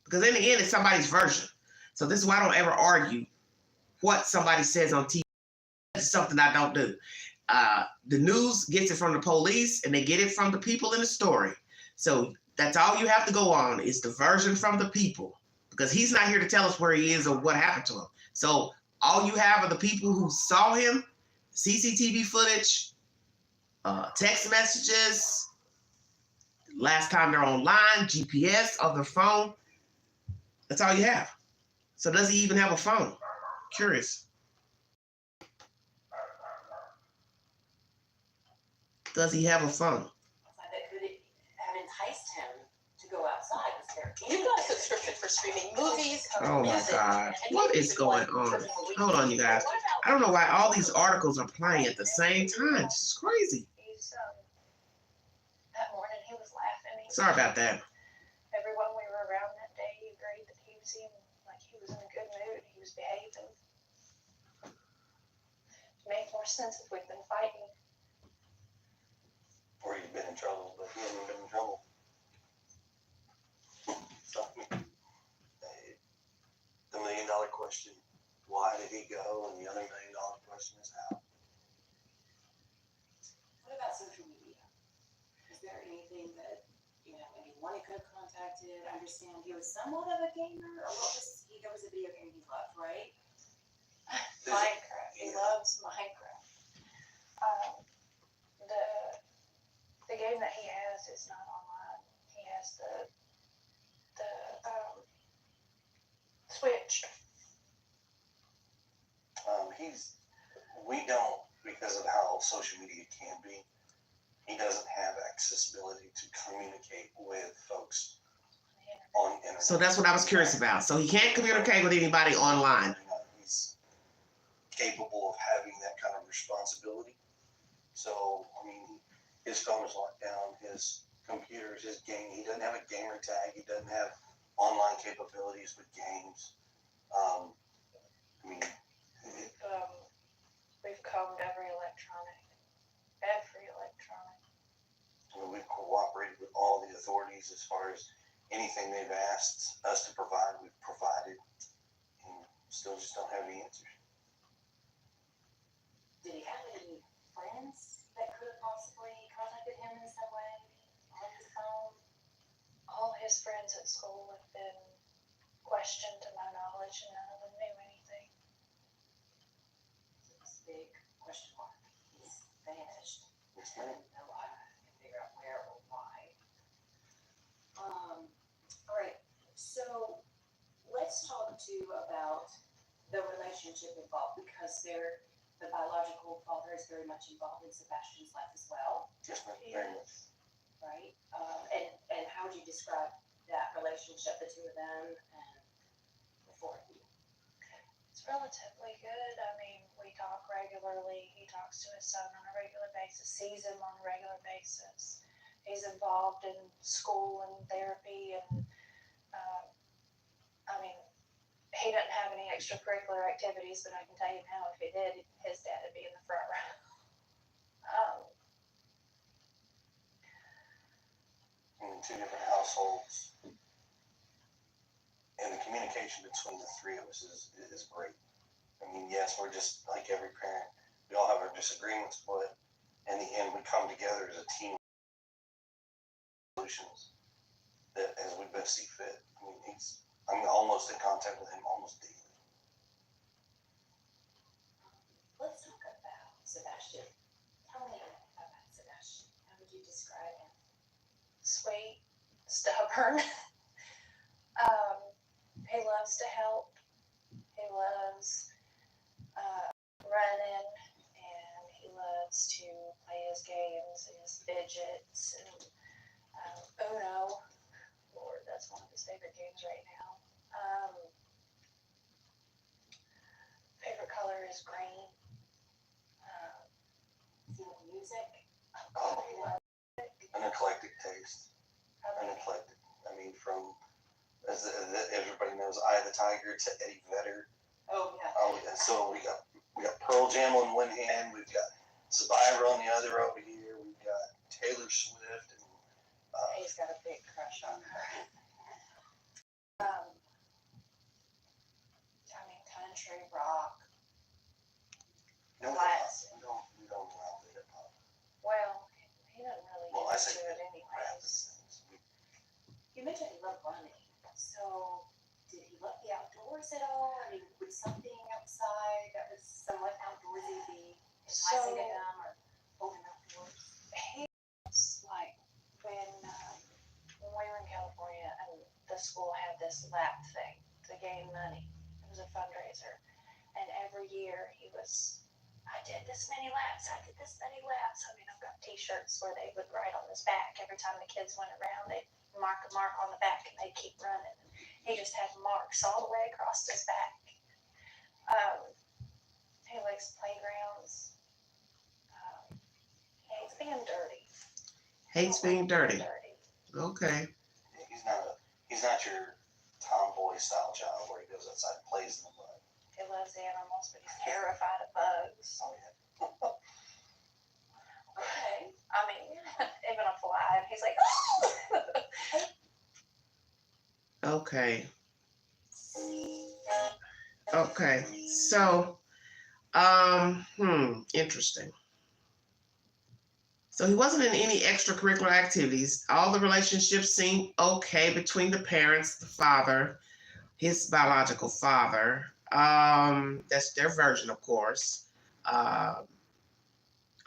Because in the end, it's somebody's version. So this is why I don't ever argue what somebody says on TV. It's something I don't do. The news gets it from the police, and they get it from the people in the story. So that's all you have to go on is the version from the people, because he's not here to tell us where he is or what happened to him. So all you have are the people who saw him, CCTV footage, text messages, last time they're online, GPS of their phone. That's all you have. So does he even have a phone? Curious. Does he have a phone? That could have enticed him to go outside. You've got a subscription for streaming movies. Oh my music, God. and What maybe is even going one on? trip a week. Hold on, you guys. I don't know why all these articles are playing at the same time. It's crazy. That morning he was laughing. Sorry about that. Everyone we were around that day agreed that he seemed like he was in a good mood. He was behaving. It made more sense if we'd been fighting. Or you've been in trouble, but he hasn't been in trouble. So, the $1 million question, why did he go? And the other $1 million question is how. What about social media? Is there anything that, anyone he could have contacted? I understand he was somewhat of a gamer, or what was he? There was a video game he loved, right? Minecraft. He loves Minecraft. The game that he has is not online. He has the Switch. We don't, because of how social media can be, he doesn't have accessibility to communicate with folks on internet. So that's what I was curious about. So he can't communicate with anybody online. He's capable of having that kind of responsibility. So, his phone is locked down, his computers, his game. He doesn't have a gamer tag. He doesn't have online capabilities with games. We've combed every electronic. We've cooperated with all the authorities as far as anything they've asked us to provide, we've provided, and still just don't have any answers. Did he have any friends that could have possibly contacted him in some way on his phone? All his friends at school have been questioned to my knowledge, and none of them knew anything. It's a big question mark. He's vanished. Yes, I ma'am. don't know how to figure out where or why. All right. So let's talk too about the relationship involved, because the biological father is very much involved in Sebastian's life as well. Yes, ma'am. Very much. Right? And how would you describe that relationship, the two of them, and before you? It's relatively good. We talk regularly. He talks to his son on a regular basis, sees him on a regular basis. He's involved in school and therapy, and he doesn't have any extracurricular activities, but I can tell you now, if he did, his dad would be in the front row. In 2 different households, and the communication between the 3 of us is great. Yes, we're just like every parent. We all have our disagreements, but in the end, we come together as a team. Solutions that as we best see fit. I'm almost in contact with him almost daily. Let's talk about Sebastian. Tell me about Sebastian. How would you describe him? Sweet, stubborn. He loves to help. He loves running, and he loves to play his games and his fidgets and Uno. Lord, that's one of his favorite games right now. Favorite color is green. Music. An eclectic taste. An eclectic. From as everybody knows, Eye of the Tiger to Eddie Vedder. Oh yeah. And so we got Pearl Jam on one hand, we've got Survivor on the other over here, we've got Taylor Swift, and He's got a big crush on her. Country rock, black to it anyways. You mentioned he loved running. So, did he love the outdoors at all? I mean, would something outside that was somewhat outdoorsy be enticing to him or holding outdoors? He was like when we were in California and the school had this lap thing to gain money. It was a fundraiser, and every year he was, I did this many laps. I did this many laps. I mean, I've got T-shirts where they would write on his back every time the kids went around. They'd mark a mark on the back, and they'd keep running. He just had marks all the way across his back. He likes playgrounds. He hates being dirty. Hates being dirty. Okay. He's not your tomboy style child where he goes outside and plays in the mud. He loves animals, but he's terrified of bugs. Oh yeah. Okay. I mean, even a fly, and he's like, Okay. Okay. So, interesting. So he wasn't in any extracurricular activities. All the relationships seemed okay between the parents, the father, his biological father. That's their version, of course.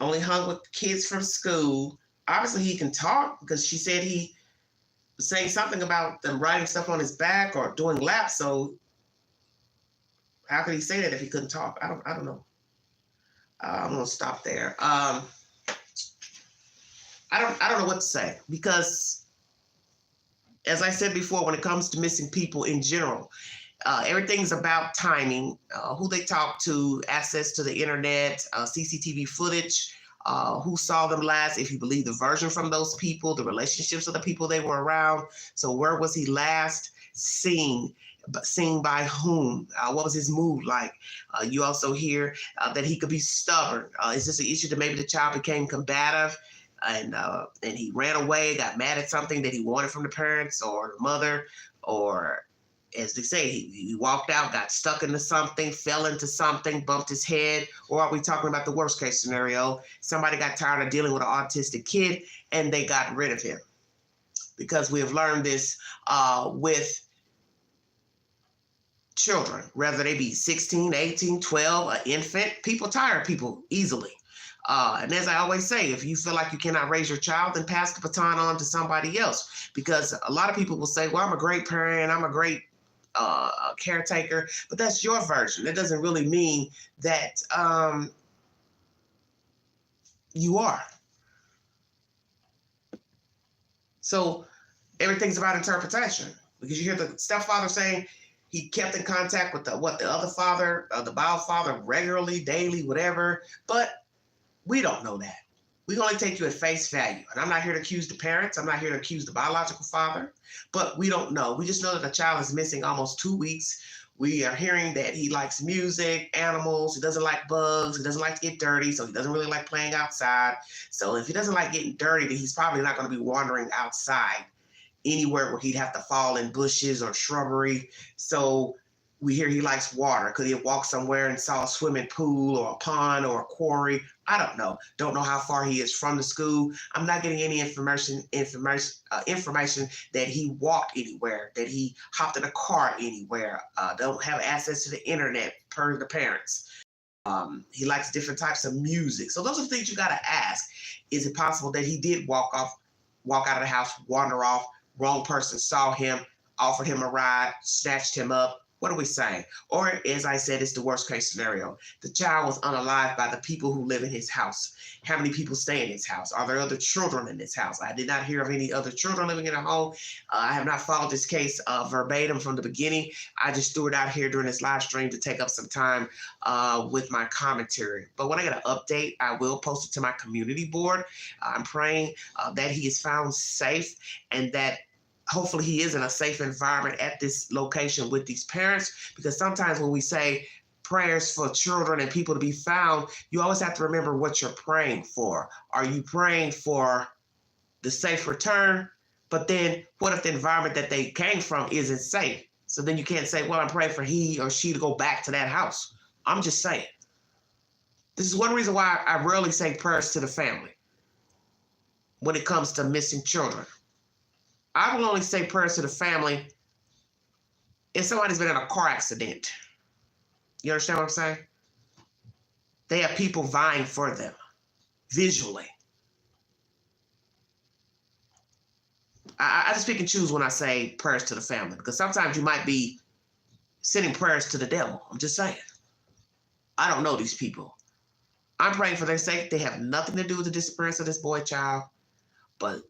Only hung with kids from school. Obviously, he can talk because she said he was saying something about them writing stuff on his back or doing laps. So how could he say that if he couldn't talk? I don't know. I'm gonna stop there. I don't know what to say because, as I said before, when it comes to missing people in general, everything's about timing, who they talk to, access to the internet, CCTV footage, who saw them last, if you believe the version from those people, the relationships of the people they were around. So where was he last seen? But seen by whom? What was his mood like? You also hear that he could be stubborn. Is this an issue that maybe the child became combative and he ran away, got mad at something that he wanted from the parents or the mother, or as they say, he walked out, got stuck into something, fell into something, bumped his head? Or are we talking about the worst case scenario? Somebody got tired of dealing with an autistic kid and they got rid of him. Because we have learned this with children, whether they be 16, 18, 12, an infant. People tire people easily. And as I always say, if you feel like you cannot raise your child, then pass the baton on to somebody else. Because a lot of people will say, well, I'm a great parent, I'm a great caretaker, but that's your version. It doesn't really mean that you are. So everything's about interpretation, because you hear the stepfather saying he kept in contact with the other father, the bio father, regularly, daily, whatever, but we don't know that. We can only take you at face value. And I'm not here to accuse the parents. I'm not here to accuse the biological father, but we don't know. We just know that the child is missing almost 2 weeks. We are hearing that he likes music, animals. He doesn't like bugs. He doesn't like to get dirty. So he doesn't really like playing outside. So if he doesn't like getting dirty, then he's probably not going to be wandering outside anywhere where he'd have to fall in bushes or shrubbery. So we hear he likes water. Could he have walked somewhere and saw a swimming pool or a pond or a quarry? I don't know. Don't know how far he is from the school. I'm not getting any information that he walked anywhere, that he hopped in a car anywhere. Don't have access to the internet per the parents. He likes different types of music. So those are the things you got to ask. Is it possible that he did walk out of the house, wander off, wrong person saw him, offered him a ride, snatched him up? What are we saying? Or, as I said, it's the worst case scenario. The child was unalived by the people who live in his house. How many people stay in his house? Are there other children in this house? I did not hear of any other children living in a home. I have not followed this case verbatim from the beginning. I just threw it out here during this live stream to take up some time with my commentary. But when I get an update, I will post it to my community board. I'm praying that he is found safe and that hopefully he is in a safe environment at this location with these parents, because sometimes when we say prayers for children and people to be found, you always have to remember what you're praying for. Are you praying for the safe return? But then what if the environment that they came from isn't safe? So then you can't say, well, I'm praying for he or she to go back to that house. I'm just saying. This is one reason why I rarely say prayers to the family. when it comes to missing children. I will only say prayers to the family if somebody's been in a car accident. You understand what I'm saying? They have people vying for them visually. I just pick and choose when I say prayers to the family, because sometimes you might be sending prayers to the devil. I'm just saying. I don't know these people. I'm praying for their sake. They have nothing to do with the disappearance of this boy child. But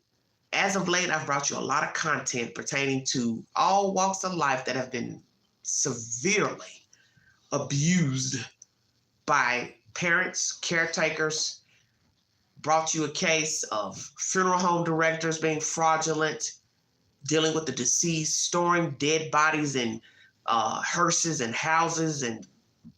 as of late, I've brought you a lot of content pertaining to all walks of life that have been severely abused by parents, caretakers. Brought you a case of funeral home directors being fraudulent, dealing with the deceased, storing dead bodies in hearses and houses and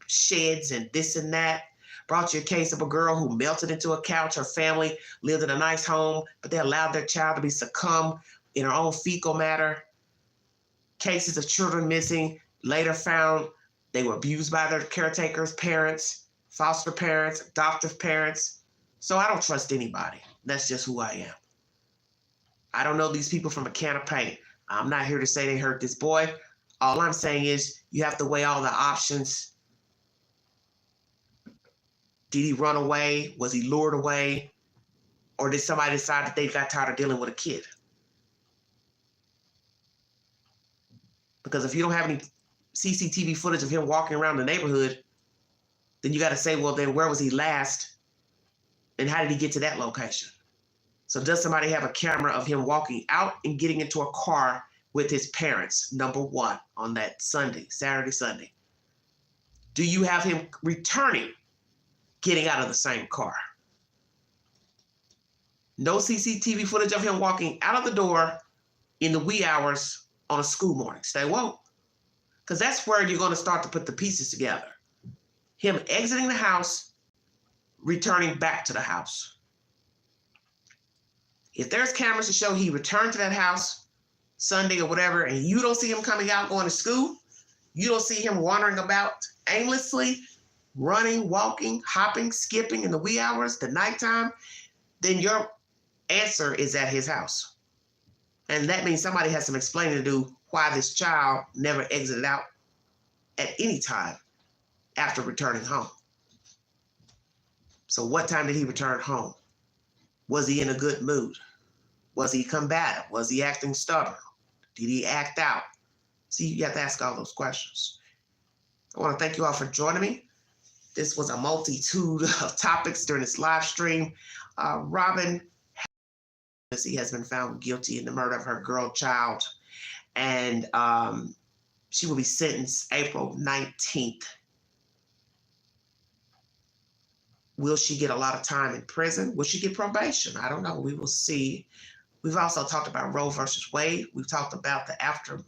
sheds and this and that. Brought you a case of a girl who melted into a couch. Her family lived in a nice home, but they allowed their child to be succumb in her own fecal matter. Cases of children missing, later found they were abused by their caretakers, parents, foster parents, adoptive parents. So I don't trust anybody. That's just who I am. I don't know these people from a can of paint. I'm not here to say they hurt this boy. All I'm saying is you have to weigh all the options. Did he run away? Was he lured away? Or did somebody decide that they got tired of dealing with a kid? Because if you don't have any CCTV footage of him walking around the neighborhood, then you got to say, well, then where was he last? And how did he get to that location? So does somebody have a camera of him walking out and getting into a car with his parents, number one, on that Saturday, Sunday? Do you have him returning, getting out of the same car? No CCTV footage of him walking out of the door in the wee hours on a school morning. Stay woke. Because that's where you're going to start to put the pieces together. Him exiting the house, returning back to the house. If there's cameras to show he returned to that house Sunday or whatever, and you don't see him coming out going to school, you don't see him wandering about aimlessly, running, walking, hopping, skipping in the wee hours, the nighttime, then your answer is at his house. And that means somebody has some explaining to do why this child never exited out at any time after returning home. So what time did he return home? Was he in a good mood? Was he combative? Was he acting stubborn? Did he act out? See, you have to ask all those questions. I want to thank you all for joining me. This was a multitude of topics during this live stream. Robin, he has been found guilty in the murder of her girl child, and she will be sentenced April 19th. Will she get a lot of time in prison? Will she get probation? I don't know. We will see. We've also talked about Roe versus Wade. We've talked about the after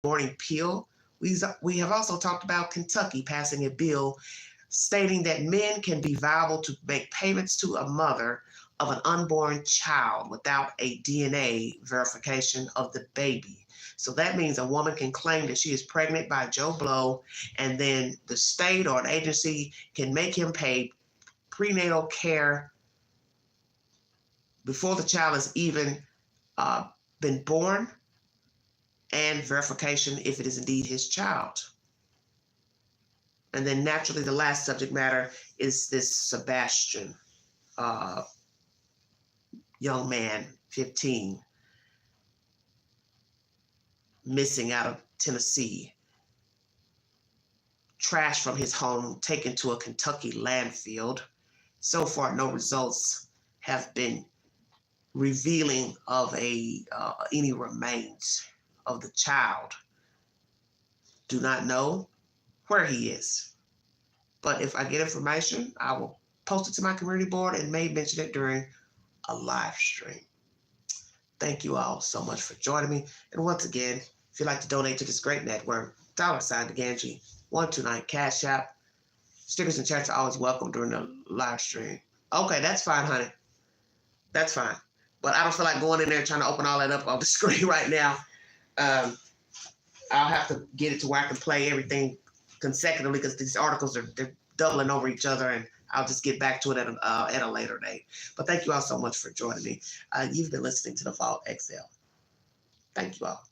morning pill. We have also talked about Kentucky passing a bill stating that men can be liable to make payments to a mother of an unborn child without a DNA verification of the baby. So that means a woman can claim that she is pregnant by Joe Blow, and then the state or an agency can make him pay prenatal care before the child has even been born, and verification if it is indeed his child. And then naturally, the last subject matter is this Sebastian, young man, 15, missing out of Tennessee. Trash from his home taken to a Kentucky landfill. So far, no results have been revealing of any remains of the child. Do not know where he is. But if I get information, I will post it to my community board and may mention it during a live stream. Thank you all so much for joining me. And once again, if you'd like to donate to this great network, $DeGanji 129 Cash App. Stickers and chats are always welcome during the live stream. Okay, that's fine, honey. That's fine. But I don't feel like going in there trying to open all that up on the screen right now. I'll have to get it to where I can play everything consecutively because these articles they're doubling over each other, and I'll just get back to it at a later date. But thank you all so much for joining me. You've been listening to The Vault XL. Thank you all.